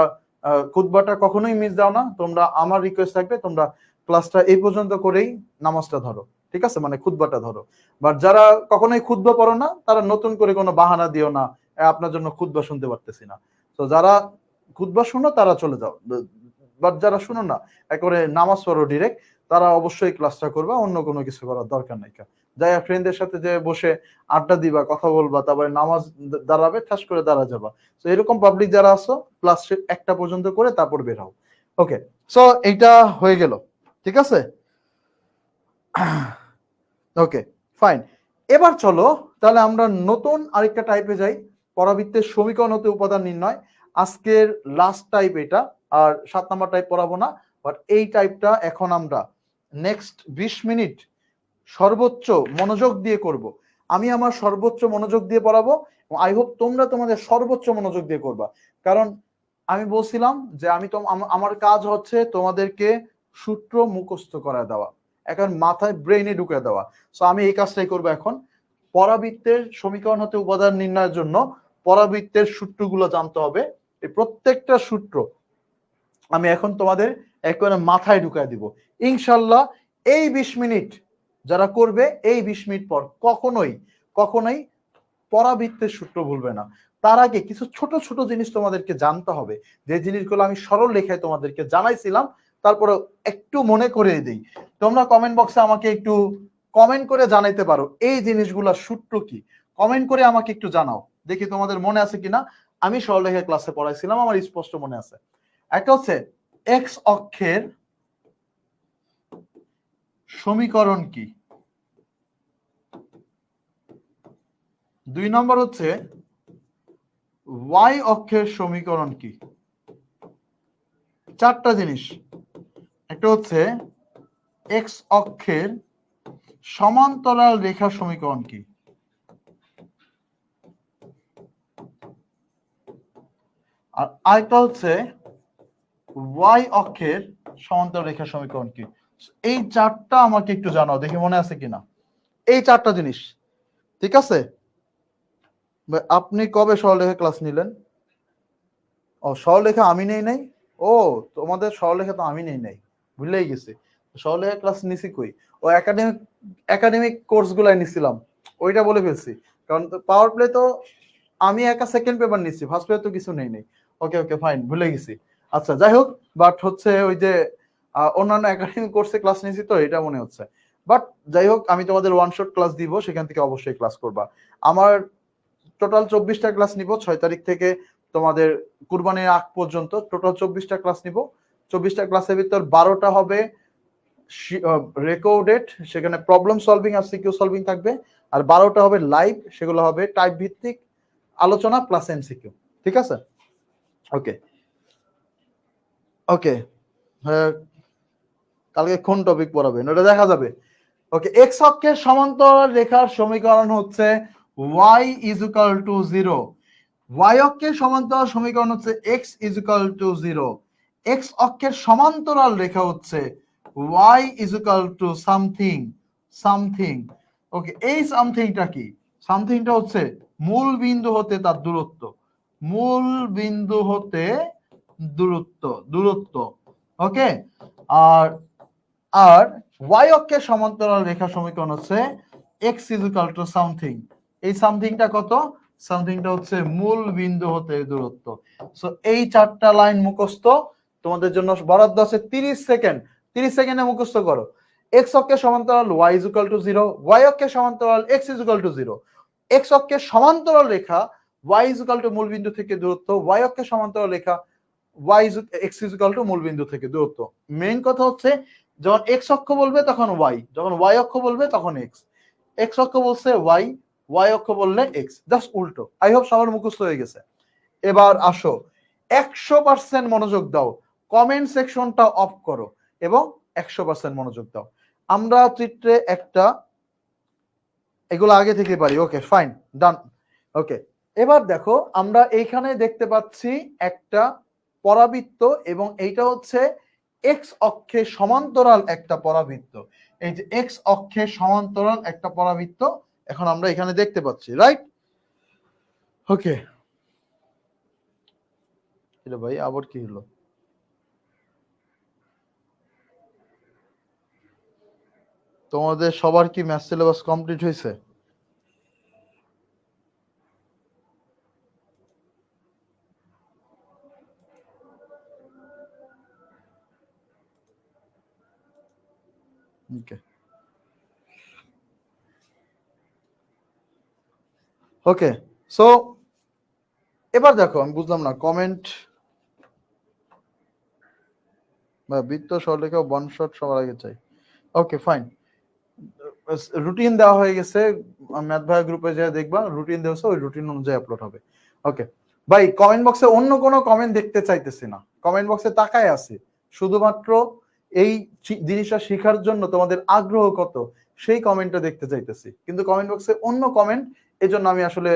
খুতবাটা কখনোই মিস দাও না, তোমরা, আমার রিকোয়েস্ট থাকবে তোমরা ক্লাসটা এই পর্যন্ত করেই নামাজটা ধরো, ঠিক আছে, মানে খুতবাটা ধরো। বাট যারা কখনোই খুতবা পড়ো না, তারা নতুন করে কোনো বাহানা দিও না আপনার জন্য খুতবা শুনতে পারতেছি না। তো যারা খুতবা শুনো তারা চলে যাও, বাট যারা শুনো না একবারে নামাজ পড়ো ডিরেক্ট, তারা অবশ্যই ক্লাসটা করবা, অন্য কোনো কিছু করার দরকার নাই। যাই ফ্রেন্ডদের সাথে যে বসে আড্ডা দিবা, কথা বলবা, তারপরে নামাজ দাঁড়াবে, ঠাস করে দাঁড়া যাবা। তো এরকম পাবলিক যারা আছো, ক্লাস 1টা পর্যন্ত করে তারপর বের হও। ওকে, সো এইটা হয়ে গেল, ঠিক আছে? ওকে, ফাইন। এবার চলো তাহলে আমরা নতুন আরেকটা টাইপে যাই, পরাবৃত্তের সমীকরণ হতে উপাদান নির্ণয়। আজকের লাস্ট টাইপ এটা, আর 7 নাম্বার টাইপ পড়াবো না, বাট এই টাইপটা এখন আমরা নেক্সট 20 মিনিট সর্বোচ্চ মনোযোগ দিয়ে করব। আমি আমার সর্বোচ্চ মনোযোগ দিয়ে পড়াবো, আই হোপ তোমরা তোমাদের সর্বোচ্চ মনোযোগ দিয়ে করবা। কারণ আমি বলছিলাম যে আমি তো আমার কাজ হচ্ছে তোমাদেরকে সূত্র মুখস্থ করা দেওয়া, এখন মাথায় ব্রেইনে ঢুকে দেওয়া। সো আমি এই কাজটাই করবো এখন। পরাবৃত্তের সমীকরণ হতে উপাদান নির্ণয়ের জন্য পরাবৃত্তের সূত্রগুলো জানতে হবে। এই প্রত্যেকটা সূত্র আমি এখন তোমাদের একেবারে মাথায় ঢুকায় দিব ইনশাল্লাহ। এই 20 মিনিট যারা করবে, এই 20 মিনিট পর কখনোই পরাবৃত্তের সূত্র ভুলবে না। তার আগে কিছু ছোট ছোট জিনিস তোমাদেরকে জানতে হবে, যে জিনিসগুলো আমি সরল লেখায় তোমাদেরকে জানাইছিলাম, তারপরে একটু মনে করে দিই। তোমরা কমেন্ট বক্সে আমাকে একটু কমেন্ট করে জানাইতে পারো এই জিনিসগুলোর সূত্র কি, কমেন্ট করে আমাকে একটু জানাও, দেখি তোমাদের মনে আছে কিনা। আমি সরল লেখায় ক্লাসে পড়াইছিলাম, আমার স্পষ্ট মনে আছে। একটা হচ্ছে এক্স অক্ষের সমীকরণ কি, 2 নম্বর হচ্ছে ওয়াই অক্ষের সমীকরণ কি। 4টা জিনিস। একটা হচ্ছে এক্স অক্ষের সমান্তরাল রেখার সমীকরণ কি, আর আরেকটা হচ্ছে ওয়াই অক্ষের সমান্তরাল রেখার সমীকরণ কি। এই 4টা আমাকে একটু জানাও, দেখি মনে আছে কিনা এই 4টা জিনিস, ঠিক আছে? আপনি কবে সরলরেখা ক্লাস নিলেন? ও, সরলরেখা আমি নেই নাই। ও, তোমাদের সরলরেখা তো আমি নেই নাই, ভুলেই গেছি। সরলরেখা ক্লাস নিছি কই? ও একাডেমিক কোর্স গুলাই নিছিলাম, ওইটা বলে ফেলছি। কারণ পাওয়ার প্লে তো আমি একা সেকেন্ড পেপার নিচ্ছি, ফার্স্ট পেপার তো কিছু নেই নাই। ওকে ওকে ফাইন, ভুলে গেছি। আচ্ছা যাই হোক, বাট হচ্ছে ওই যে অন্যান্য একাডেমিক কোর্সে ক্লাস নিয়েছি তো এটা মনে হচ্ছে। বাট যাই হোক, আমি তোমাদের ওয়ান শট ক্লাস দিব, সেখান থেকে অবশ্যই ক্লাস করবা। আমার টোটাল 24টা ক্লাস নিব 6 তারিখ থেকে তোমাদের কুরবানির আগ পর্যন্ত, টোটাল 24টা ক্লাস নিব। 24টা ক্লাসের ভিতর 12টা হবে রেকর্ডেড, সেখানে প্রবলেম সলভিং আর সিকিউ সলভিং থাকবে, আর 12টা হবে লাইভ, সেগুলো হবে টাইপ ভিত্তিক আলোচনা প্লাস এমসিকিউ, ঠিক আছে? ওকে ওকে, কালকে কোন টপিক পড়াবেন ওটা দেখা যাবে। ওকে, এক্স অক্ষের সমান্তরাল রেখার সমীকরণ হচ্ছে y is equal to 0। y অক্ষের সমান্তরাল সমীকরণ হচ্ছে x is equal to 0। X অক্ষের সমান্তরাল রেখা হচ্ছে y is equal to something something. Okay, এই সামথিংটা কি? সামথিংটা হচ্ছে মূল বিন্দু হতে তার দূরত্ব, মূল বিন্দু হতে দূরত্ব। ওকে, আর আর y অক্ষের সমান্তরাল রেখা সমীকরণ হচ্ছে x is equal to something. এই সামথিংটা কত? সামথিংটা হচ্ছে মূল বিন্দু হতে দূরত্ব। সো এই 4টা লাইন মুখস্থ তোমাদের জন্য বরাদ্দ আছে 30 সেকেন্ড। 30 সেকেন্ডে মুখস্থ করো। x অক্ষের সমান্তরাল y = 0, y অক্ষের সমান্তরাল x = 0। x অক্ষের সমান্তরাল রেখা y = মূল বিন্দু থেকে দূরত্ব, y অক্ষের সমান্তরাল রেখা x = মূল বিন্দু থেকে দূরত্ব। মেইন কথা হচ্ছে যখন x অক্ষ বলবে তখন y, যখন y অক্ষ বলবে তখন x। x অক্ষ বলছে y, y অক্ষ বললে x, জাস্ট উল্টো। আই হোপ সবার মুখস্থ হয়ে গেছে। এবার আসো 100% মনোযোগ দাও, কমেন্ট সেকশনটা অফ করো এবং 100% মনোযোগ দাও। আমরা চিত্রে একটা, এগুলো আগে থেকে পারি, ওকে ফাইন, ডান। ওকে, এবার দেখো আমরা এইখানে দেখতে পাচ্ছি একটা পরাবৃত্ত এবং এইটা হচ্ছে এক্স অক্ষে সমান্তরাল একটা পরাবৃত্ত। এই যে এক্স অক্ষে সমান্তরাল একটা পরাবৃত্ত এখন আমরা এখানে দেখতে পাচ্ছি, রাইট? ওকে, ভাই আবার কি হলো? তোমাদের সবার কি ম্যাথ সিলেবাস কমপ্লিট হয়েছে? ওকে ওকে, সো এবার দেখো, আমি বুঝলাম না কমেন্ট বা বৃত্ত সরলরেখা ওয়ান শট সবার আগে চাই। ওকে ফাইন, রুটিন দেওয়া হয়ে গেছে, ম্যাথ ভাই গ্রুপে যা দেখবা রুটিন দেওয়া আছে, ওই রুটিন অনুযায়ী আপলোড হবে। ওকে ভাই, কমেন্ট বক্সে অন্য কোনো কমেন্ট দেখতে চাইতেছি না, কমেন্ট বক্সে তাকায় আছে শুধুমাত্র এই জিনিসটা শেখার জন্য তোমাদের আগ্রহ কত সেই কমেন্টটা দেখতে চাইতেছি, কিন্তু কমেন্ট বক্সে অন্য কমেন্ট, এজন্য আমি আসলে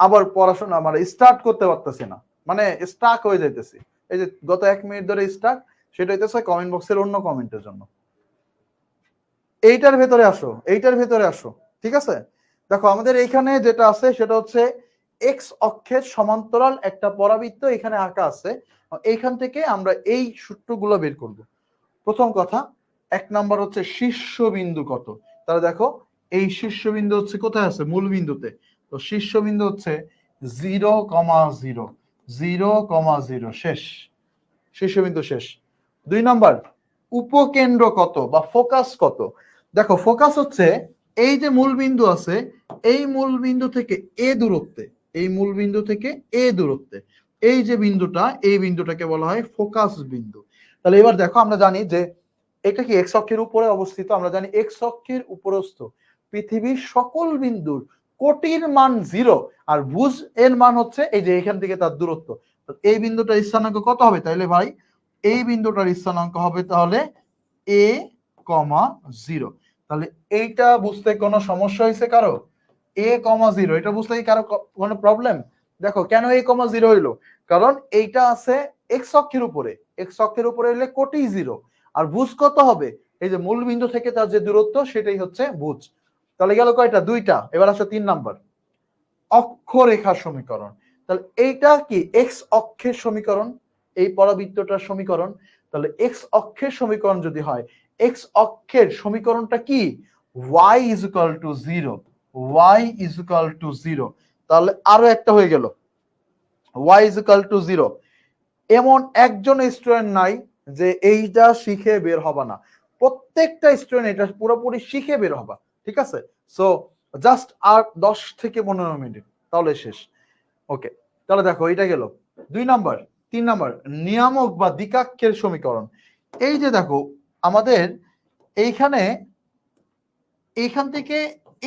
আবার পড়াশোনা মানে স্টার্ট করতে পারতেছি না, মানে স্টাক হয়ে যাইতেছি। এই যে গত 1 মিনিট ধরে স্টাক, সেটা হইতেছে কমেন্ট বক্সের অন্য কমেন্টের জন্য। এইটার ভেতরে আসো, এইটার ভেতরে আসো, ঠিক আছে? দেখো আমাদের এইখানে যেটা আছে সেটা হচ্ছে এক্স অক্ষের সমান্তরাল একটা পরাবৃত্ত এখানে আঁকা আছে। এইখান থেকে আমরা এই সূত্রগুলো বের করব। প্রথম কথা, 1 নাম্বার হচ্ছে শীর্ষবিন্দু কত। তাহলে দেখো এই শীর্ষবিন্দু হচ্ছে কোথায় আছে? মূল বিন্দুতে। তো শীর্ষবিন্দু হচ্ছে 0,0, 0,0 শেষ, শীর্ষবিন্দু শেষ। 2 নাম্বার, উপকেন্দ্র কত বা ফোকাস কত। দেখো ফোকাস হচ্ছে এই যে মূল বিন্দু আছে, এই মূল বিন্দু থেকে এ দূরত্বে, এই মূল বিন্দু থেকে এ দূরত্বে এই যে বিন্দুটা, এই বিন্দুটাকে বলা হয় ফোকাস বিন্দু। তাহলে এবার দেখো আমরা জানি যে এটা কি এক্স অক্ষের উপরে অবস্থিত, আমরা জানি এক্স অক্ষের উপরস্থ পৃথিবীর সকল বিন্দুর কোটির মান 0 আর ভুজ এর মান হচ্ছে এই যে এখান থেকে তার দূরত্ব। এই বিন্দুটার স্থানাঙ্ক কত হবে? তাইলে ভাই এই বিন্দুটার স্থানাঙ্ক হবে তাহলে a,0। তাহলে এইটা বুঝতে কোনো সমস্যা হয়েছে কারো? a,0 এটা বুঝতে কি কারো কোনো প্রবলেম? দেখো কেন a,0 হইলো, কারণ এইটা আছে এক্স অক্ষের উপরে, এক্স অক্ষের উপরে হইলে কোটি 0 আর ভুজ কত হবে? এই যে মূল বিন্দু থেকে তার যে দূরত্ব সেটাই হচ্ছে ভুজ। তাহলে গেল কয়টা? 2টা। এবার আসো 3 নাম্বার, অক্ষরেখার সমীকরণ। তাহলে এইটা কি এক্স অক্ষের সমীকরণ, এই পরাবৃত্তটার সমীকরণ। তাহলে এক্স অক্ষের সমীকরণ যদি হয়, এক্স অক্ষের সমীকরণটা কি? y = 0, y = 0। তাহলে আরো একটা হয়ে গেল, y = 0। এমন একজন স্টুডেন্ট নাই যে এইটা শিখে বের হবা না, প্রত্যেকটা স্টুডেন্ট এটা পুরোপুরি শিখে বের হবা, ঠিক আছে? সো জাস্ট আর 10 থেকে 15 মিনিট তাহলে শেষ। ওকে, তাহলে দেখো এটা গেল 2 নাম্বার। 3 নাম্বার, নিয়ামক বা দ্বিকাক্ষের সমীকরণ। এই যে দেখো আমাদের এইখানে, এইখান থেকে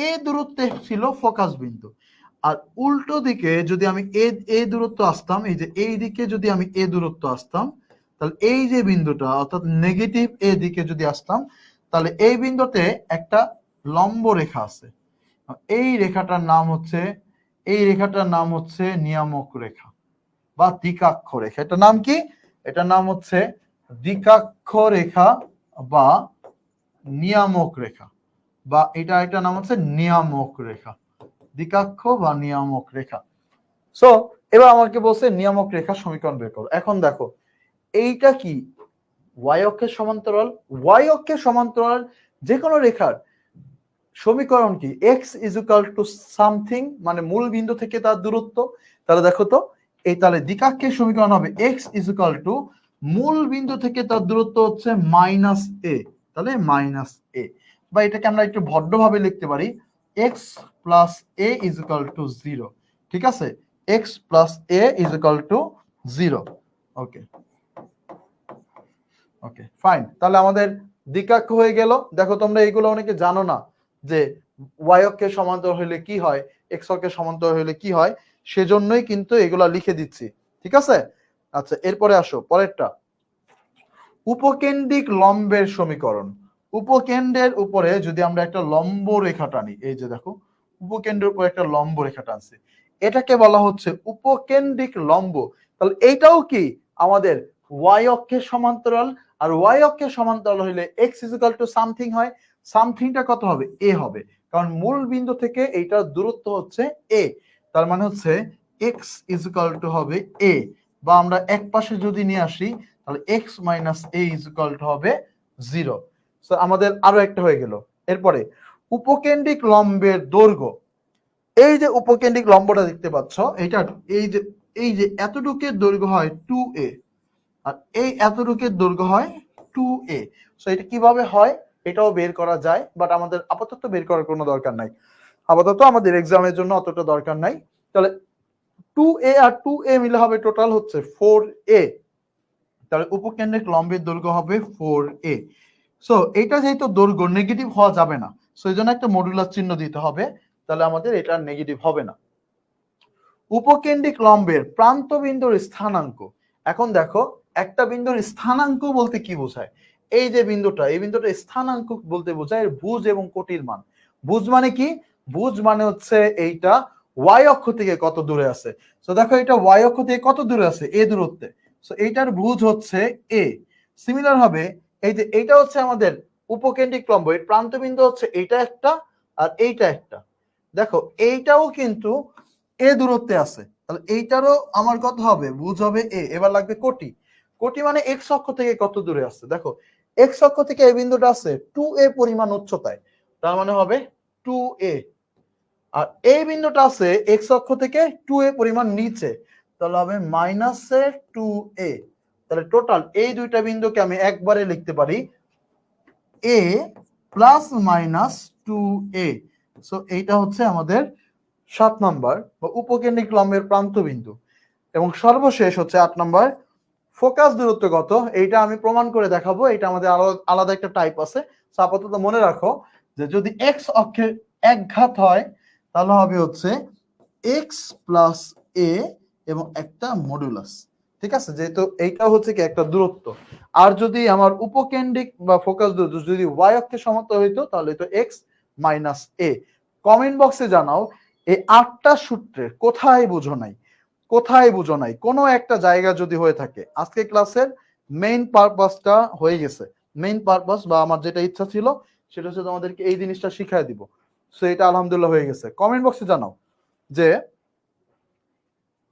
এ দূরত্বে ছিল ফোকাস বিন্দু, আর উল্টো দিকে যদি আমি এ দূরত্ব আসতাম, এই যে এই দিকে যদি আমি এ দূরত্ব আসতাম, তাহলে এই যে বিন্দুটা অর্থাৎ নেগেটিভ এ দিকে যদি আসতাম, তাহলে এই বিন্দুতে একটা লম্ব রেখা আছে, এই রেখাটার নাম হচ্ছে, এই রেখাটার নাম হচ্ছে নিয়ামক রেখা বা দ্বিকাক্ষ রেখা। এটার নাম কি? এটার নাম হচ্ছে দ্বিকাক্ষ রেখা বা নিয়ামক রেখা, বা এটা নাম হচ্ছে নিয়ামক রেখা, দ্বিকাক্ষ বা নিয়ামক রেখা। সো এবার আমাকে বলছে নিয়ামক রেখা সমীকরণ বের করো। এখন দেখো এইটা কি? ওয়াই অক্ষের সমান্তরাল, ওয়াই অক্ষের সমান্তরাল যে কোনো রেখার সমীকরণ কি, x is equal to something মানে মূল বিন্দু থেকে তার দূরত্ব। তাহলে দেখো তো এই তাহলে দ্বিঘাক্ষের সমীকরণ হবে x ইজ ইকুয়াল টু মূল বিন্দু থেকে তার দূরত্ব হচ্ছে মাইনাস এ, তাহলে মাইনাস এ, বা এটাকে আমরা একটু ভদ্রভাবে লিখতে পারি x plus A is equal to 0। ঠিক আছে, x plus A is equal to 0। Okay okay fine, তাহলে আমাদের দ্বিঘাক্ষ হয়ে গেল। দেখো তোমরা এইগুলো অনেকে জানো না যে y অক্ষের সমান্তরাল হলে কি হয়, x অক্ষের সমান্তরাল হলে কি হয়, সেজন্যই কিন্তু এগুলা লিখে দিচ্ছি। ঠিক আছে, আচ্ছা এরপরে আসো পরেরটা, উপকেন্দ্রিক লম্বের সমীকরণ। উপকেন্দ্রের উপরে যদি আমরা একটা লম্ব রেখা টানি, এই যে দেখো উপকেন্দ্রের উপরে একটা লম্ব রেখা টানছি, এটাকে বলা হচ্ছে উপকেন্দ্রিক লম্ব। তাহলে এইটাও কি আমাদের y অক্ষের সমান্তরাল, আর y অক্ষের সমান্তরাল হইলে x is equal to something হয়, সামথিংটা কত হবে, a হবে, কারণ মূল বিন্দু থেকে এইটার দূরত্ব হচ্ছে a। তার মানে হচ্ছে x ইজ ইকুয়াল টু হবে a, বা আমরা এক পাশে যদি নিয়ে আসি তাহলে x minus a is equal two হবে 0। সো আমাদের আরো একটা হয়ে গেল। এরপরে উপকেন্দ্রিক লম্বের দৈর্ঘ্য, এই যে উপকেন্দ্রিক লম্বটা দেখতে পাচ্ছ, এইটা এই যে এতটুকের দৈর্ঘ্য হয় 2a, আর এই এতটুকের দৈর্ঘ্য হয় 2a। সো এটা কিভাবে হয় এটাও বের করা যায়, বাট আমাদের আপাতত বের করার কোনো দরকার নাই, আপাতত আমাদের এক্সামের জন্য অতটা দরকার নাই। তাহলে 2a আর 2a মিলে হবে টোটাল হচ্ছে 4a, তাহলে উপকেন্দ্রিক লম্বের দৈর্ঘ্য হবে 4a। সো এটা যেহেতু দৈর্ঘ্য নেগেটিভ হওয়া যাবে না, সো এই জন্য একটা মডুলাস চিহ্ন দিতে হবে, তাহলে আমাদের এটা নেগেটিভ হবে না। উপকেন্দ্রিক লম্বের প্রান্ত বিন্দুর স্থানাঙ্ক। এখন দেখো একটা বিন্দুর স্থানাঙ্ক বলতে কি বোঝায়, এই যে বিন্দুটা, এই বিন্দুটা স্থানাঙ্ক বলতে বোঝায় ভুজ এবং কোটির মান। ভুজ মানে কি, ভুজ মানে হচ্ছে এইটা y অক্ষ থেকে কত দূরে আছে। সো দেখো এটা y অক্ষ থেকে কত দূরে আছে, a দূরত্বে, সো এইটার ভুজ হচ্ছে a। সিমিলার হবে এই যে এইটা হচ্ছে আমাদের উপকেন্দ্রিক লম্ব, এর প্রান্ত বিন্দু হচ্ছে এইটা একটা আর এইটা একটা। দেখো এইটাও কিন্তু এ দূরত্বে আছে, তাহলে এইটারও আমার কত হবে, ভুজ হবে এ। এবার লাগবে কোটি, কোটি মানে এক্স অক্ষ থেকে কত দূরে আছে, দেখো এক্স অক্ষ থেকে এই বিন্দুটা আছে 2a পরিমাণ উচ্চতায়, তার মানে হবে 2a। আর এই বিন্দুটা আছে এক্স অক্ষ থেকে 2a পরিমাণ নিচে, তাহলে হবে মাইনাসের 2a। তাহলে টোটাল এই দুইটা বিন্দুকে আমি একবারে লিখতে পারি a plus minus 2a। So এইটা হচ্ছে আমাদের 7 নাম্বার বা উপকেন্দ্রিক লম্বের প্রান্ত বিন্দু। এবং সর্বশেষ হচ্ছে 8 নাম্বার, ফোকাস দূরত্ব কত, এইটা আমি প্রমাণ করে দেখাবো, এটা আমাদের আলাদা একটা টাইপ আছে। আপাতত মনে রাখো যে যদি এক্স অক্ষের একঘাত হয় তাহলে হবে হচ্ছে এক্স প্লাস এ এবং একটা মডুলাস। ঠিক আছে, যেহেতু এইটা হচ্ছে কি একটা দূরত্ব, আর যদি আমার উপকেন্দ্রিক বা ফোকাস দূরত্ব যদি ওয়াই অক্ষের সমান্তরাল হইতো তাহলে তো এক্স মাইনাস এ। কমেন্ট বক্সে জানাও এই 8টা সূত্রের কোথায় বুঝো নাই, কোথায় বুঝো নাই, কোনো একটা জায়গা যদি হয়ে থাকে। আজকে ক্লাসের মেইন পারপাসটা হয়ে গেছে, মেইন পারপাস বা আমার যেটা ইচ্ছা ছিল সেটা হচ্ছে তোমাদেরকে এই জিনিসটা শিখাই দিব। সো এটা আলহামদুলিল্লাহ হয়ে গেছে। কমেন্ট বক্সে জানাও যে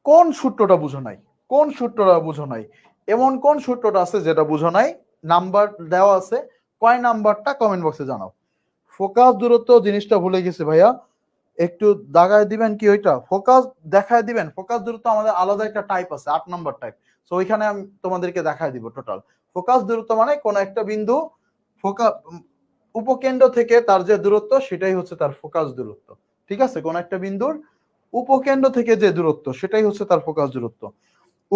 কোন সূত্রটা বুঝো নাই, কোন সূত্রটা বুঝো নাই, এমন কোন সূত্রটা আছে যেটা বুঝো নাই, নাম্বার দেওয়া আছে, কয় নাম্বারটা কমেন্ট বক্সে জানাও। ফোকাস দূরত্ব জিনিসটা ভুলে গেছি ভাইয়া, একটু দাগায় দিবেন কি ওইটা, ফোকাস দেখায় দিবেন। ফোকাস দূরত্ব আমাদের আলাদা একটা টাইপ আছে, 8 নাম্বার টাইপ, সো ওইখানে আমি তোমাদেরকে দেখায় দিব টোটাল। ফোকাস দূরত্ব মানে কোন একটা বিন্দু ফোকাস উপকেন্দ্র থেকে তার যে দূরত্ব সেটাই হচ্ছে তার ফোকাস দূরত্ব। ঠিক আছে, কোন একটা বিন্দুর উপকেন্দ্র থেকে যে দূরত্ব সেটাই হচ্ছে তার ফোকাস দূরত্ব।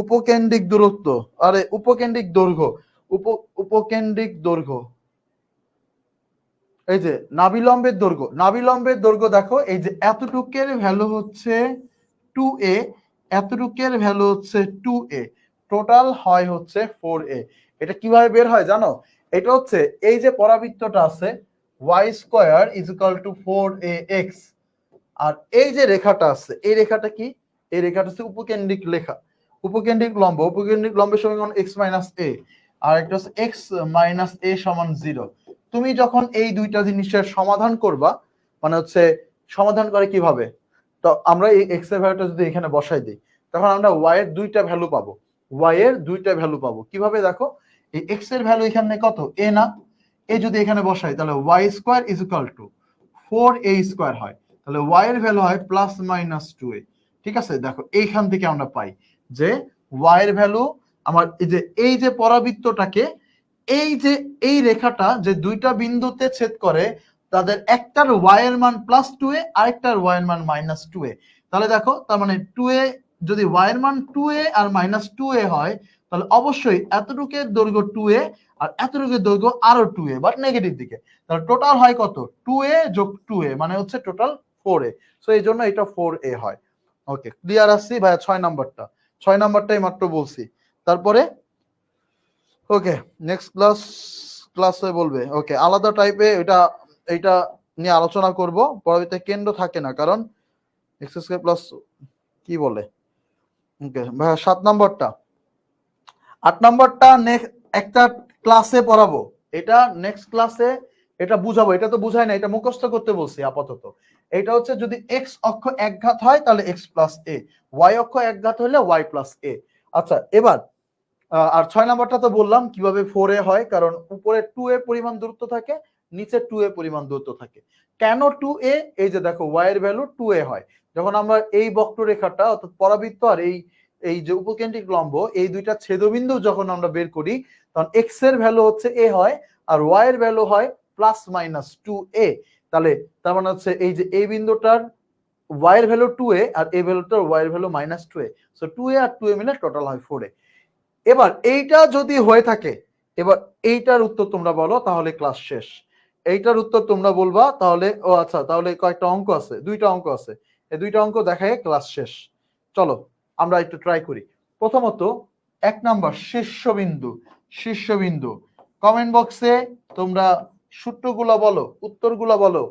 উপকেন্দ্রিক দূরত্ব, আরে উপকেন্দ্রিক দৈর্ঘ্য, উপকেন্দ্রিক দৈর্ঘ্য, এই যে নাভিলম্বের দৈর্ঘ্য, নাভিলম্বের দৈর্ঘ্য দেখো এই যে এতটুকের ভ্যালু হচ্ছে 2a, এতটুকের ভ্যালু হচ্ছে 2a, টোটাল হয় হচ্ছে 4a। এটা কিভাবে বের হয় জানো, এটা হচ্ছে এই যে পরাবৃত্তটা আছে y square is equal two 4ax, আর এই যে রেখাটা আছে এই রেখাটা কি, এই রেখাটা হচ্ছে উপকেন্দ্রিক রেখা, উপকেন্দ্রিক লম্ব, উপকেন্দ্রিক লম্বের সমীকরণ x মাইনাস a, আর একটা হচ্ছে x মাইনাস a সমান 0। তুমি যখন এই দুইটা জিনিসের সমাধান করবা, মানে হচ্ছে সমাধান করে কিভাবে, তো আমরা এই x এর ভ্যালুটা যদি এখানে বসাই দিই তখন আমরা y এর দুইটা ভ্যালু পাবো, y এর দুইটা ভ্যালু পাবো কিভাবে, দেখো এই x এর ভ্যালু এখানে কত a না, এ যদি এখানে বসাই তাহলে y square is equal two 4a² হয়, তাহলে y এর ভ্যালু হয় +-2a। ঠিক আছে, দেখো এইখান থেকে আমরা পাই যে y এর ভ্যালু আমার এই যে পরাবৃত্তটাকে এই রেখাটা যে দুইটা বিন্দুতে ছেদ করে তাদের একটার y এর মান +2a আরেকটার y এর মান -2a। তাহলে দেখো তার মানে 2a যদি y এর মান 2a আর -2a হয় তাহলে অবশ্যই এতটুকুর দৈর্ঘ্য 2a আর এতটুকুর দৈর্ঘ্য আরো 2a বাট নেগেটিভ দিকে। তাহলে টোটাল হয় কত? 2a যোগ 2a মানে হচ্ছে টোটাল 4a। সো এই জন্য এটা 4a হয়। ওকে, ক্লিয়ার আসছি ভাইয়া? 6 নাম্বারটাই মাত্র বলছি। তারপরে ওকে, নেক্সট ক্লাসে বলবে। ওকে, আলাদা টাইপে এটা নিয়ে আলোচনা করব, পরবর্তীতে কেন্দ্র থাকে না কারণ x² প্লাস কি বলে। ওকে ভাইয়া, 7 নাম্বারটা 8 নাম্বারটা একটা ক্লাসে পড়াবো, এটা নেক্সট ক্লাসে এটা বুঝাবো। এটা তো বুঝাই না, এটা মুখস্থ করতে বলছি আপাতত। এটা হচ্ছে যদি x অক্ষ একঘাত হয় তাহলে x প্লাস a, y অক্ষ একঘাত হলে y প্লাস a। আচ্ছা, এবার আর 6 নাম্বারটা তো বললাম কিভাবে 4a হয়, কারণ উপরে 2a পরিমাণ দূরত্ব থাকে, নিচে 2a পরিমাণ দূরত্ব থাকে। কেন 2a? এই যে দেখো y এর ভ্যালু 2a হয় যখন আমরা এই বক্ররেখাটা অর্থাৎ পরাবৃত্ত আর এই যে উপকেন্দ্রিক লম্ব এই দুইটা ছেদবিন্দু যখন আমরা বের করি তখন x এর ভ্যালু হচ্ছে a হয় আর y এর ভ্যালু হয় +-2a। তাহলে তার মানে হচ্ছে এই যে এই বিন্দুটার y এর ভ্যালু 2a আর এই ভ্যালুটার y এর ভ্যালু -2a। সো 2a আর 2a মিলে টোটাল হয় 4a। এবার এইটা যদি হয়ে থাকে, এবার এইটার উত্তর তোমরা বলো, তাহলে ক্লাস শেষ। এইটার উত্তর তোমরা বলবা, তাহলে ও আচ্ছা, তাহলে কয়েকটা অঙ্ক আছে, 2টা অঙ্ক আছে, এই 2টা অঙ্ক দেখায় ক্লাস শেষ। চলো আমরা একটু ট্রাই করি। প্রথমত 1 নাম্বার শীর্ষবিন্দু কমেন্ট বক্সে তোমরা সূত্রগুলো বলো, উত্তরগুলো বলো।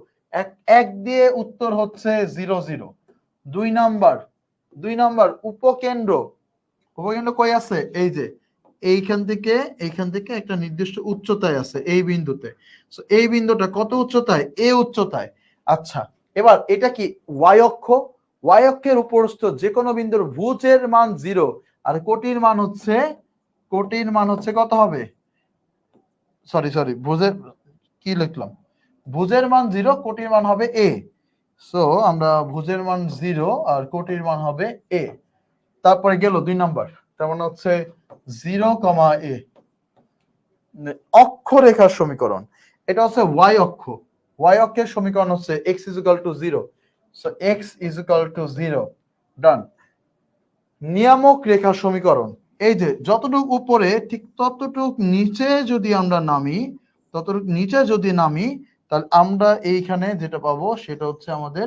এক দিয়ে উত্তর হচ্ছে 0 0। 2 নাম্বার উপকেন্দ্র কই আছে? এই যে এইখান থেকে একটা নির্দিষ্ট উচ্চতায় আছে এই বিন্দুতে। সো এই বিন্দুটা কত উচ্চতায়? এ উচ্চতায়। আচ্ছা, এবার এটা কি y অক্ষ? y অক্ষের উপরস্থ যে কোনো বিন্দুর ভুজের মান 0 আর কোটির মান হচ্ছে কত হবে? সরি ভুজের কি লিখলাম? ভুজের মান 0, কোটির মান হবে a। সো আমরা ভুজের মান 0 আর কোটির মান হবে a। তারপরে গেল 2 নাম্বার, তার মানে হচ্ছে 0, a অক্ষরেখার সমীকরণ। এটা হচ্ছে y অক্ষ। y অক্ষের সমীকরণ হচ্ছে x = 0। So x = 0। ডান। নিয়ামক রেখার সমীকরণ, এই যে যতটুকু উপরে ঠিক ততটুক নিচে যদি আমরা নামি, তাহলে আমরা এইখানে যেটা পাবো সেটা হচ্ছে আমাদের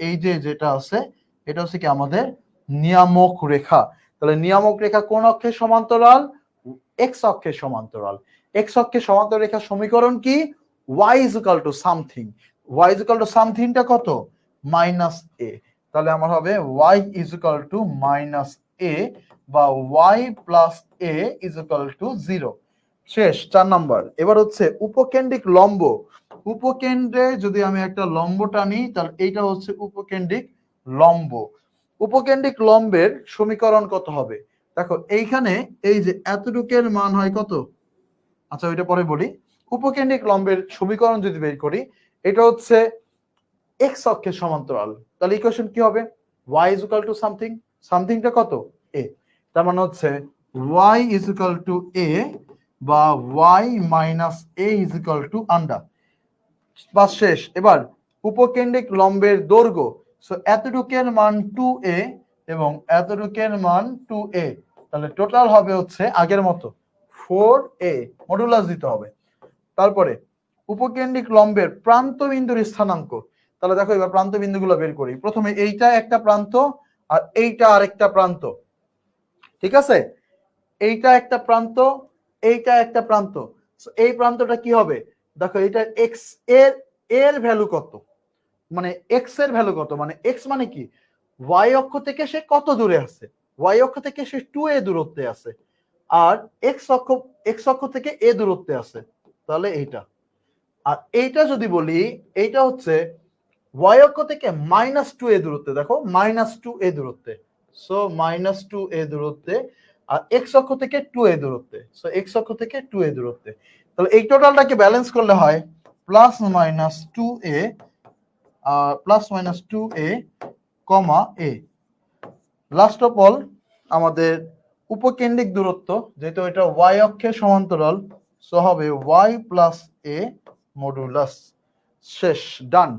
এই যে যেটা আছে এটা হচ্ছে কি আমাদের নিয়ামক রেখা। তাহলে নিয়ামক রেখা কোন অক্ষের সমান্তরাল? x অক্ষের সমান্তরাল। x অক্ষের সমান্তরাল রেখার সমীকরণ কি? y = something. y = সামথিংটা কত? -a। তাহলে আমার হবে y = -a বা y + a = 0। শেষ। 4 নাম্বার। এবার হচ্ছে উপকেন্দ্রিক লম্ব। উপকেন্দ্রে যদি আমি একটা লম্ব টানি তাহলে এইটা হচ্ছে উপকেন্দ্রিক লম্ব। উপকেন্দ্রিক লম্বের সমীকরণ কত হবে? দেখো এইখানে এই যে এতটুকের মান হয় কত? আচ্ছা ওইটা পরে বলি। উপকেন্দ্রিক লম্বের সমীকরণ যদি বের করি, এটা হচ্ছে x অক্ষের সমান্তরাল। তাহলে ইকুয়েশন কি হবে? y = সামথিং, সামথিংটা কত? a। তার মানে হচ্ছে y = a বা y - a = বাস শেষ। এবার উপকেন্দ্রিক লম্বের দৈর্ঘ্য, সো এতটুকের মান 2a এবং এতটুকের মান 2a, তাহলে টোটাল হবে হচ্ছে আগের মতো 4a, মডুলাস দিতে হবে। তারপরে উপকেন্দ্রিক লম্বের প্রান্ত বিন্দুর স্থানাঙ্ক। তাহলে দেখো এবার প্রান্ত বিন্দুগুলো বের করি। প্রথমে এইটা একটা প্রান্ত আর এইটা আরেকটা প্রান্ত, ঠিক আছে? এইটা একটা প্রান্ত, এইটা একটা প্রান্ত। এই প্রান্তটা কি হবে? দেখো এটা x এর ভ্যালু কত, মানে x এর ভ্যালু কত, মানে x মানে কি y অক্ষ থেকে সে কত দূরে আছে? y অক্ষ থেকে সে 2a দূরত্বে আছে আর x অক্ষ থেকে a দূরত্বে আছে। তাহলে এইটা আর এইটা যদি বলি, এইটা হচ্ছে y অক্ষ থেকে -2a দূরত্বে। দেখো -2a দূরত্বে, সো -2a দূরত্বে আর x অক্ষ থেকে 2a দূরত্বে, সো x অক্ষ থেকে 2a দূরত্বে। তাহলে এই টোটালটাকে ব্যালেন্স করলে হয় +-2a plus minus 2a comma a। Last of all আমাদের উপকেন্দ্রিক দূরত্ব, যেহেতু এটা y অক্ষের সমান্তরাল, সো হবে y প্লাস a মডুলাস। শেষ, ডান।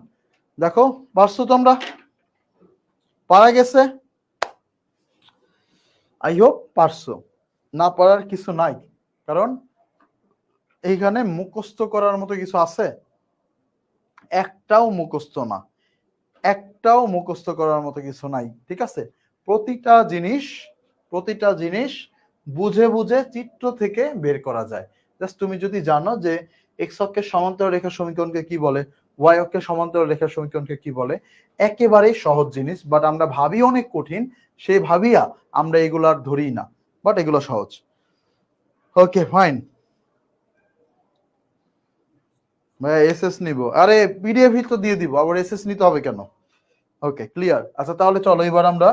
দেখো পারছো তোমরা, পারা গেছে? আই হোপ পারছো, না পারার কিছু নাই, কারণ এইখানে মুখস্থ করার মতো কিছু আছে? একটাও মুখস্থ না, একটাও মুখস্থ করার মতো কিছু নাই, ঠিক আছে? প্রতিটা জিনিস বুঝে বুঝে চিত্র থেকে বের করা যায়। জাস্ট তুমি যদি জানো যে এক্স অক্ষের সমান্তরাল রেখা সমীকরণকে কি বলে, ওয়াই অক্ষের সমান্তরাল রেখা সমীকরণকে কি বলে, একেবারেই সহজ জিনিস, বাট আমরা ভাবি অনেক কঠিন, সেই ভাবিয়া আমরা এগুলো আর ধরি না, বাট এগুলো সহজ। ওকে ফাইন, ভাই এসএস নিব, আরে পিডিএফ তো দিয়ে দিব, আবার এসএস নিতে হবে কেন? Okay clear. আচ্ছা তাহলে চলো এবার আমরা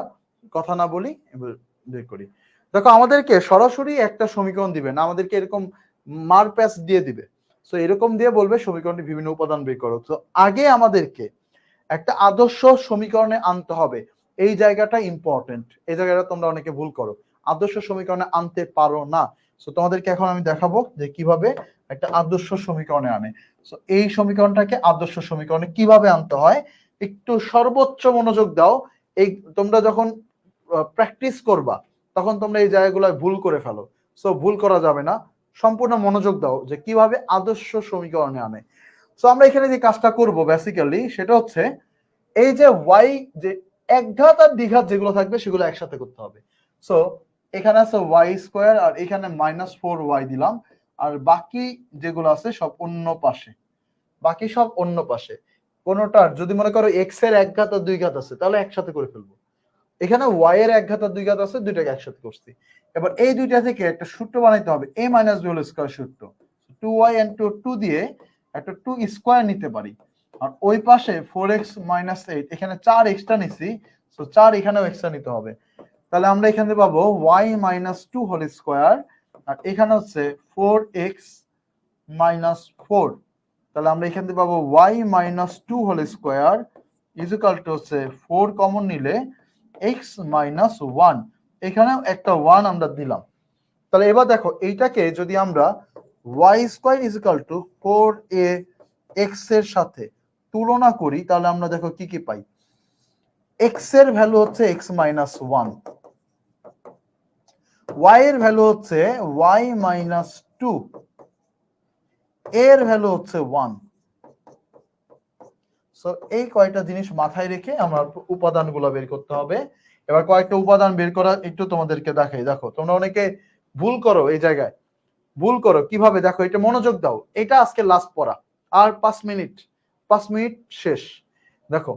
কথা না বলি, এবার বের করি। দেখো আমাদেরকে সরাসরি একটা সমীকরণ দিবে না, আমাদেরকে এরকম মার প্যাচ দিয়ে দিবে। সো এরকম দিয়ে বলবে সমীকরণটি বিভিন্ন উপাদান বের করো। তো আগে আমাদেরকে একটা আদর্শ সমীকরণে আনতে হবে, এই জায়গাটা ইম্পর্টেন্ট, এই জায়গাটা তোমরা অনেকে ভুল করো, আদর্শ সমীকরণে আনতে পারো না। সো তোমাদেরকে এখন আমি দেখাবো যে কিভাবে একটা আদর্শ সমীকরণে আনে। সো এই সমীকরণটাকে আদর্শ সমীকরণে কিভাবে আনতে হয় একটু সর্বোচ্চ মনোযোগ দাও। এই তোমরা যখন প্র্যাকটিস করবা তখন তোমরা এই জায়গাগুলোয় ভুল করে ফেলো, সো ভুল করা যাবে না, সম্পূর্ণ মনোযোগ দাও যে কিভাবে আদর্শ সমীকরণে আনে। সো আমরা এখানে যে কাজটা করব বেসিক্যালি সেটা হচ্ছে এই যে ওয়াই, যে একঘাত আর দ্বিঘাত যেগুলো থাকবে সেগুলো একসাথে করতে হবে। সো এখানে আছে ওয়াই স্কোয়ার আর এখানে -4y দিলাম, আর বাকি যেগুলো আছে সব অন্য পাশে, বাকি সব অন্য পাশে। কোনোটার যদি মনে করো এক্স এর একঘাত আর দুই ঘাত আছে তাহলে একসাথে করে ফেলবো। এখানে ওয়াই এর একঘাত আর দুই ঘাত আছে, দুইটাকে একসাথে করছি। এবার এই দুইটা থেকে একটা সূত্র বানাইতে হবে, a মাইনাস বি হোল স্কয়ার সূত্র। 2y and 2 দিয়ে একটা 2 স্কয়ার নিতে পারি, আর ওই পাশে 4x - 8, এখানে 4x টা নিছি, সো 4 এখানেও এক্সট্রা নিতে হবে। তাহলে আমরা এখানে পাবো y - 2 হোল স্কয়ার, আর এখানে হচ্ছে 4x - 4। তাহলে আমরা এখান থেকে পাবো y - 2 whole square is equal to হচ্ছে 4 কমন নিলে x - 1, এখানেও একটা 1 আমরা দিলাম। তাহলে এবার দেখো এইটাকে যদি আমরা y square is equal two 4ax এর সাথে তুলনা করি তাহলে আমরা দেখো কি কি পাই। x এর ভ্যালু হচ্ছে x - 1, y এর ভ্যালু হচ্ছে y - 2, এর ভ্যালু হচ্ছে 1। সো এই কয়টা জিনিস মাথায় রেখে আমার উপাদানগুলো বের করতে হবে। এবার কয়েকটা উপাদান বের করা একটু তোমাদেরকে দেখাই। দেখো তোমরা অনেকে ভুল করো, এই জায়গায় ভুল করো কিভাবে, দেখো এটা মনোযোগ দাও, এটা আজকে লাস্ট পড়া, আর 5 মিনিট, 5 মিনিট শেষ। দেখো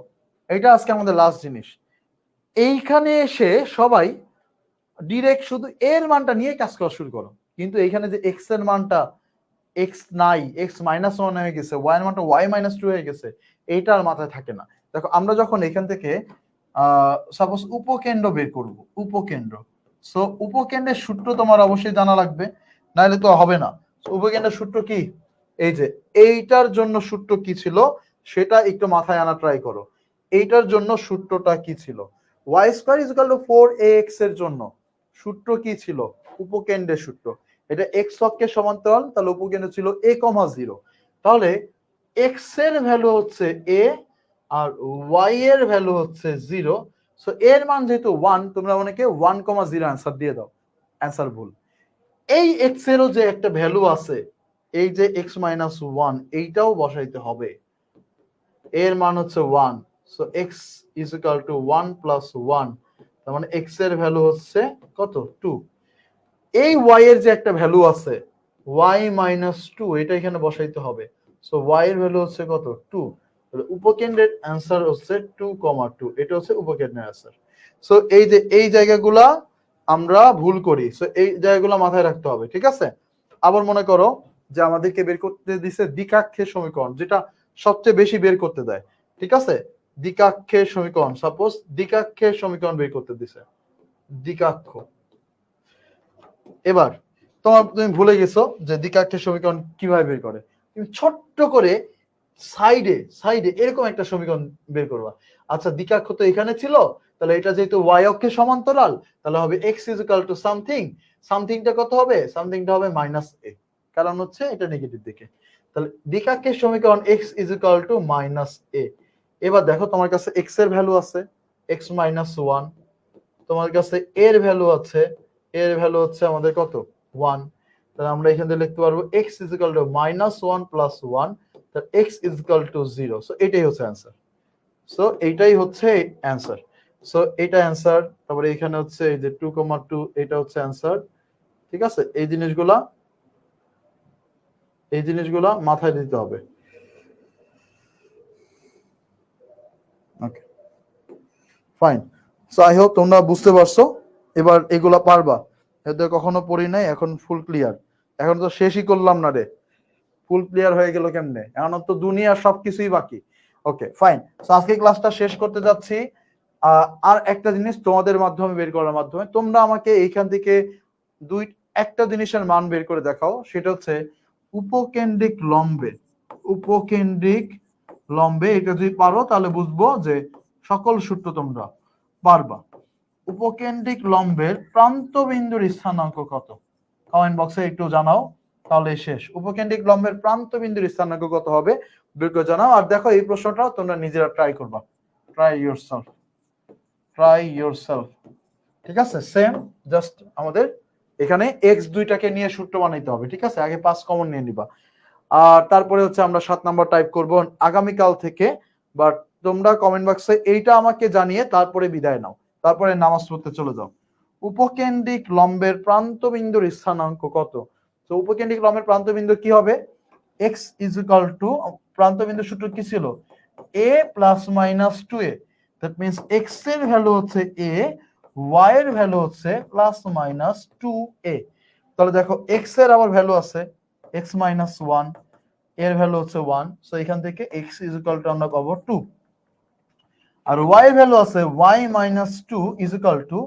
এটা আজকে আমাদের লাস্ট জিনিস। এইখানে এসে সবাই ডিরেক্ট শুধু এর মানটা নিয়ে কাজ করা শুরু করো, কিন্তু এইখানে যে এক্স এর মানটা এক্স নাই, এক্স -1 হয়ে গেছে, ওয়াই এর মানটা ওয়াই -2 হয়ে গেছে, এইটা আর মাথায় থাকে না। দেখো আমরা যখন এখান থেকে সাপোজ উপকেন্দ্র বের করব, উপকেন্দ্র, সো উপকেন্দ্রের সূত্র তোমার অবশ্যই জানা লাগবে, নাহলে তো হবে না। উপকেন্দ্রের সূত্র কি, এই যে এইটার জন্য সূত্র কি ছিল সেটা একটু মাথায় আনা ট্রাই করো। এইটার জন্য সূত্রটা কি ছিল, y square is equal two 4ax এর জন্য সূত্র কি ছিল, উপকেন্দ্রের সূত্র। এটা x অক্ষের সমান্তরাল, তাহলে উপকেন্দ্র ছিল a, 0। তাহলে x এর ভ্যালু হচ্ছে a আর y এর ভ্যালু হচ্ছে 0। সো এর মান যেহেতু 1, তোমরা অনেকে 1, 0 অ্যান্সার দিয়ে দাও, অ্যান্সার ভুল। এই x এরও যে একটা ভ্যালু আছে, এই যে x - 1, এইটাও বসাইতে হবে, এর মান হচ্ছে 1। So x is equal to 1 + 1, তার মানে x এর ভ্যালু হচ্ছে কত, 2। এই y এর যে একটা ভ্যালু আছে y - 2, এটা এখানে বসাইতে হবে। সো y এর ভ্যালু হচ্ছে কত, 2। তাহলে উপকেন্দ্রের অ্যান্সার হচ্ছে 2, 2, এটা হচ্ছে উপকেন্দ্রের অ্যান্সার। সো এই যে এই জায়গাগুলা আমরা ভুল করি, সো এই জায়গাগুলো মাথায় রাখতে হবে, ঠিক আছে? আবার মনে করো যে আমাদেরকে বের করতে দিছে দ্বিকাক্ষের সমীকরণ, যেটা সবচেয়ে বেশি বের করতে দেয়, ঠিক আছে? দ্বিকাক্ষের সমীকরণ, সাপোজ দ্বিকাক্ষের সমীকরণ বের করতে দিছে, দ্বিকাক্ষ। এবার তুমি ভুলে গেছো যে দ্বিকাক্ষের সমীকরণ কিভাবে বের করে, তুমি ছোট্ট করে সাইডে সাইডে এরকম একটা সমীকরণ বের করবা। আচ্ছা দিকাক্ষ তো এখানে ছিল, তাহলে এটা যেহেতু y অক্ষের সমান্তরাল, তাহলে হবে x is equal to something, সামথিংটা কত হবে, সামথিংটা হবে মাইনাস a, কারণ হচ্ছে এটা নেগেটিভ দিকে। তাহলে দিকাক্ষের সমীকরণ x is equal to minus a। এবার দেখো তোমার কাছে x এর ভ্যালু আছে x মাইনাস 1, তোমার কাছে এর ভ্যালু আছে, এর ভ্যালু হচ্ছে আমাদের কত 1, তাহলে আমরা এখান থেকে লিখতে পারবো x is equal to minus 1 plus 1, তাহলে x is equal to 0। So এটাই হচ্ছে অ্যান্সার, সো এইটাই হচ্ছে অ্যান্সার। সো এটা অ্যান্সার। তারপরে এখানে হচ্ছে এই যে 2,2 এটা হচ্ছে অ্যান্সার। ঠিক আছে, এই জিনিসগুলা মাথায় দিতে হবে। Okay fine. So I hope তোমরা বুঝতে পারছো, এবার এগুলা পারবা। এতে কখনো পড়ি নাই, এখন ফুল ক্লিয়ার। এখন তো শেষই করলাম না রে, ফুল ক্লিয়ার হয়ে গেল কেমনে, এখন তো দুনিয়ার সবকিছুই বাকি। Okay fine. সো আজকে ক্লাসটা শেষ করতে যাচ্ছি। আর একটা জিনিস তোমাদের মাধ্যমে বের করার মাধ্যমে তোমরা আমাকে এইখান থেকে একটা জিনিসের মান বের করে দেখাও, সেটা হচ্ছে উপকেন্দ্রিক লম্বে। উপকেন্দ্রিক লম্বে এটা যদি পারো তাহলে বুঝবো যে সকল সূত্র তোমরা পারবা। উপকেন্দ্রিক লম্বের প্রান্ত বিন্দুর স্থানাঙ্ক কত, কমেন্ট বক্সে একটু জানাও, তাহলে শেষ। উপকেন্দ্রিক লম্বের প্রান্ত বিন্দুর স্থানাঙ্ক কত হবে বের করে জানাও। আর দেখো এই প্রশ্নটা তোমরা নিজেরা ট্রাই করবা, ট্রাই ইয়োরসেলফ। ঠিক আছে, সেম জাস্ট আমাদের এখানে x দুইটাকে নিয়ে সূত্র বানাইতে হবে। ঠিক আছে, আগে 5 কমন নিয়ে নিবা, আর তারপরে হচ্ছে আমরা 7 নাম্বার টাইপ করব আগামীকাল থেকে। বাট তোমরা কমেন্ট বক্সে এইটা আমাকে জানিয়ে তারপরে বিদায় নাও, তারপরে নামাজ পড়তে চলে যাও। উপকেন্দ্রিক লম্বের প্রান্তবিন্দুর স্থানাঙ্ক কত? তো উপকেন্দ্রিক লম্বের প্রান্তবিন্দু কি হবে, x ইজ ইকুয়াল টু, প্রান্তবিন্দুর সূত্র কি ছিল, a plus minus 2a। That means x এর ভ্যালু হচ্ছে a, y এর ভ্যালু হচ্ছে প্লাস মাইনাস 2a। তাহলে দেখো x এর আবার ভ্যালু আছে x মাইনাস 1, এর ভ্যালু হচ্ছে 1, সো এখান থেকে x ইজ ইকুয়াল টু আমরা পাবো 2, আর y এর ভ্যালু আছে y minus 2 is equal two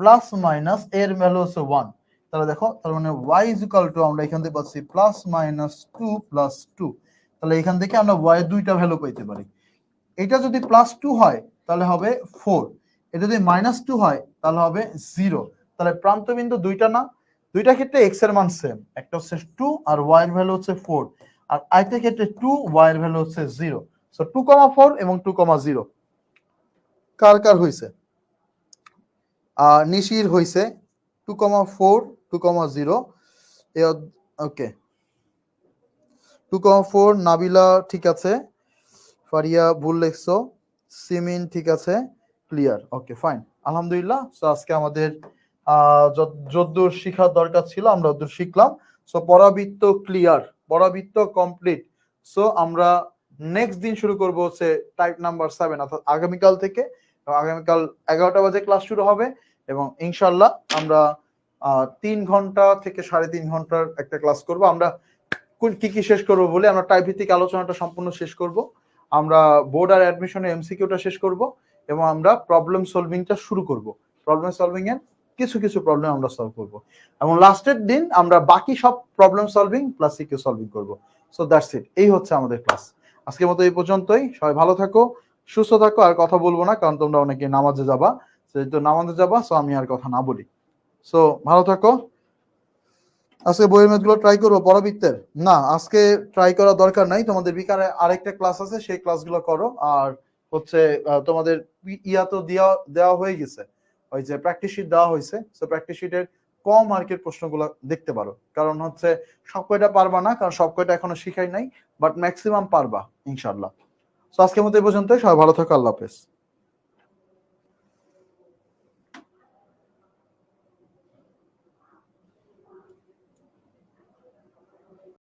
plus minus এর ভ্যালু হচ্ছে 1। তাহলে দেখো, তার মানে y ইজ ইকুয়াল টু আমরা এখান থেকে পাচ্ছি প্লাস মাইনাস 2 প্লাস 2। তাহলে এখান থেকে আমরা y এর দুইটা ভ্যালু পেতে পারি। এটা যদি প্লাস 2 হয় তাহলে হবে 4, এটা যদি মাইনাস 2 হয় তাহলে হবে 0। তাহলে প্রান্তবিন্দু দুইটা না, দুইটা ক্ষেত্রে x এর মান সেম, একটা হচ্ছে 2 আর y এর ভ্যালু হচ্ছে 4, আর আরেকটা ক্ষেত্রে 2 y এর ভ্যালু হচ্ছে 0। সো 2,4 এবং 2,0 কার কার হইছে, নিশির হইছে 2,4 2,0। ওকে 2,4, নাবিলা ঠিক আছে, ফারিয়া ভুল লিখছো, সিমিন ঠিক আছে, ক্লিয়ার। ওকে ফাইন, আলহামদুলিল্লাহ। সো আজকে আমাদের যদ্দূর শিখার দরকার ছিল আমরা যদ্দূর শিখলাম। সো পরাবৃত্ত ক্লিয়ার, পরাবৃত্ত কমপ্লিট। সো আমরা নেক্সট দিন শুরু করব হচ্ছে টাইপ নাম্বার 7, অর্থাৎ আগামীকাল থেকে। আগামীকাল 11টা বাজে ক্লাস শুরু হবে এবং ইনশাল্লাহ আমরা 3 ঘন্টা থেকে 3.5 ঘন্টার একটা ক্লাস করব। আমরা কি কি শেষ করবো বলে আমরা টাইপ ভিত্তিক আলোচনাটা সম্পূর্ণ শেষ করব, আমরা বোর্ড আর অ্যাডমিশনের এমসিকিউটা শেষ করব এবং আমরা প্রবলেম সলভিংটা শুরু করব। প্রবলেম সলভিং এর কিছু কিছু প্রবলেম আমরা সলভ করব এবং লাস্টের দিন আমরা বাকি সব problem solving plus CQ solving করব। সো দ্যাটস ইট, এই হচ্ছে আমাদের ক্লাস আজকের মতো এই পর্যন্তই। সবাই ভালো থাকো, সুস্থ থাকো। আর কথা বলবো না, কারণ তোমরা অনেকে নামাজে যাবা, যেহেতু নামাজে যাবা সো আমি আর কথা না বলি। সো ভালো থাকো। আজকে বইয়ের ম্যাথগুলো ট্রাই করবো পরাবৃত্তের, না আজকে ট্রাই করার দরকার নাই, তোমাদের বিকালে আরেকটা ক্লাস আছে সেই ক্লাসগুলো করো। আর হচ্ছে তোমাদের ইয়া তো দেওয়া হয়ে গেছে, ওই যে প্র্যাকটিস শিট দেওয়া হয়েছে, সো প্র্যাকটিস শিটের কম মার্কের প্রশ্নগুলো দেখতে পারো, কারণ হচ্ছে সব কয়টা পারবা না, কারণ সব কয়টা এখনো শিখাই নাই, বাট ম্যাক্সিমাম পারবা ইনশাল্লাহ। সো আজকের মতো এই পর্যন্ত, সবাই ভালো থাকো, আল্লাহ হাফেজ।